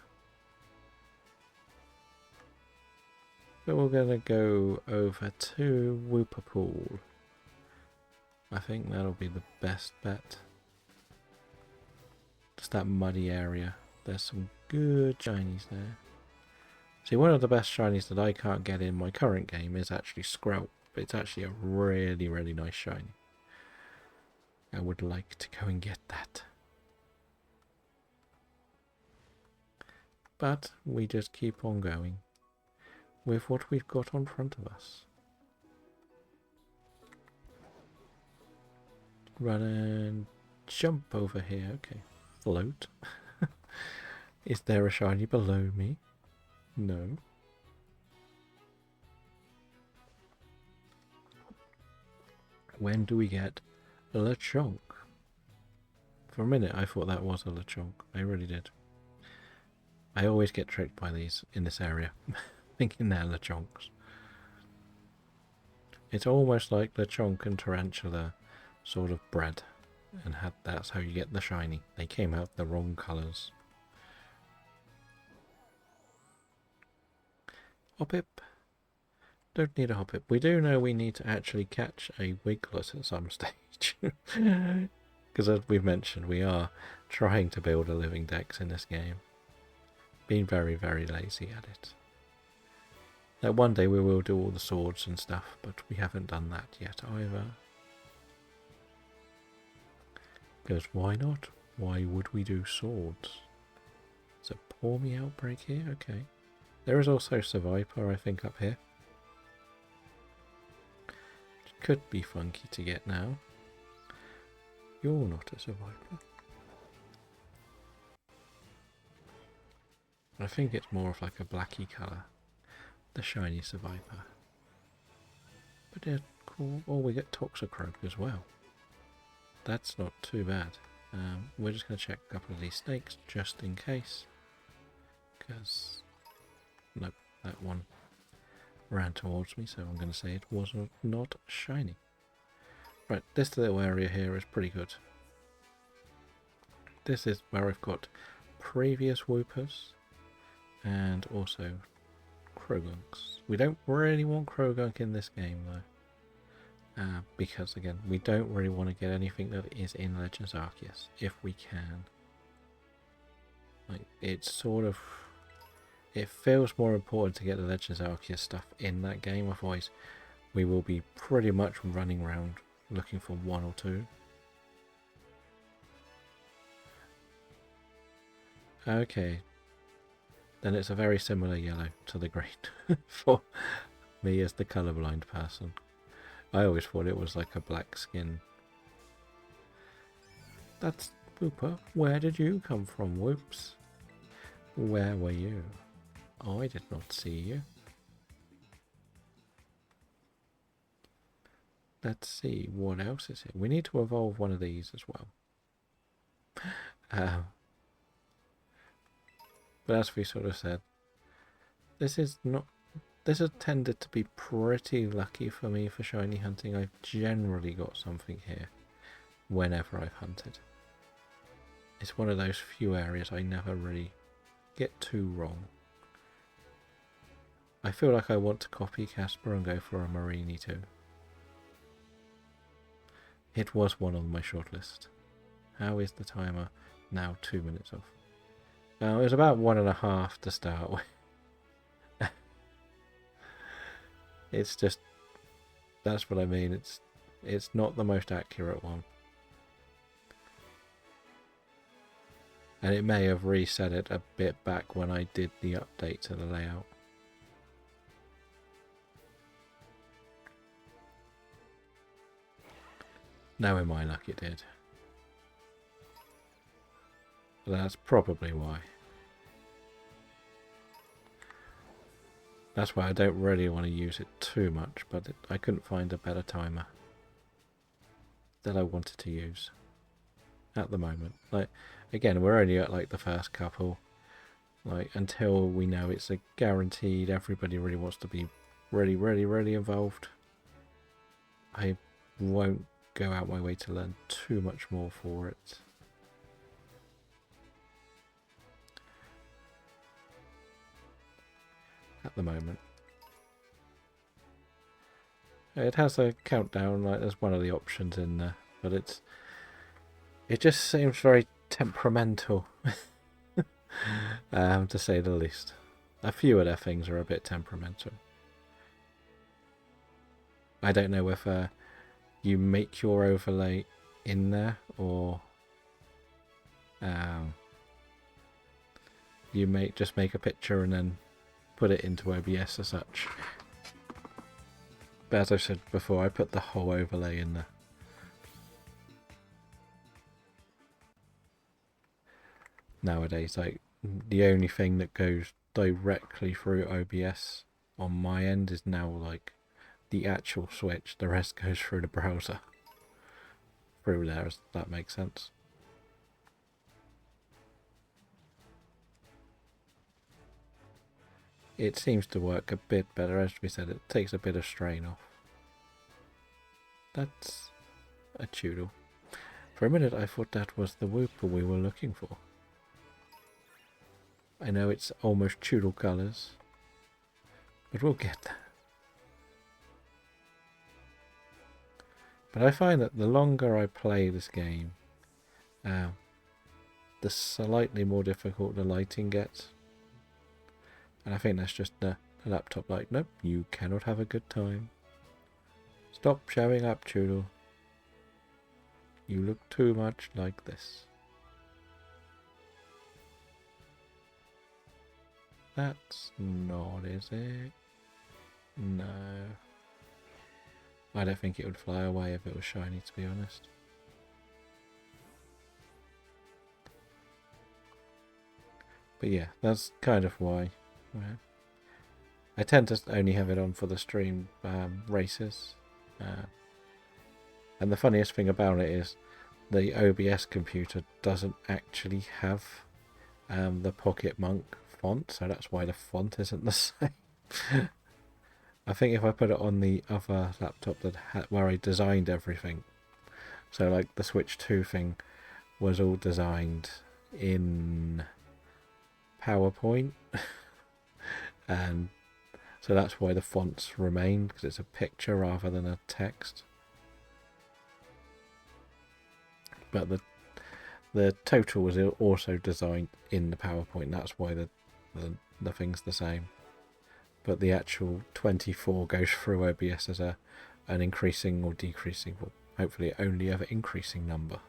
But we're going to go over to Whooper Pool. I think that'll be the best bet. Just that muddy area. There's some good shinies there. See, one of the best shinies that I can't get in my current game is actually Sprout. It's actually a really nice shiny. I would like to go and get that. But we just keep on going. with what we've got on front of us. Run and jump over here. Okay. Float. Is there a shiny below me? No. When do we get a Lechonk? For a minute I thought that was a Lechonk. I really did. I always get tricked by these in this area, thinking they're Lechonks. It's almost like Lechonk and Tarantula sort of bred, and that's how you get the shiny. They came out the wrong colours. Hoppip. Don't need a Hoppip. We do know we need to actually catch a Wiglet at some stage. Because as we've mentioned, we are trying to build a living dex in this game. Being very, very lazy at it. Now one day we will do all the swords and stuff, but we haven't done that yet either. Because why not? Why would we do swords? So pour me outbreak here, okay. There is also Survivor, I think, up here. Which could be funky to get now. You're not a Survivor. I think it's more of like a blacky colour. The shiny Survivor. But they're cool. Oh, we get Toxicroak as well. That's not too bad. We're just going to check a couple of these snakes just in case. Because, nope, that one ran towards me, so I'm going to say it was not shiny. Right, this little area here is pretty good. This is where I've got previous Whoopers and also Krogunks. We don't really want Krogunk in this game though. Because again, we don't really want to get anything that is in Legends Arceus, if we can. Like, it's sort of... It feels more important to get the Legends Arceus stuff in that game, otherwise we will be pretty much running around looking for one or two. Okay. Then it's a very similar yellow to the green for me as the colourblind person. I always thought it was like a black skin. That's Whooper. Where did you come from, Whoops? Where were you? I did not see you. Let's see, what else is here? We need to evolve one of these as well. But as we sort of said, this has tended to be pretty lucky for me for shiny hunting. I've generally got something here whenever I've hunted. It's one of those few areas I never really get too wrong. I feel like I want to copy Casper and go for a Marini too. It was one on my shortlist. How is the timer? Now 2 minutes off. It was about 1.5 to start with. It's just, that's what I mean. It's not the most accurate one. And it may have reset it a bit back when I did the update to the layout. Now in my luck it did. But that's probably why. That's why I don't really want to use it too much, but I couldn't find a better timer that I wanted to use at the moment. Like, again, we're only at like the first couple. Like, until we know it's a guaranteed, everybody really wants to be really involved. I won't go out my way to learn too much more for it. At the moment. It has a countdown, like there's one of the options in there, but it just seems very temperamental, to say the least. A few of their things are a bit temperamental. I don't know if you make your overlay in there or you just make a picture and then put it into OBS as such. But as I said before, I put the whole overlay in there. Nowadays, like, the only thing that goes directly through OBS on my end is now like the actual Switch. The rest goes through the browser. Through there, if that makes sense. It seems to work a bit better. As we said, it takes a bit of strain off. That's a Choodle. For a minute I thought that was the Wooper we were looking for. I know it's almost Choodle colours, but we'll get there. But I find that the longer I play this game, the slightly more difficult the lighting gets. And I think that's just the laptop like, nope, you cannot have a good time. Stop showing up, Choodle. You look too much like this. That's not, is it? No. I don't think it would fly away if it was shiny, to be honest. But yeah, that's kind of why. I tend to only have it on for the stream races. And the funniest thing about it is the OBS computer doesn't actually have the Pocket Monk font, so that's why the font isn't the same. I think if I put it on the other laptop that where I designed everything, so like the Switch 2 thing was all designed in PowerPoint, and so that's why the fonts remain, because it's a picture rather than a text. But the total was also designed in the PowerPoint. That's why the thing's the same. But the actual 24 goes through OBS as an increasing or decreasing, well, hopefully only ever increasing number.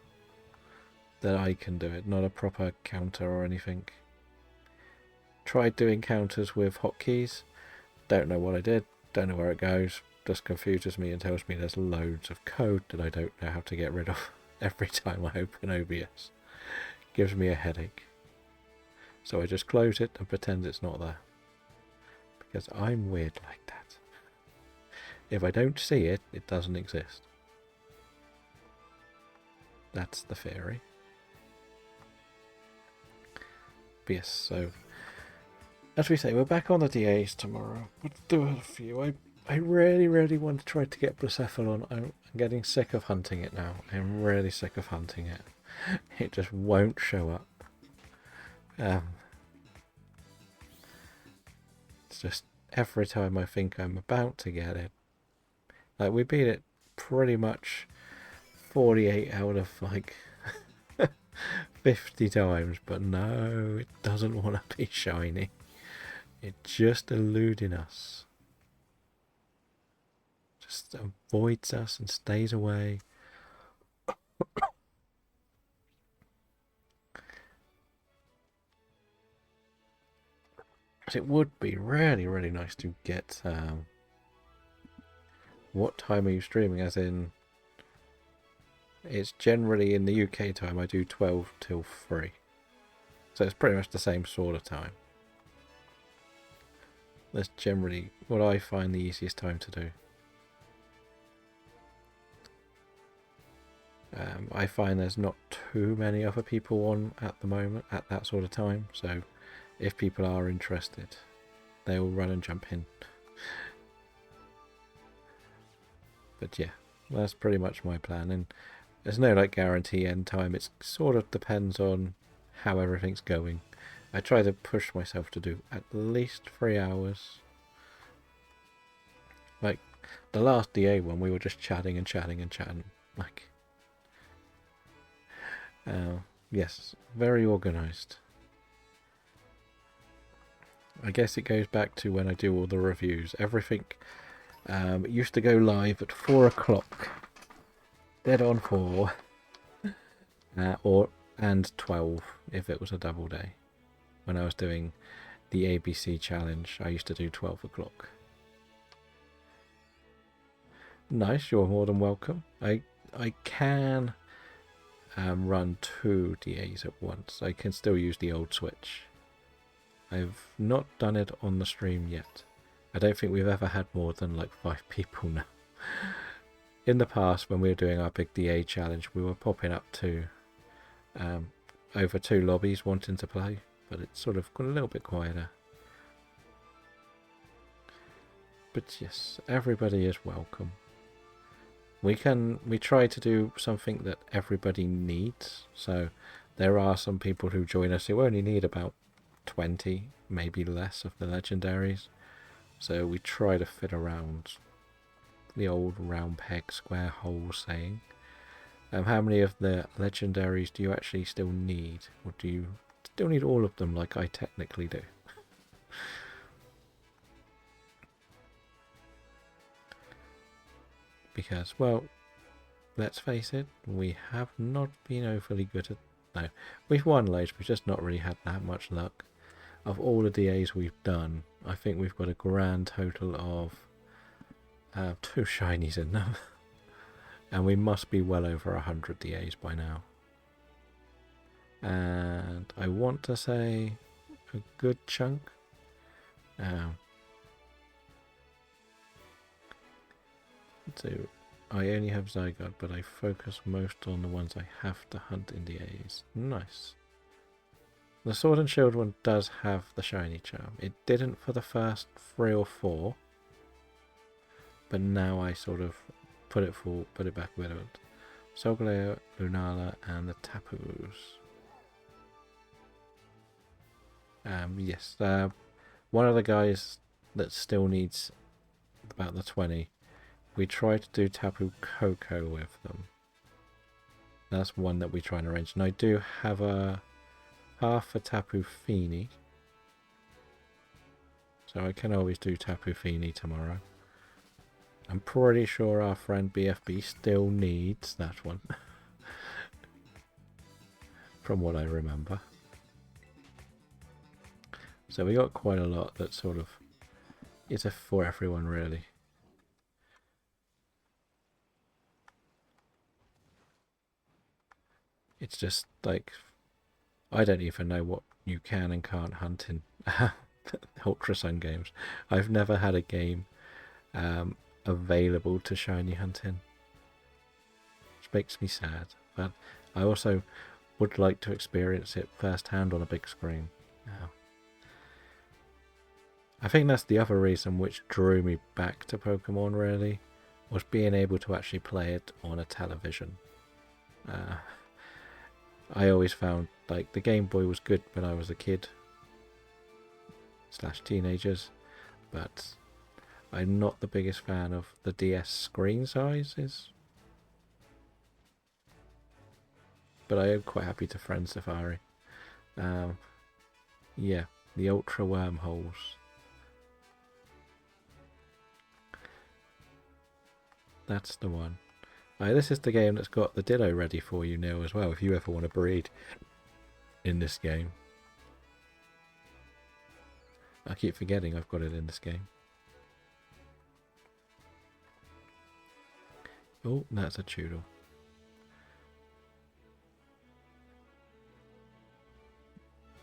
That I can do it, not a proper counter or anything. Tried doing counters with hotkeys. Don't know what I did. Don't know where it goes. Just confuses me and tells me there's loads of code that I don't know how to get rid of every time I open OBS. Gives me a headache. So I just close it and pretend it's not there. Because I'm weird like that. If I don't see it, it doesn't exist. That's the theory. But yes, so as we say, we're back on the DAs tomorrow. We'll do a few. I really want to try to get Blacephalon. I'm getting sick of hunting it now. I'm really sick of hunting it. It just won't show up. It's just every time I think I'm about to get it. Like, we beat it pretty much 48 out of like 50 times, but no, it doesn't want to be shiny. It's just eluding us. Just avoids us and stays away. It would be really nice to get what time are you streaming, as in it's generally in the UK time I do 12 till 3, so it's pretty much the same sort of time. That's generally what I find the easiest time to do. I find there's not too many other people on at the moment at that sort of time, so if people are interested, they will run and jump in. But yeah, that's pretty much my plan, and there's no like guarantee end time. It sort of depends on how everything's going. I try to push myself to do at least 3 hours. Like the last DA one, we were just chatting. Like, yes, very organised. I guess it goes back to when I do all the reviews. Everything used to go live at 4 o'clock, dead on 4, and 12 if it was a double day. When I was doing the ABC challenge. I used to do 12 o'clock. Nice, you're more than welcome. I can run 2 DAs at once. I can still use the old switch. I've not done it on the stream yet. I don't think we've ever had more than like 5 people now. In the past, when we were doing our big DA challenge, we were popping up to over 2 lobbies wanting to play, but it's sort of got a little bit quieter. But yes, everybody is welcome. We try to do something that everybody needs. So there are some people who join us who only need about 20, maybe less, of the legendaries. So we try to fit around the old round peg square hole saying. How many of the legendaries do you actually still need? Or do you still need all of them like I technically do? Because, well, let's face it, we have not been overly good at... No, we've won loads, we've just not really had that much luck. Of all the DAs we've done, I think we've got a grand total of 2 shinies in them. And we must be well over 100 DAs by now. And I want to say a good chunk. So I only have Zygarde, but I focus most on the ones I have to hunt in DAs. Nice. The Sword and Shield one does have the shiny charm. It didn't for the first 3 or 4, but now I sort of put it back with it. Solgaleo, Lunala, and the Tapus. Yes, one of the guys that still needs about the 20. We try to do Tapu Koko with them. That's one that we try and arrange. And I do have a half a Tapu Fini. So I can always do Tapu Fini tomorrow. I'm pretty sure our friend BFB still needs that one. From what I remember. So we got quite a lot that sort of is for everyone really. It's just like, I don't even know what you can and can't hunt in Ultra Sun games. I've never had a game available to shiny hunt in, which makes me sad. But I also would like to experience it firsthand on a big screen. I think that's the other reason which drew me back to Pokemon really, was being able to actually play it on a television. I always found like the Game Boy was good when I was a kid / teenagers, but I'm not the biggest fan of the DS screen sizes. But I am quite happy to friend Safari. Yeah, the Ultra Wormholes. That's the one. This is the game that's got the Ditto ready for you now as well, if you ever want to breed in this game. I keep forgetting I've got it in this game. Oh, that's a Choodle.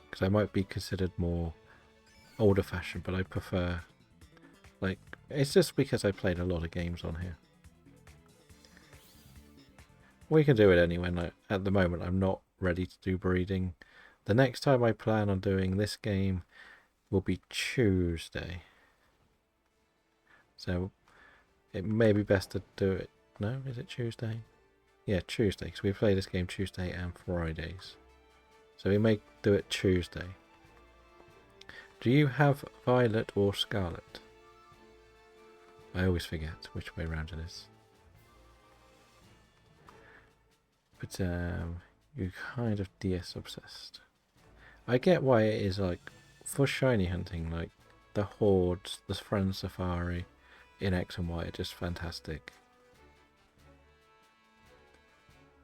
Because I might be considered more older fashioned, but I prefer, like, it's just because I played a lot of games on here. We can do it anyway. No, at the moment I'm not ready to do breeding. The next time I plan on doing this game will be Tuesday. So it may be best to do it. No, is it Tuesday? Yeah, Tuesday, because we play this game Tuesday and Fridays. So we may do it Tuesday. Do you have Violet or Scarlet? I always forget which way around it is. But you're kind of DS obsessed. I get why it is, like, for shiny hunting, like the hordes, the friend safari in X and Y are just fantastic.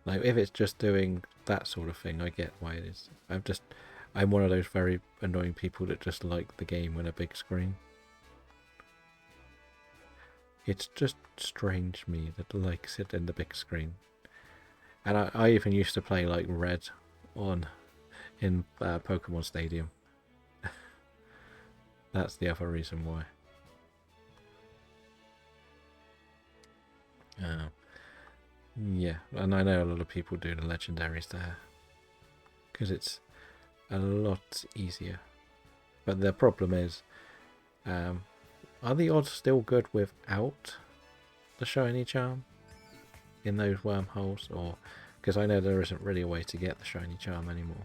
Like if it's just doing that sort of thing, I get why it is. I'm one of those very annoying people that just like the game on a big screen. It's just strange me that likes it in the big screen. And I even used to play like Red in Pokemon Stadium. That's the other reason why. Yeah, and I know a lot of people do the legendaries there because it's a lot easier. But the problem is, are the odds still good without the shiny charm in those wormholes? Or because I know there isn't really a way to get the shiny charm anymore.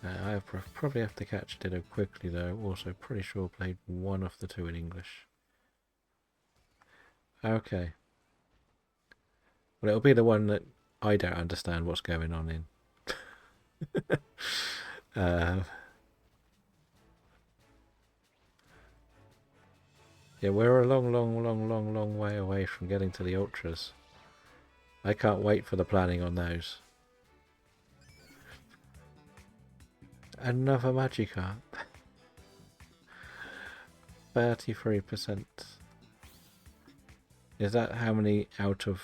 I probably have to catch Ditto quickly though. Also, pretty sure played one of the two in English. Okay. Well, it'll be the one that I don't understand what's going on in. Yeah, we're a long way away from getting to the ultras. I can't wait for the planning on those. Another Magikarp. 33%. Is that how many out of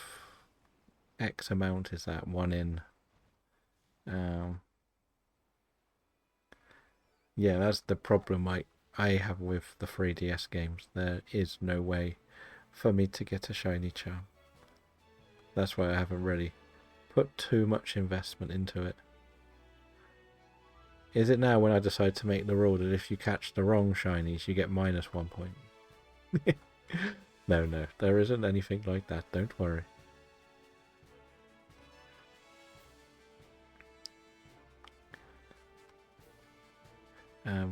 X amount is that? One in? Yeah, that's the problem I have with the 3DS games. There is no way for me to get a shiny charm. That's why I haven't really put too much investment into it. Is it now when I decide to make the rule that if you catch the wrong shinies, you get -1 point? No, there isn't anything like that. Don't worry.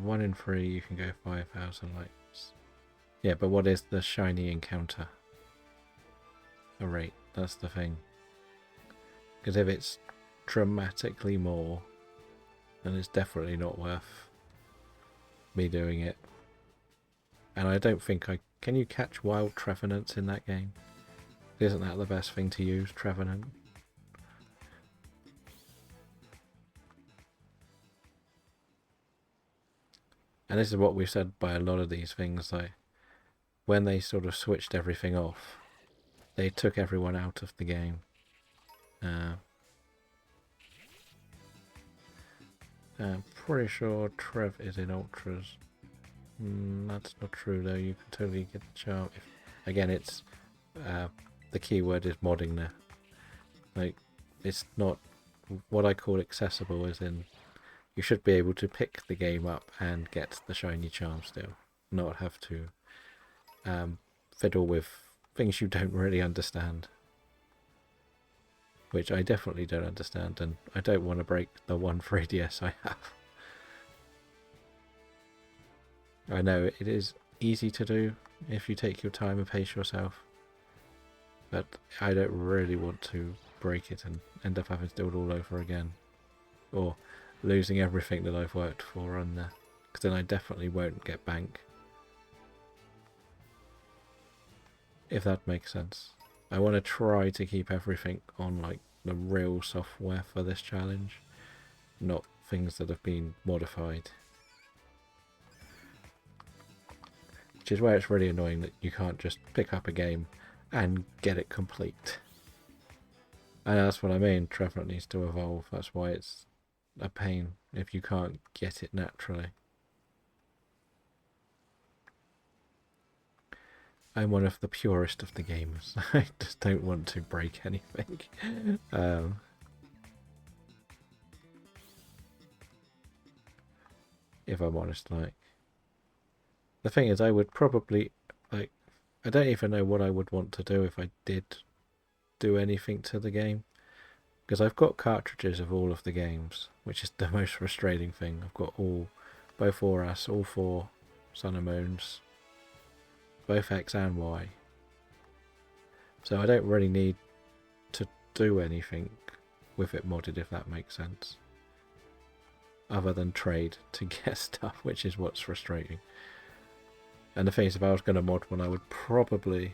One in 3, you can go 5,000 likes. Yeah, but what is the shiny encounter? A rate, that's the thing. Because if it's dramatically more, then it's definitely not worth me doing it. And I don't think can you catch wild Trevenants in that game? Isn't that the best thing to use, Trevenant? And this is what we've said by a lot of these things, like when they sort of switched everything off, they took everyone out of the game. I'm pretty sure Trev is in Ultras. That's not true though, you can totally get the charm. Again, it's the keyword is modding there. Like, it's not what I call accessible, as in you should be able to pick the game up and get the shiny charm still, not have to fiddle with things you don't really understand. Which I definitely don't understand, and I don't want to break the one 3DS I have. I know it is easy to do if you take your time and pace yourself, but I don't really want to break it and end up having to do it all over again, or losing everything that I've worked for on there, because then I definitely won't get bank. If that makes sense. I want to try to keep everything on like the real software for this challenge, not things that have been modified. Which is where it's really annoying that you can't just pick up a game and get it complete. And that's what I mean, Trevenant needs to evolve. That's why it's a pain if you can't get it naturally. I'm one of the purest of the gamers. I just don't want to break anything. If I'm honest, like, the thing is, I would probably, like, I don't even know what I would want to do if I did do anything to the game, because I've got cartridges of all of the games, which is the most frustrating thing. I've got both Auras, all 4 Sun and Moons, both X and Y. So I don't really need to do anything with it modded, if that makes sense. Other than trade to get stuff, which is what's frustrating. And the thing is, if I was going to mod one, I would probably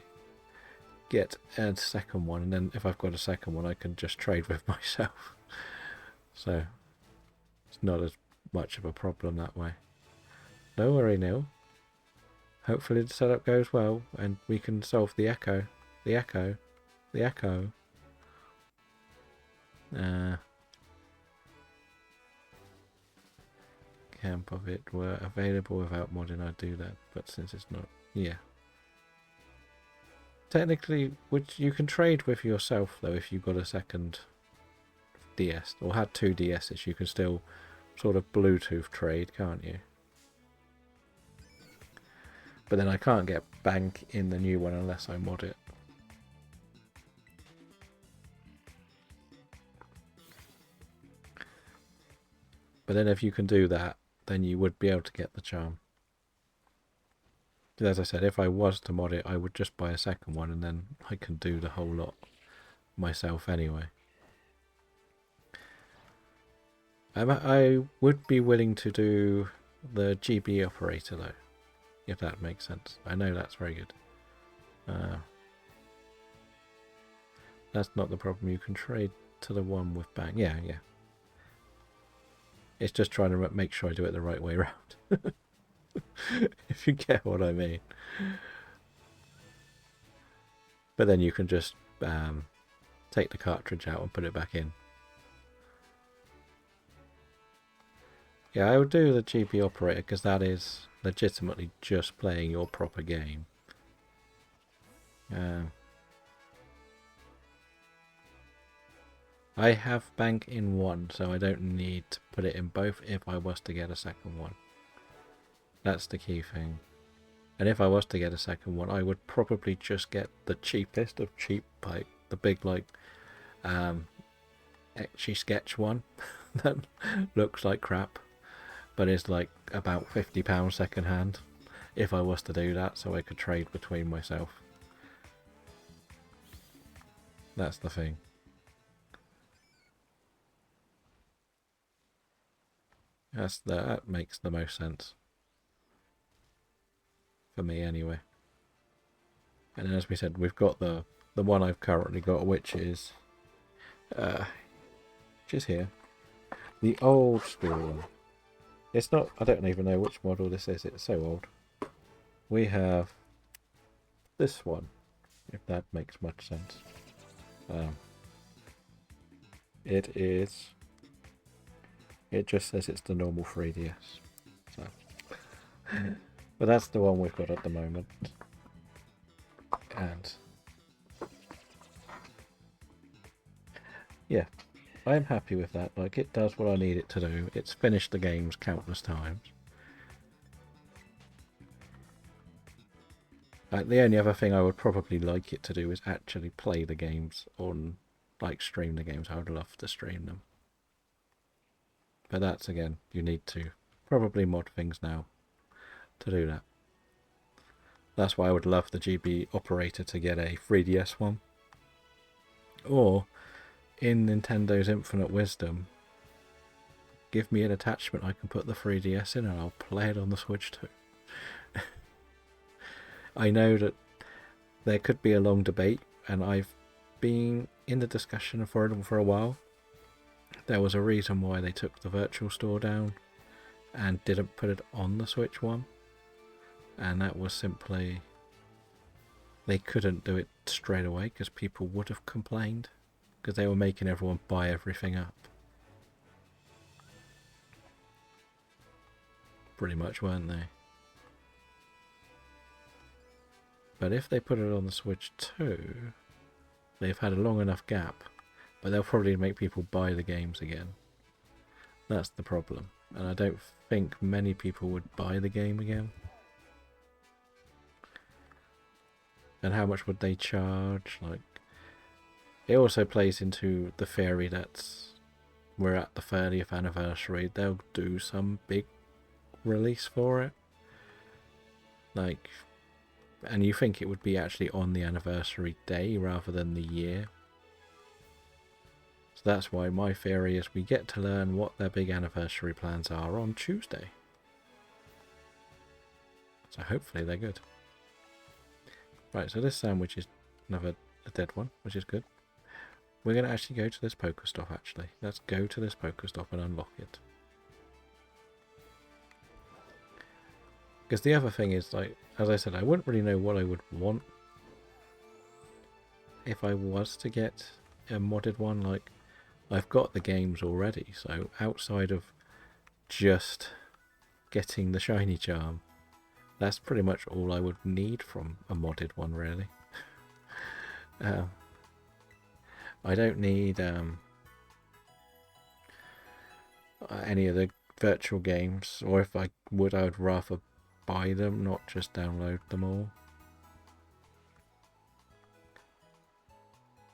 get a second one, and then if I've got a second one, I can just trade with myself. So it's not as much of a problem that way. Don't worry, Neil. Hopefully the setup goes well and we can solve the echo. The echo. The echo. Camp of it were available without modding, I'd do that, but since it's not, yeah. Technically, which you can trade with yourself though if you've got a second DS, or had two DSs, you can still sort of Bluetooth trade, can't you? But then I can't get bank in the new one unless I mod it. But then if you can do that, then you would be able to get the charm. As I said, if I was to mod it, I would just buy a second one and then I can do the whole lot myself anyway. I would be willing to do the GB operator though, if that makes sense. I know that's very good. That's not the problem. You can trade to the one with bang. Yeah. It's just trying to make sure I do it the right way around. If you get what I mean. But then you can just take the cartridge out and put it back in. Yeah, I would do the GB operator because that is legitimately just playing your proper game. I have bank in one, so I don't need to put it in both if I was to get a second one. That's the key thing. And if I was to get a second one, I would probably just get the cheapest of cheap, like the big, like, Etch-a-Sketch one that looks like crap, but is like about £50 second hand. If I was to do that, so I could trade between myself. That's the thing. That makes the most sense. For me anyway. And as we said, we've got the one I've currently got, which is here. The old school one. It's not, I don't even know which model this is, it's so old. We have this one, if that makes much sense. It just says it's the normal 3DS. So. But that's the one we've got at the moment. And yeah, I'm happy with that. Like, it does what I need it to do. It's finished the games countless times. Like, the only other thing I would probably like it to do is actually play the games on, like, stream the games. I would love to stream them. But that's, again, you need to probably mod things now to do that. That's why I would love the GB operator to get a 3DS one. Or, in Nintendo's infinite wisdom, give me an attachment I can put the 3DS in and I'll play it on the Switch too. I know that there could be a long debate, and I've been in the discussion for it for a while. There was a reason why they took the virtual store down and didn't put it on the Switch one, and that was simply they couldn't do it straight away because people would have complained because they were making everyone buy everything up. Pretty much, weren't they? But if they put it on the Switch 2, they've had a long enough gap, but they'll probably make people buy the games again. That's the problem. And I don't think many people would buy the game again. And how much would they charge? Like, it also plays into the theory that we're at the 30th anniversary. They'll do some big release for it. Like, and you think it would be actually on the anniversary day rather than the year. So that's why my theory is we get to learn what their big anniversary plans are on Tuesday. So hopefully they're good. Right, so this sandwich is a dead one, which is good. We're going to actually go to this Pokestop, actually. Let's go to this Pokestop and unlock it. Because the other thing is, like, as I said, I wouldn't really know what I would want if I was to get a modded one. Like, I've got the games already, so outside of just getting the shiny charm, that's pretty much all I would need from a modded one, really. I don't need any of the virtual games, or if I would, I would rather buy them, not just download them all.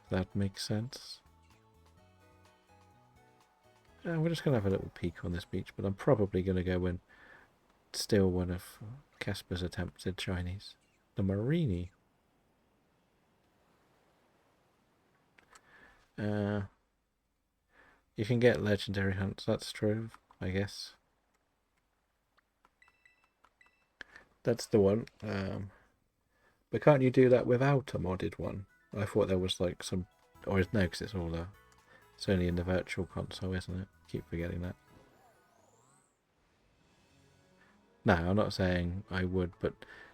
If that makes sense. We're just going to have a little peek on this beach, but I'm probably going to go and steal one of Casper's attempted shinies. The Marini. You can get legendary hunts, that's true, I guess. That's the one. But can't you do that without a modded one? I thought there was like some... Or no, because it's all it's only in the virtual console, isn't it? Keep forgetting that. No, I'm not saying I would, but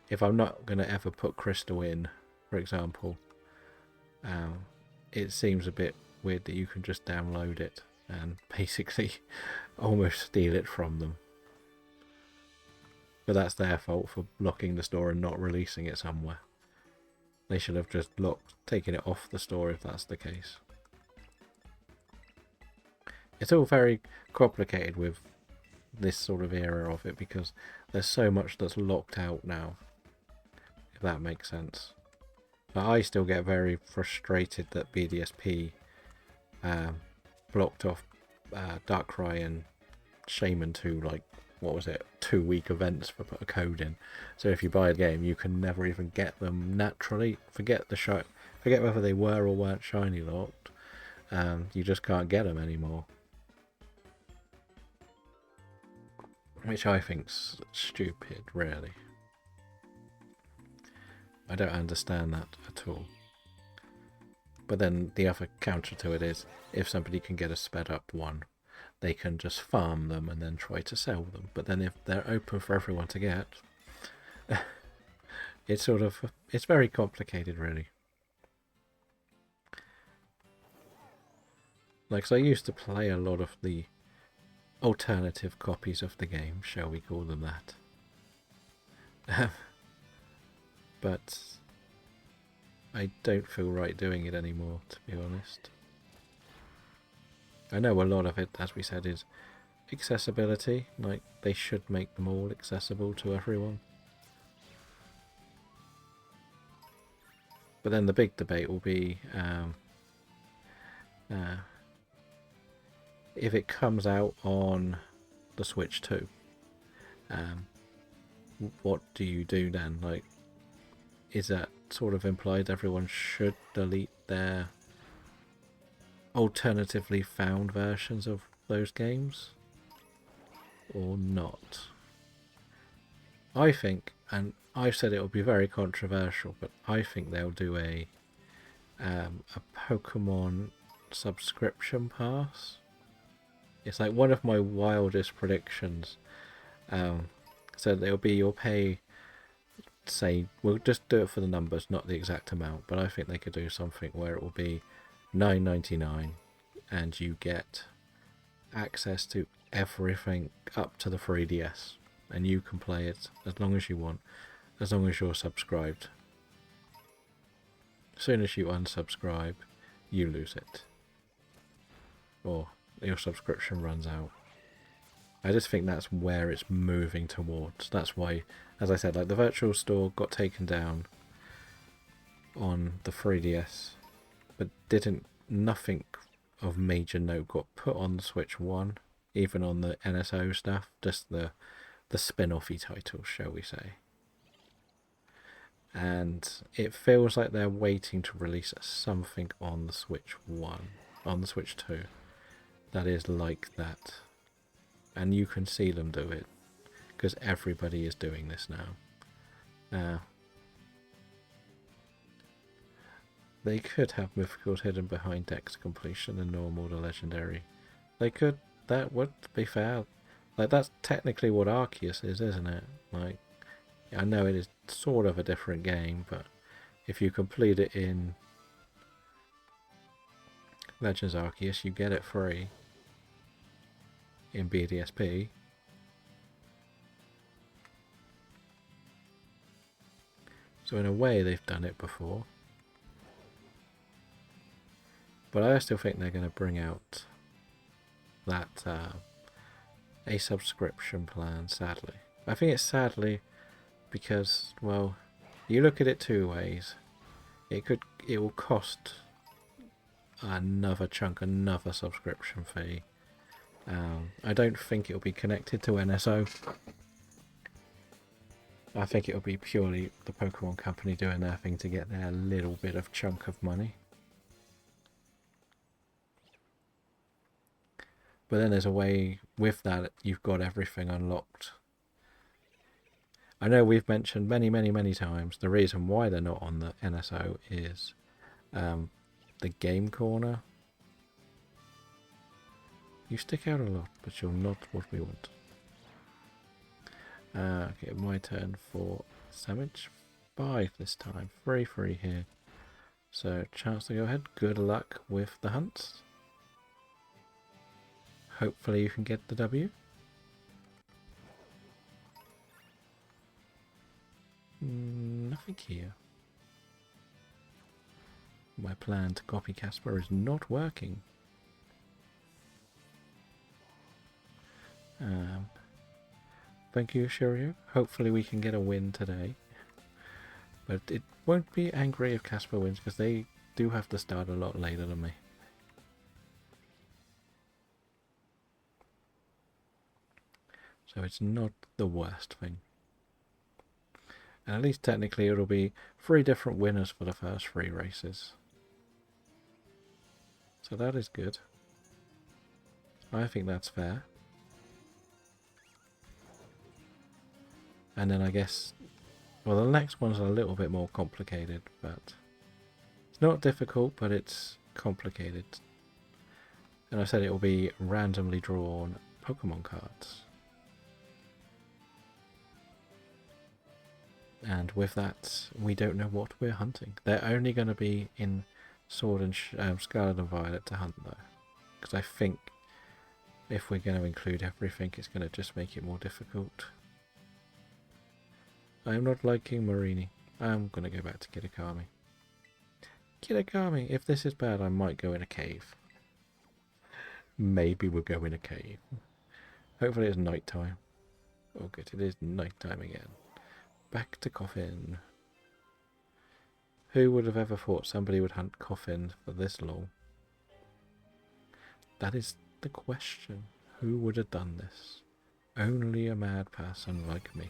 if I'm not going to ever put Crystal in, for example, it seems a bit weird that you can just download it and basically almost steal it from them. But that's their fault for locking the store and not releasing it somewhere. They should have just taken it off the store if that's the case. It's all very complicated with this sort of era of it because there's so much that's locked out now, if that makes sense. But I still get very frustrated that BDSP blocked off Darkrai and Shaman 2, like, what was it, 2-week events for put a code in. So if you buy a game, you can never even get them naturally. Forget whether they were or weren't shiny locked. You just can't get them anymore. Which I think's stupid, really. I don't understand that at all. But then the other counter to it is, if somebody can get a sped up one, they can just farm them and then try to sell them. But then if they're open for everyone to get, it's very complicated, really. Like, so I used to play a lot of the alternative copies of the game, shall we call them that. But I don't feel right doing it anymore, to be honest. I know a lot of it, as we said, is accessibility. Like, they should make them all accessible to everyone. But then the big debate will be if it comes out on the Switch 2, what do you do then? Like, is that sort of implied everyone should delete their alternatively found versions of those games? Or not? I think, and I've said it will be very controversial, but I think they'll do a Pokemon subscription pass. It's like one of my wildest predictions. So it'll be, you'll pay, say, we'll just do it for the numbers, not the exact amount, but I think they could do something where it will be $9.99 and you get access to everything up to the 3DS, and you can play it as long as you want, as long as you're subscribed. As soon as you unsubscribe, you lose it, or your subscription runs out. I just think that's where it's moving towards. That's why, as I said, like, the virtual store got taken down on the 3DS, but nothing of major note got put on the Switch 1, even on the NSO stuff, just the spin-offy titles, shall we say. And it feels like they're waiting to release something on the Switch 1, on the Switch 2, that is like that. And you can see them do it, because everybody is doing this now. They could have Mythicals hidden behind Dex completion and normal to legendary. They could. That would be fair. Like, that's technically what Arceus is, isn't it? Like, I know it is sort of a different game, but if you complete it in Legends Arceus, you get it free in BDSP. So in a way, they've done it before. But I still think they're going to bring out that a subscription plan, sadly. I think it's sadly because, well, you look at it two ways. It will cost another chunk, another subscription fee. I don't think it'll be connected to NSO. I think it'll be purely the Pokemon Company doing their thing to get their little bit of chunk of money. But then there's a way with that you've got everything unlocked. I know we've mentioned many times the reason why they're not on the NSO is the game corner. You stick out a lot, but you're not what we want. Okay, my turn for damage. 5 this time. 3 here. So, chance to go ahead. Good luck with the hunts. Hopefully you can get the W. Nothing here. My plan to copy Casper is not working. Thank you, Shiryu. Hopefully we can get a win today. But it won't be angry if Casper wins, because they do have to start a lot later than me. So it's not the worst thing. And at least technically it'll be 3 different winners for the first 3 races. So that is good. I think that's fair. And then I guess, well, the next one's a little bit more complicated, but it's not difficult, but it's complicated. And I said it will be randomly drawn Pokemon cards. And with that, we don't know what we're hunting. They're only going to be in Sword and Scarlet and Violet to hunt, though. Because I think if we're going to include everything, it's going to just make it more difficult. I'm not liking Marini. I'm going to go back to Kitakami. Kitakami, if this is bad, I might go in a cave. Maybe we'll go in a cave. Hopefully it's night time. Oh good, it is night time again. Back to Coffin. Who would have ever thought somebody would hunt Coffin for this long? That is the question. Who would have done this? Only a mad person like me.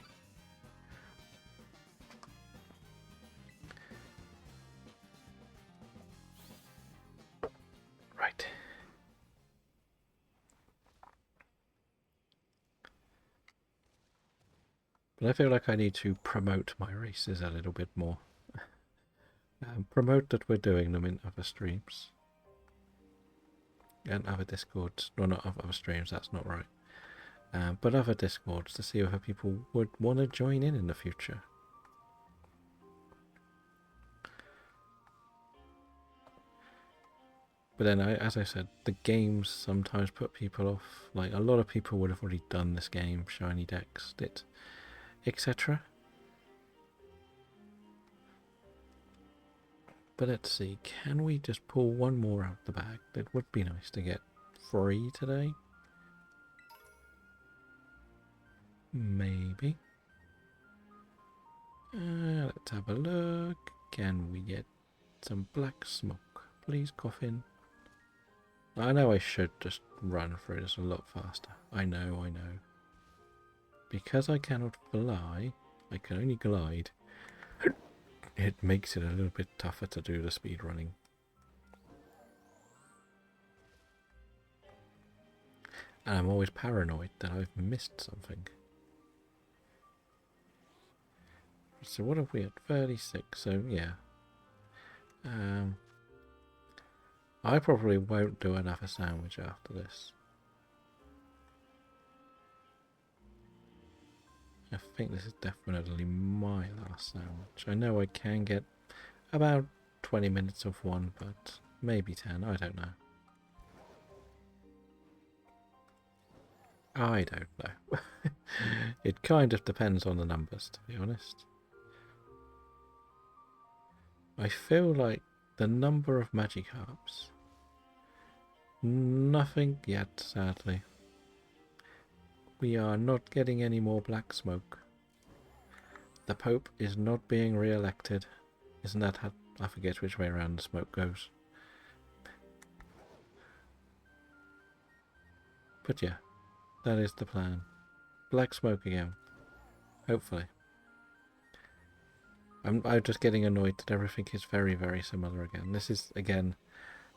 Right. But I feel like I need to promote my races a little bit more. Promote that we're doing them in other streams. And other Discords. No, not other streams, that's not right. But other Discords to see if people would want to join in the future. But then, as I said, the games sometimes put people off. Like, a lot of people would have already done this game, Shiny Dex, it, etc. But let's see, can we just pull one more out the bag? It would be nice to get 3 today. Maybe. Let's have a look. Can we get some black smoke? Please, Coffin. I know I should just run through this a lot faster. I know. Because I cannot fly, I can only glide. It makes it a little bit tougher to do the speed running. And I'm always paranoid that I've missed something. So what have we at 36? So yeah. I probably won't do another sandwich after this. I think this is definitely my last sandwich. I know I can get about 20 minutes of one, but maybe 10, I don't know. I don't know. It kind of depends on the numbers, to be honest. I feel like the number of Magikarps. Nothing yet, sadly. We are not getting any more black smoke. The Pope is not being re-elected. Isn't that how... I forget which way around the smoke goes. But yeah, that is the plan. Black smoke again. Hopefully. I'm just getting annoyed that everything is very, very similar again. This is, again,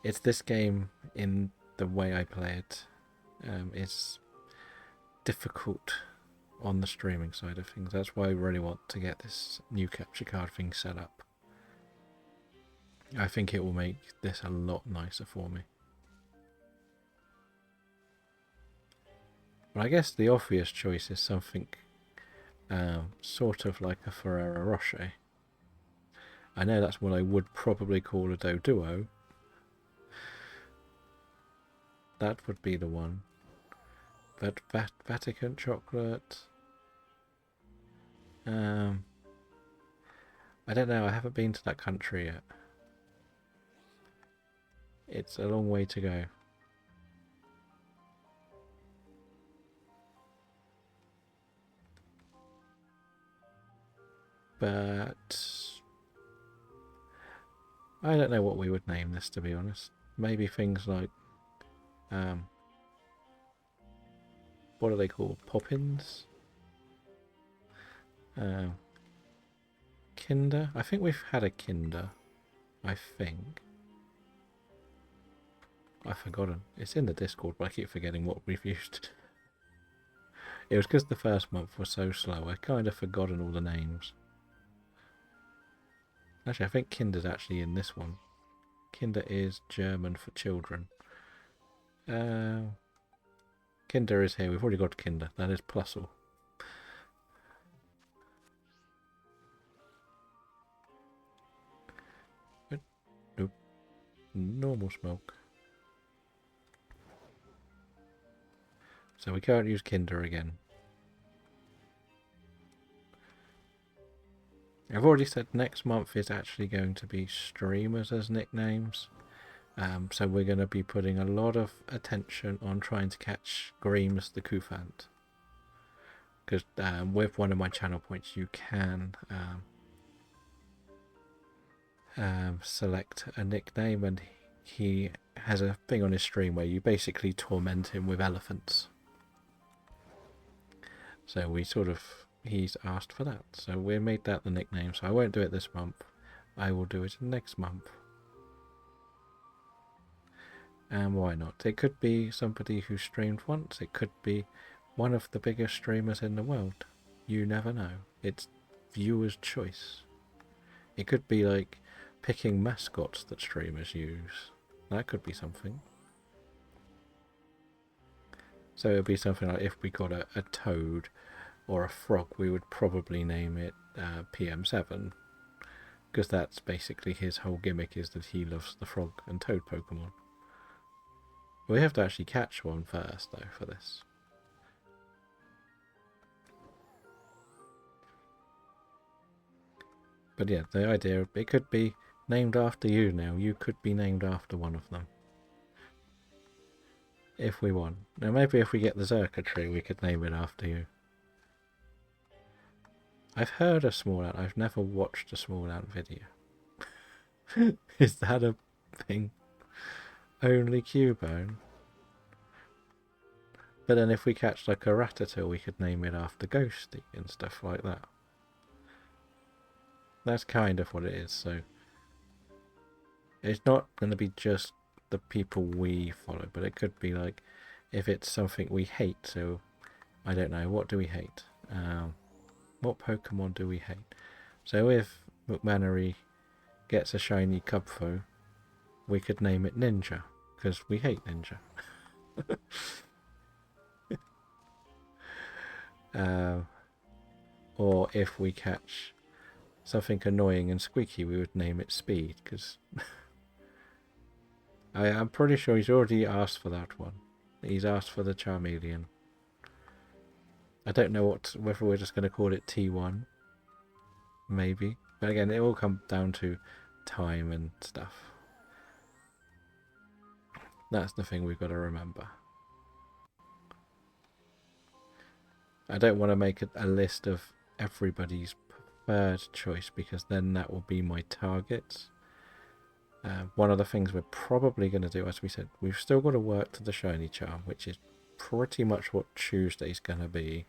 it's this game in the way I play it. It's difficult on the streaming side of things. That's why I really want to get this new capture card thing set up. I think it will make this a lot nicer for me. But I guess the obvious choice is something sort of like a Ferrero Rocher. I know that's what I would probably call a Doduo. That would be the one. But Vatican chocolate... I don't know, I haven't been to that country yet. It's a long way to go. But I don't know what we would name this, to be honest. Maybe things like what are they called? Poppins? Kinder? I think we've had a Kinder. I think. I've forgotten. It's in the Discord, but I keep forgetting what we've used. It was because the first month was so slow. I kind of forgotten all the names. Actually, I think Kinder's actually in this one. Kinder is German for children. Kinder is here. We've already got Kinder. That is Plusle. Nope. Normal smoke. So we can't use Kinder again. I've already said next month is actually going to be streamers as nicknames. So we're going to be putting a lot of attention on trying to catch Greames the Koufant. Because with one of my channel points you can select a nickname, and he has a thing on his stream where you basically torment him with elephants. So we sort of... he's asked for that, so we made that the nickname. So I won't do it this month, I will do it next month. And why not? It could be somebody who streamed once, it could be one of the biggest streamers in the world. You never know. It's viewer's choice. It could be like picking mascots that streamers use. That could be something. So it would be something like if we got a toad or a frog, we would probably name it PM7, because that's basically his whole gimmick, is that he loves the frog and toad Pokemon. We have to actually catch one first, though, for this. But yeah, the idea, it could be named after you now. You could be named after one of them. If we want. Now maybe if we get the Zerka tree, we could name it after you. I've heard of Small Ant, I've never watched a Small Ant video. Is that a thing? Only Cubone? But then if we catch like a Rattata, we could name it after Ghosty and stuff like that. That's kind of what it is, so... it's not going to be just the people we follow, but it could be like, if it's something we hate, so... I don't know, what do we hate? What Pokemon do we hate? So if McManery gets a shiny Cubfo, we could name it Ninja, because we hate Ninja. Or if we catch something annoying and squeaky, we would name it Speed, because I'm pretty sure he's already asked for that one. He's asked for the Charmeleon. I don't know whether we're just going to call it T1, maybe. But again, it all comes down to time and stuff. That's the thing we've got to remember. I don't want to make a list of everybody's preferred choice, because then that will be my targets. One of the things we're probably going to do, as we said, we've still got to work to the shiny charm, which is pretty much what Tuesday's going to be.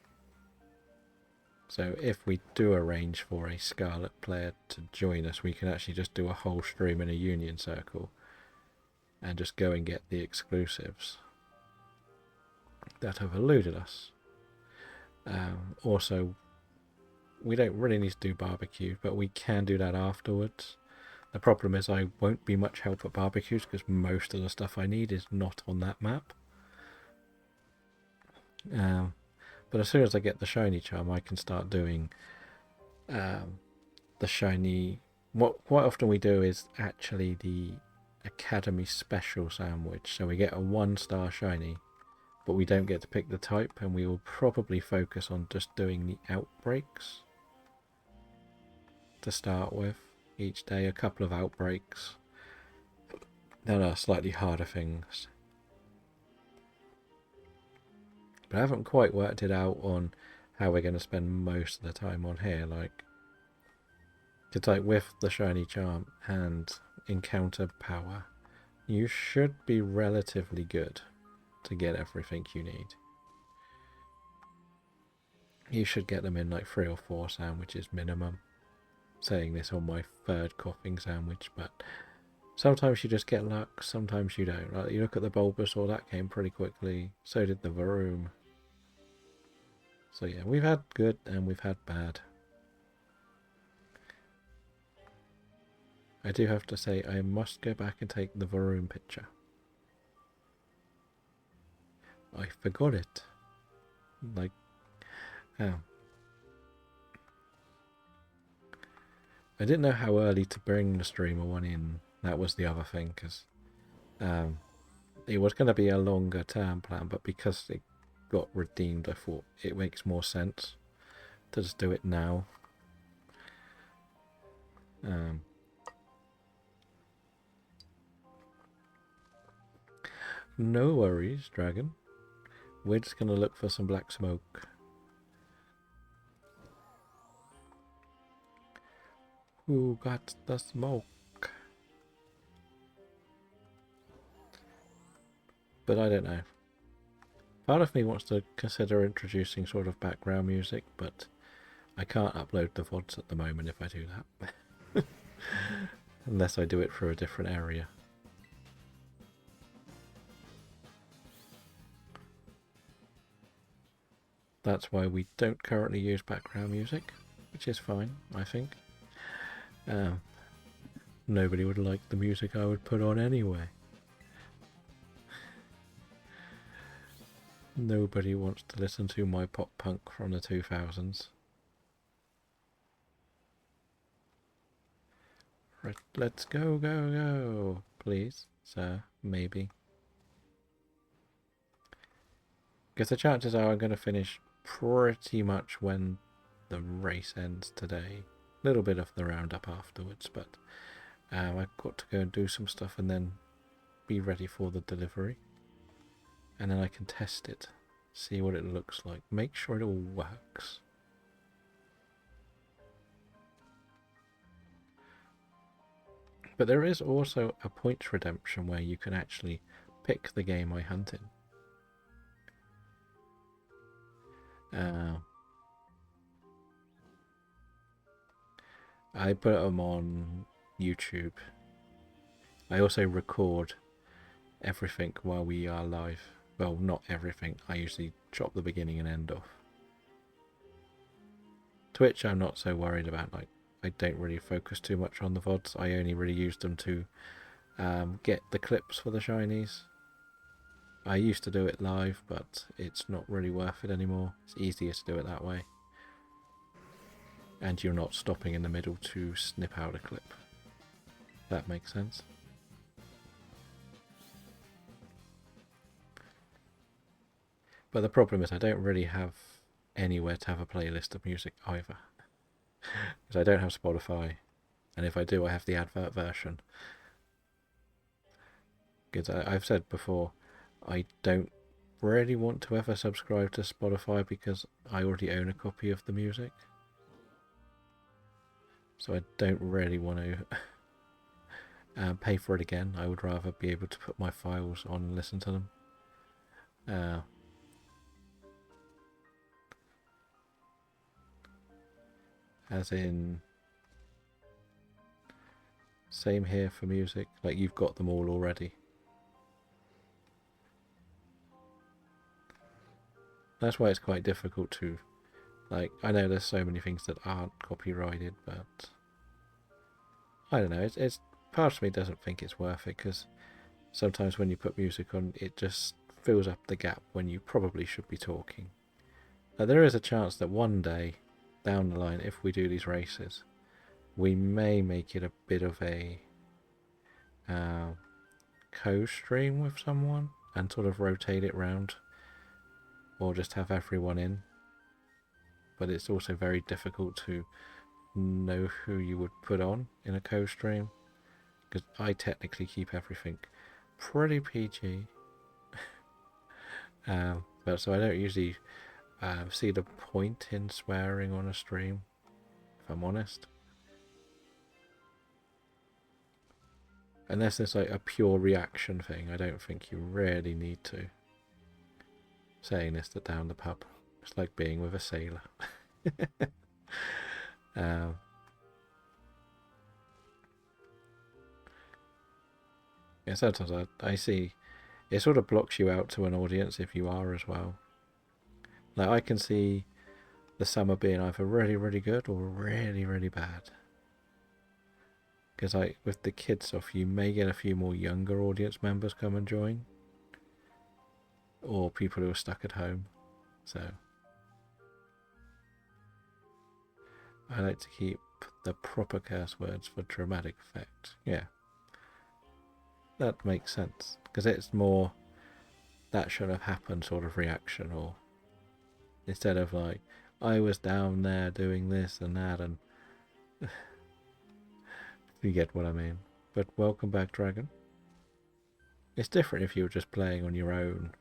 So if we do arrange for a Scarlet player to join us, we can actually just do a whole stream in a Union Circle and just go and get the exclusives that have eluded us. Also, we don't really need to do barbecue, but we can do that afterwards. The problem is I won't be much help at barbecues because most of the stuff I need is not on that map. But as soon as I get the shiny charm, I can start doing the shiny. What quite often we do is actually the Academy Special sandwich. So we get a 1-star shiny, but we don't get to pick the type, and we will probably focus on just doing the outbreaks to start with. Each day, a couple of outbreaks. Then are slightly harder things. But I haven't quite worked it out on how we're going to spend most of the time on here. Like, it's like with the shiny charm and encounter power, you should be relatively good to get everything you need. You should get them in like 3 or 4 sandwiches minimum. Saying this on my 3rd coughing sandwich, but sometimes you just get luck, sometimes you don't. Like, you look at the Bulbasaur, that came pretty quickly. So did the Varoom. So yeah, we've had good and we've had bad. I do have to say, I must go back and take the Varoom picture. I forgot it. Like, oh. I didn't know how early to bring the streamer one in. That was the other thing, because it was going to be a longer term plan, but because it got redeemed, I thought it makes more sense to just do it now. No worries, Dragon. We're just going to look for some black smoke. Who got the smoke? But I don't know. Part of me wants to consider introducing sort of background music, but I can't upload the VODs at the moment if I do that. Unless I do it through a different area. That's why we don't currently use background music, which is fine, I think. Nobody would like the music I would put on anyway. Nobody wants to listen to my pop punk from the 2000s. Right, let's go, go, go. Please, sir, maybe. Because the chances are I'm going to finish pretty much when the race ends today. A little bit of the roundup afterwards, but I've got to go and do some stuff and then be ready for the delivery. And then I can test it, see what it looks like, make sure it all works. But there is also a points redemption where you can actually pick the game I hunt in. I put them on YouTube. I also record everything while we are live. Well, not everything. I usually chop the beginning and end off. Twitch I'm not so worried about. Like, I don't really focus too much on the VODs. I only really use them to get the clips for the shinies. I used to do it live, but it's not really worth it anymore. It's easier to do it that way. and you're not stopping in the middle to snip out a clip. That makes sense. But the problem is I don't really have anywhere to have a playlist of music either. Because I don't have Spotify, and if I do, I have the advert version. Because I've said before, I don't really want to ever subscribe to Spotify because I already own a copy of the music. So I don't really want to pay for it again. I would rather be able to put my files on and listen to them. As in, same here for music, like you've got them all already. That's why it's quite difficult to, like, I know there's so many things that aren't copyrighted, but I don't know, it's part of me doesn't think it's worth it, because sometimes when you put music on, it just fills up the gap when you probably should be talking. Now, there is a chance that one day down the line, if we do these races, we may make it a bit of a co-stream with someone and sort of rotate it round, or just have everyone in. But it's also very difficult to know who you would put on in a co-stream, because I technically keep everything pretty PG. But so I don't usually see the point in swearing on a stream, if I'm honest. Unless there's like a pure reaction thing, I don't think you really need to. Saying this down the pub, it's like being with a sailor. Yeah, sometimes I see it sort of blocks you out to an audience if you are as well. Like, I can see the summer being either really, really good or really, really bad. Because with the kids off, you may get a few more younger audience members come and join, or people who are stuck at home. So I like to keep the proper curse words for dramatic effect. Yeah, that makes sense, because it's more that should have happened sort of reaction, or instead of like, I was down there doing this and that, and you get what I mean. But welcome back, Dragon. It's different if you were just playing on your own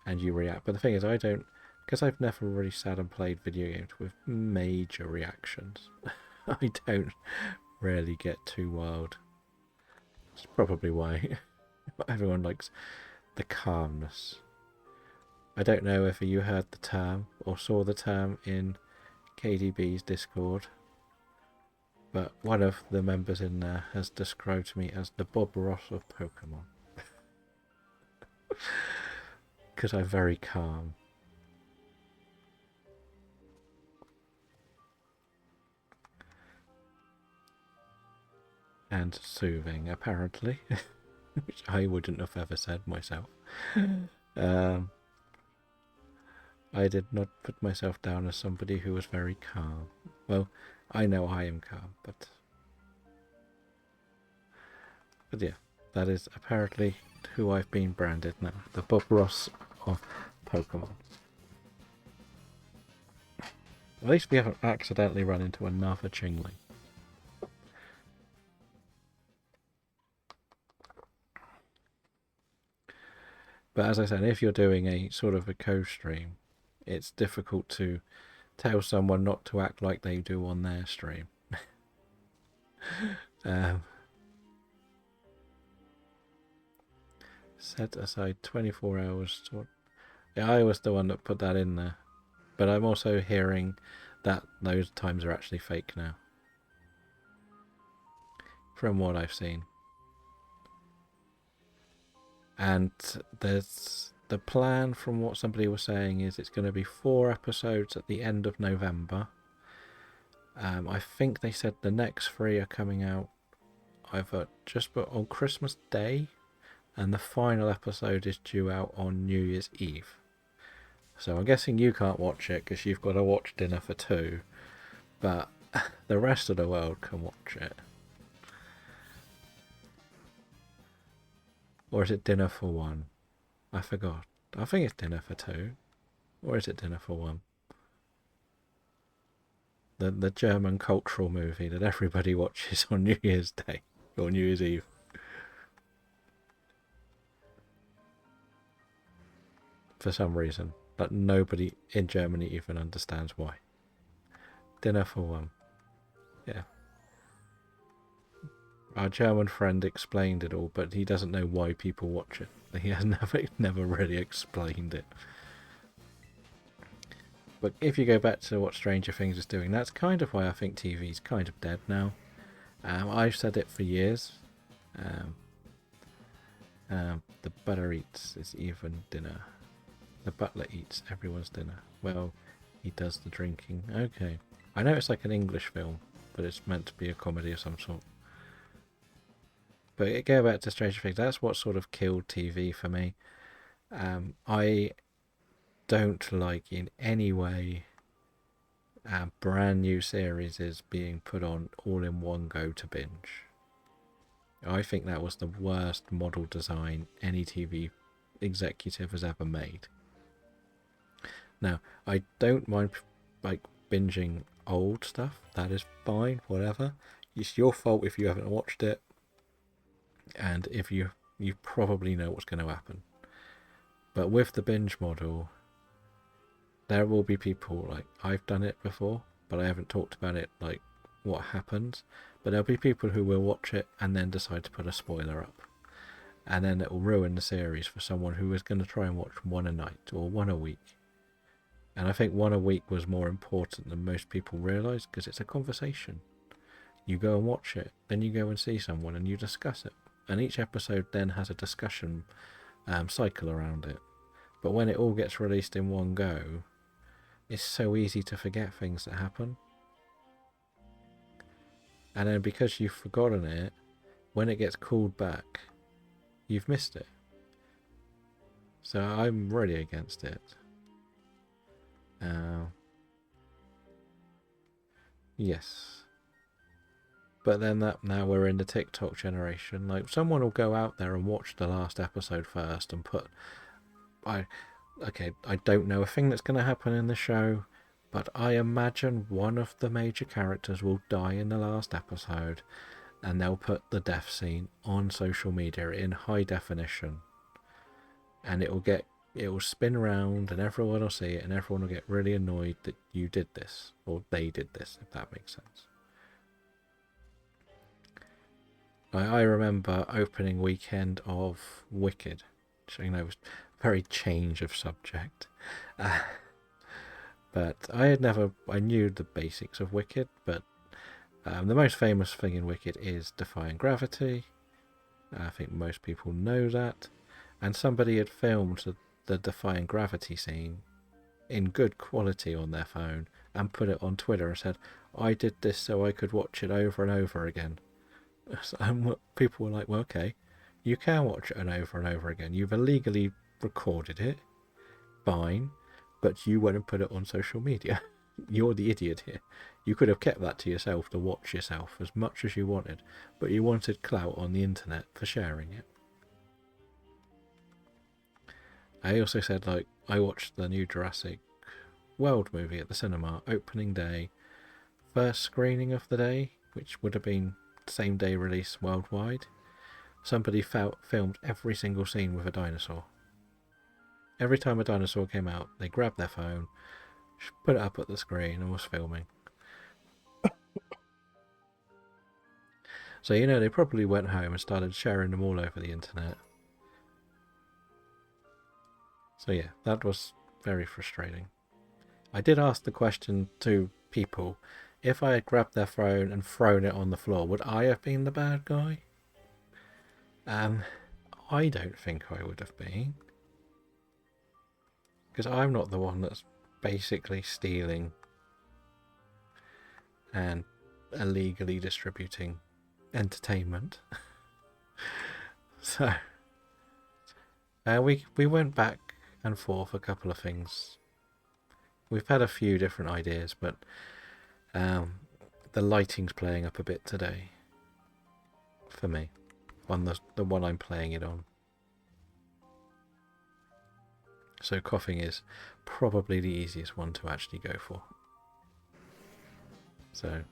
and you react. But the thing is, I don't, because I've never really sat and played video games with major reactions. I don't really get too wild. It's probably why everyone likes the calmness. I don't know if you heard the term or saw the term in KDB's Discord, but one of the members in there has described me as the Bob Ross of Pokemon. Because I'm very calm. And soothing, apparently. Which I wouldn't have ever said myself. I did not put myself down as somebody who was very calm. Well, I know I am calm, but yeah, that is apparently who I've been branded now. The Bob Ross of Pokemon. At least we haven't accidentally run into another Chingling. But as I said, if you're doing a sort of a co-stream, it's difficult to tell someone not to act like they do on their stream. Set aside 24 hours. Yeah, I was the one that put that in there. But I'm also hearing that those times are actually fake now. From what I've seen. And there's the plan, from what somebody was saying, is it's going to be 4 episodes at the end of November. I think they said the next 3 are coming out either just on Christmas Day, and the final episode is due out on New Year's Eve. So I'm guessing you can't watch it because you've got to watch dinner for 2. But the rest of the world can watch it. Or is it dinner for one? I forgot. I think it's dinner for two. Or is it dinner for one? The German cultural movie that everybody watches on New Year's Day or New Year's Eve. For some reason. But nobody in Germany even understands why. Dinner for one. Yeah. Our German friend explained it all, but he doesn't know why people watch it. He has never really explained it. But if you go back to what Stranger Things is doing, that's kind of why I think TV's kind of dead now. I've said it for years. The butter eats is even dinner. The butler eats everyone's dinner. Well, he does the drinking. Okay. I know it's like an English film, but it's meant to be a comedy of some sort. But go back to Stranger Things. That's what sort of killed TV for me. I don't like in any way brand new series is being put on all in one go to binge. I think that was the worst model design any TV executive has ever made. Now, I don't mind like binging old stuff. That is fine, whatever. It's your fault if you haven't watched it, and if you probably know what's going to happen. But with the binge model, there will be people like I've done it before, but I haven't talked about it like what happens. But there'll be people who will watch it and then decide to put a spoiler up, and then it will ruin the series for someone who is going to try and watch one a night or one a week. And I think one a week was more important than most people realise because it's a conversation. You go and watch it, then you go and see someone and you discuss it. And each episode then has a discussion cycle around it. But when it all gets released in one go, it's so easy to forget things that happen. And then because you've forgotten it, when it gets called back, you've missed it. So I'm really against it. Yes. But then now we're in the TikTok generation. Like someone will go out there and watch the last episode first and put I don't know a thing that's going to happen in the show, but I imagine one of the major characters will die in the last episode, and they'll put the death scene on social media in high definition, and it will spin around, and everyone will see it, and everyone will get really annoyed that you did this or they did this, if that makes sense. I remember opening weekend of Wicked, which was very change of subject. But I knew the basics of Wicked, but the most famous thing in Wicked is defying gravity. I think most people know that. And somebody had filmed the defying gravity scene in good quality on their phone and put it on Twitter and said, I did this so I could watch it over and over again. And people were like, well, okay, you can watch it over and over again. You've illegally recorded it, fine, but you went and put it on social media. You're the idiot here. You could have kept that to yourself to watch yourself as much as you wanted, but you wanted clout on the internet for sharing it. I also said, like, I watched the new Jurassic World movie at the cinema, opening day, first screening of the day, which would have been same day release worldwide. Somebody filmed every single scene with a dinosaur. Every time a dinosaur came out, they grabbed their phone, put it up at the screen and was filming. So, they probably went home and started sharing them all over the internet. So yeah, that was very frustrating. I did ask the question to people, if I had grabbed their phone and thrown it on the floor, would I have been the bad guy? I don't think I would have been. Because I'm not the one that's basically stealing and illegally distributing entertainment. So, we went back and forth a couple of things. We've had a few different ideas, but the lighting's playing up a bit today for me on the one I'm playing it on. So coughing is probably the easiest one to actually go for. So,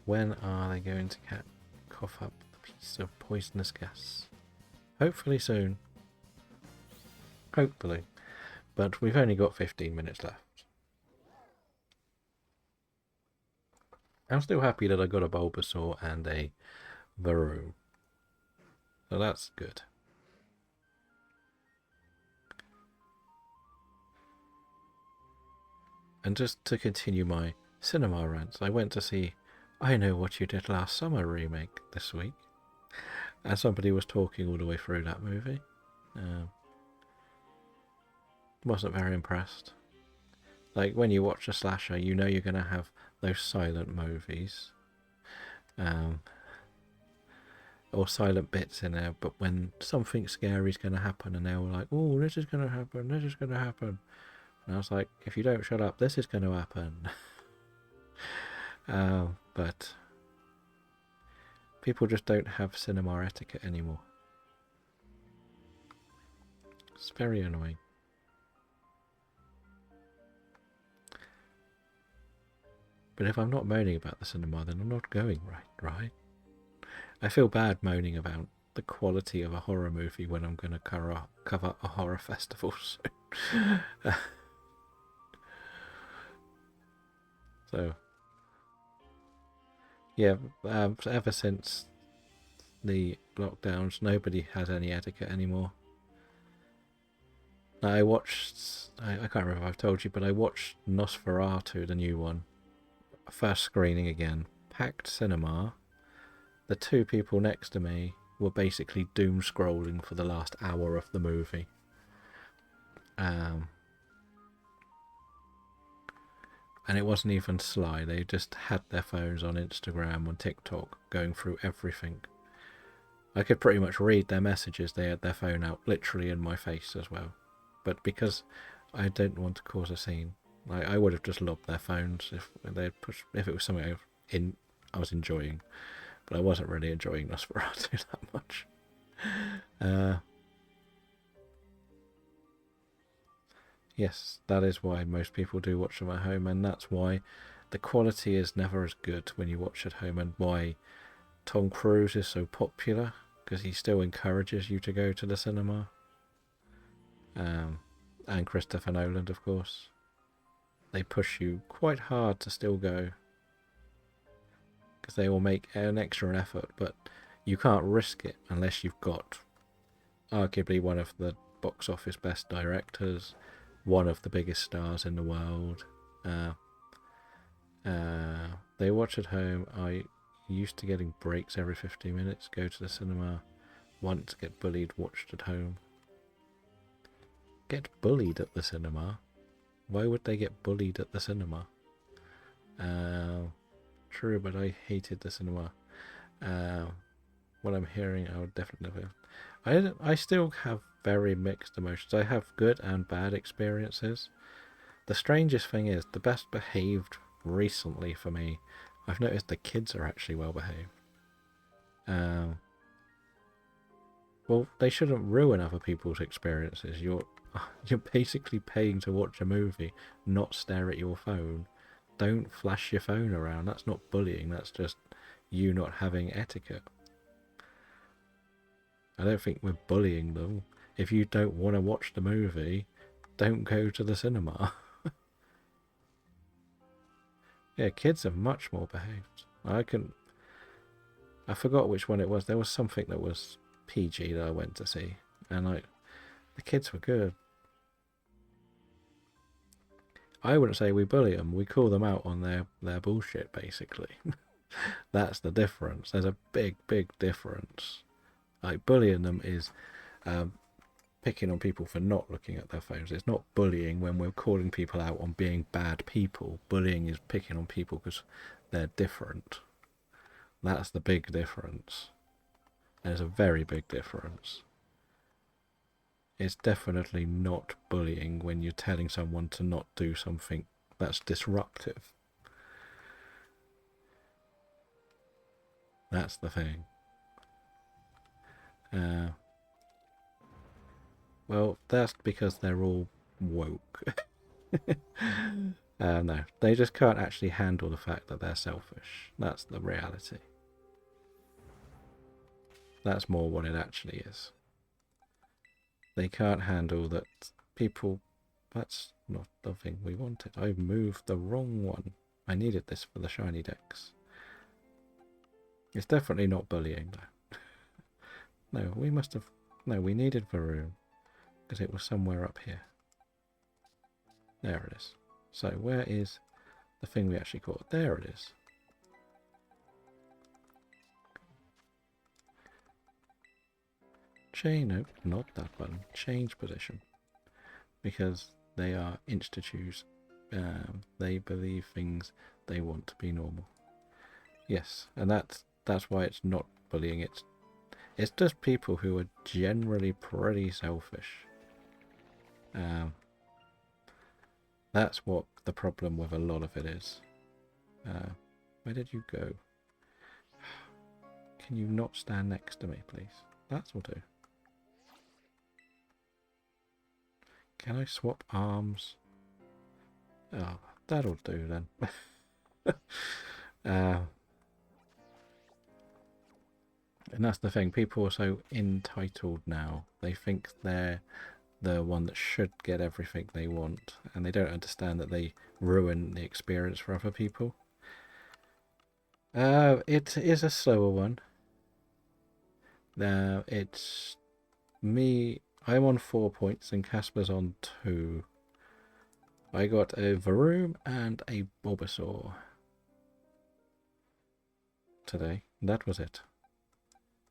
when are they going to cough up the piece of poisonous gas? Hopefully soon. Hopefully. But we've only got 15 minutes left. I'm still happy that I got a Bulbasaur and a Varoom. So that's good. And just to continue my cinema rants, I went to see I Know What You Did Last Summer remake this week. And somebody was talking all the way through that movie. Wasn't very impressed. Like, when you watch a slasher, you know you're going to have those silent movies. Or silent bits in there, but when something scary is going to happen and they're all like, oh, this is going to happen, this is going to happen. And I was like, if you don't shut up, this is going to happen. But people just don't have cinema etiquette anymore. It's very annoying. But if I'm not moaning about the cinema, then I'm not going right? I feel bad moaning about the quality of a horror movie when I'm going to cover a horror festival soon. So, yeah, ever since the lockdowns, nobody has any etiquette anymore. I watched, I can't remember if I've told you, but I watched Nosferatu, the new one. First screening again. Packed cinema. The two people next to me were basically doom scrolling for the last hour of the movie. And it wasn't even sly. They just had their phones on Instagram, on TikTok, going through everything. I could pretty much read their messages. They had their phone out literally in my face as well. But because I don't want to cause a scene, I would have just lobbed their phones if it was something I was enjoying. But I wasn't really enjoying Nosferatu that much. Yes, that is why most people do watch them at home, and that's why the quality is never as good when you watch at home, and why Tom Cruise is so popular, because he still encourages you to go to the cinema. And Christopher Nolan, of course. They push you quite hard to still go, because they will make an extra effort, but you can't risk it unless you've got arguably one of the box office best directors, one of the biggest stars in the world. They watch at home. I used to getting breaks every 15 minutes, go to the cinema. Once get bullied, watched at home. Get bullied at the cinema? Why would they get bullied at the cinema? True, but I hated the cinema. What I'm hearing, I would definitely... I still have very mixed emotions. I have good and bad experiences. The strangest thing is, the best behaved recently for me, I've noticed the kids are actually well behaved. Well, they shouldn't ruin other people's experiences. You're basically paying to watch a movie, not stare at your phone. Don't flash your phone around. That's not bullying. That's just you not having etiquette. I don't think we're bullying them. If you don't want to watch the movie, don't go to the cinema. Yeah, kids are much more behaved. I forgot which one it was. There was something that was PG that I went to see, and the kids were good. I wouldn't say we bully them. We call them out on their bullshit, basically. That's the difference. There's a big difference. Like, bullying them is picking on people for not looking at their phones. It's not bullying when we're calling people out on being bad people. Bullying is picking on people because they're different. That's the big difference. There's a very big difference. It's definitely not bullying when you're telling someone to not do something That's disruptive. That's the thing. Well, that's because they're all woke. No, they just can't actually handle the fact that they're selfish. That's the reality. That's more what it actually is. They can't handle that people... That's not the thing we wanted. I moved the wrong one. I needed this for the shiny dex. It's definitely not bullying, though. No, we must have... No, we needed Varun, because it was somewhere up here. There it is. So where is the thing we actually caught? There it is. No, not that button. Change position. Because they are insta-choose. They believe things they want to be normal. Yes, and that's why it's not bullying. It's just people who are generally pretty selfish. That's what the problem with a lot of it is. Where did you go? Can you not stand next to me, please? That'll do. Can I swap arms? Oh, that'll do then. And that's the thing. People are so entitled now. They think they're the one that should get everything they want, and they don't understand that they ruin the experience for other people. It is a slower one. Now it's me. I'm on 4 points and Casper's on 2. I got a Varoom and a Bulbasaur today. That was it.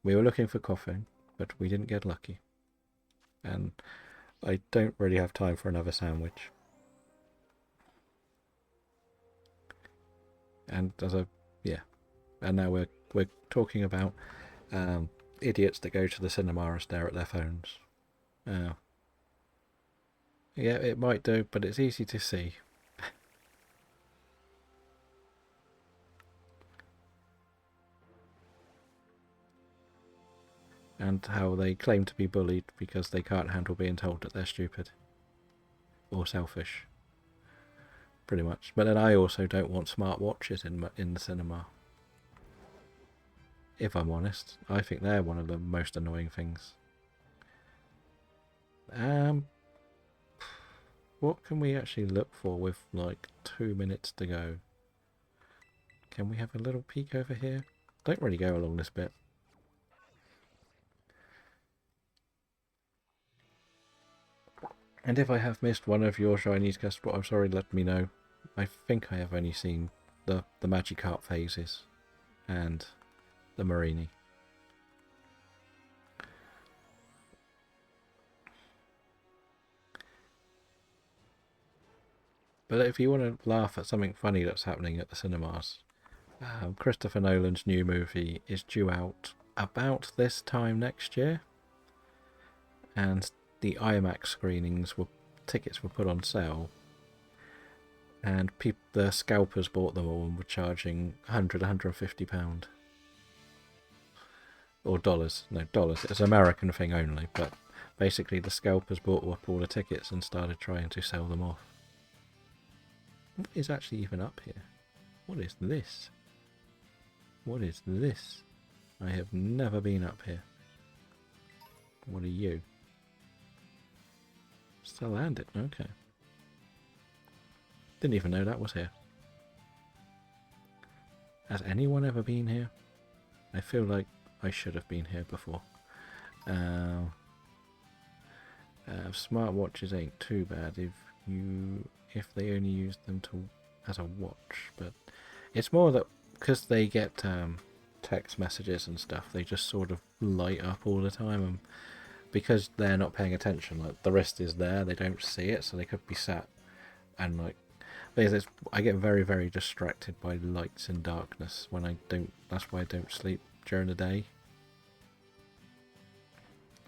We were looking for Koffing, but we didn't get lucky. And I don't really have time for another sandwich. And and now we're talking about idiots that go to the cinema and stare at their phones. Yeah, it might do, but it's easy to see. And how they claim to be bullied because they can't handle being told that they're stupid or selfish. Pretty much. But then I also don't want smartwatches in the cinema. If I'm honest, I think they're one of the most annoying things. What can we actually look for with like 2 minutes to go? Can we have a little peek over here? Don't really go along this bit. And if I have missed one of your shinies, Casper, I'm sorry, let me know. I think I have only seen the Magikarp phases and the Marini. But if you want to laugh at something funny that's happening at the cinemas, Christopher Nolan's new movie is due out about this time next year. And the IMAX tickets were put on sale. And the scalpers bought them all and were charging £150. Or dollars. No, dollars. It's an American thing only. But basically the scalpers bought up all the tickets and started trying to sell them off. What is actually even up here? What is this? What is this? I have never been up here. What are you? Still landed. Okay. Didn't even know that was here. Has anyone ever been here? I feel like I should have been here before. Smartwatches ain't too bad if they only use them as a watch, but it's more that because they get text messages and stuff, they just sort of light up all the time, and because they're not paying attention, like the rest is there, they don't see it, so they could be sat and like. I get very, very distracted by lights and darkness when I don't. That's why I don't sleep during the day.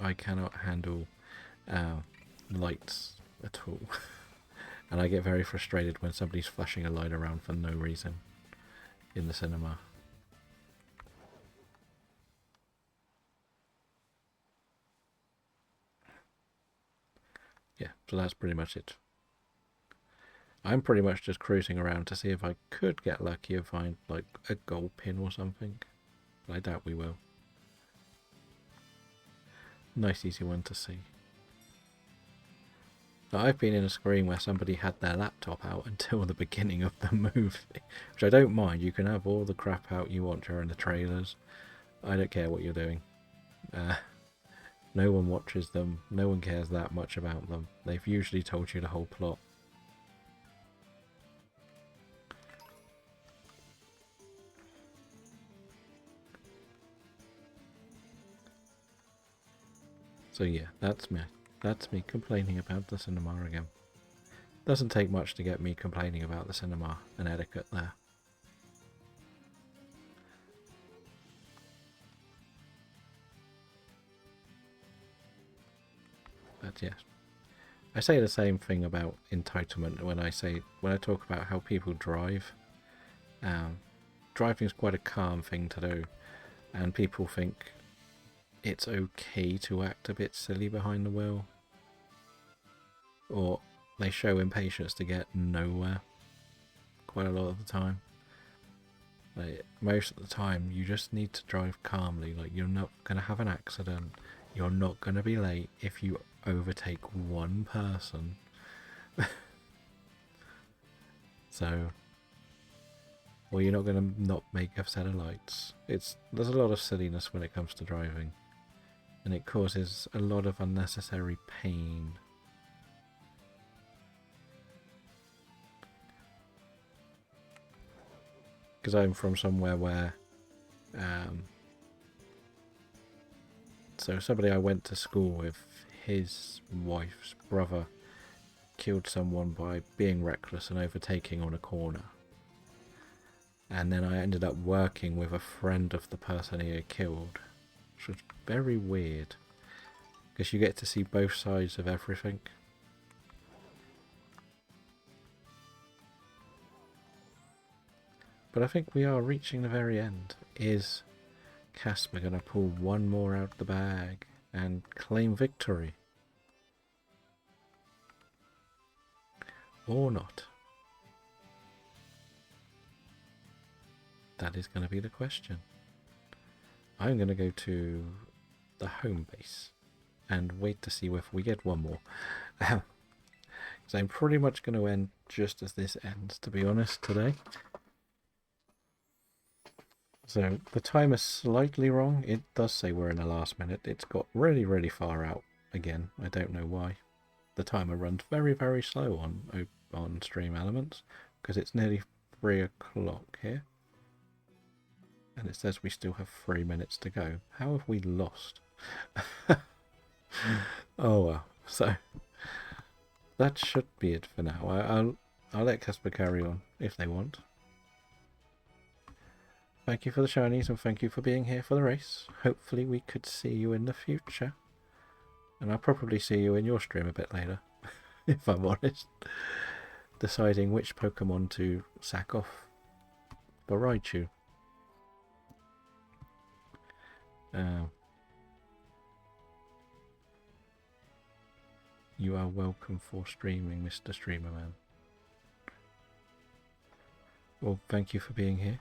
I cannot handle lights at all. And I get very frustrated when somebody's flashing a light around for no reason in the cinema. Yeah, so that's pretty much it. I'm pretty much just cruising around to see if I could get lucky and find like a gold pin or something. But I doubt we will. Nice easy one to see. Now, I've been in a screen where somebody had their laptop out until the beginning of the movie, which I don't mind. You can have all the crap out you want during the trailers. I don't care what you're doing. No one watches them. No one cares that much about them. They've usually told you the whole plot. So yeah, that's me. That's me complaining about the cinema again. Doesn't take much to get me complaining about the cinema and etiquette there. But yes, I say the same thing about entitlement when I talk about how people drive. Driving is quite a calm thing to do, and people think it's okay to act a bit silly behind the wheel, or they show impatience to get nowhere quite a lot of the time. Like, most of the time you just need to drive calmly. Like, you're not going to have an accident, you're not going to be late if you overtake one person. So, or you're not going to not make a set of lights. There's a lot of silliness when it comes to driving, and it causes a lot of unnecessary pain. Because I'm from somewhere where so somebody I went to school with, his wife's brother killed someone by being reckless and overtaking on a corner. And then I ended up working with a friend of the person he had killed, which was very weird, because you get to see both sides of everything. But I think we are reaching the very end. Is Casper going to pull one more out of the bag and claim victory? Or not? That is going to be the question. I'm going to go to the home base and wait to see if we get one more. Because I'm pretty much going to end just as this ends, to be honest, today. So the time is slightly wrong. It does say we're in the last minute. It's got really, really far out again. I don't know why. The timer runs very, very slow on Stream Elements, because it's nearly 3 o'clock here. And it says we still have 3 minutes to go. How have we lost? Oh well. So that should be it for now. I'll let Casper carry on if they want. Thank you for the shinies, and thank you for being here for the race. Hopefully we could see you in the future. And I'll probably see you in your stream a bit later, if I'm honest. Deciding which Pokemon to sack off for Raichu. You are welcome for streaming, Mr. Streamerman. Well, thank you for being here.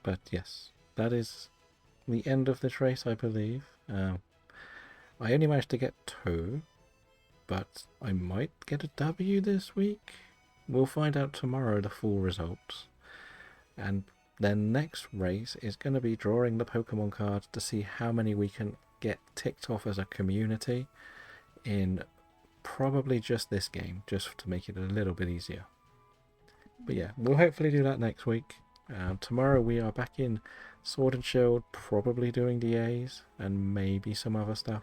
But yes, that is the end of this race, I believe. I only managed to get 2, but I might get a W this week. We'll find out tomorrow the full results. And then next race is going to be drawing the Pokemon cards to see how many we can get ticked off as a community in probably just this game, just to make it a little bit easier. But yeah, we'll hopefully do that next week. Tomorrow we are back in Sword and Shield, probably doing DAs and maybe some other stuff.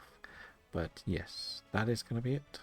But yes, that is going to be it.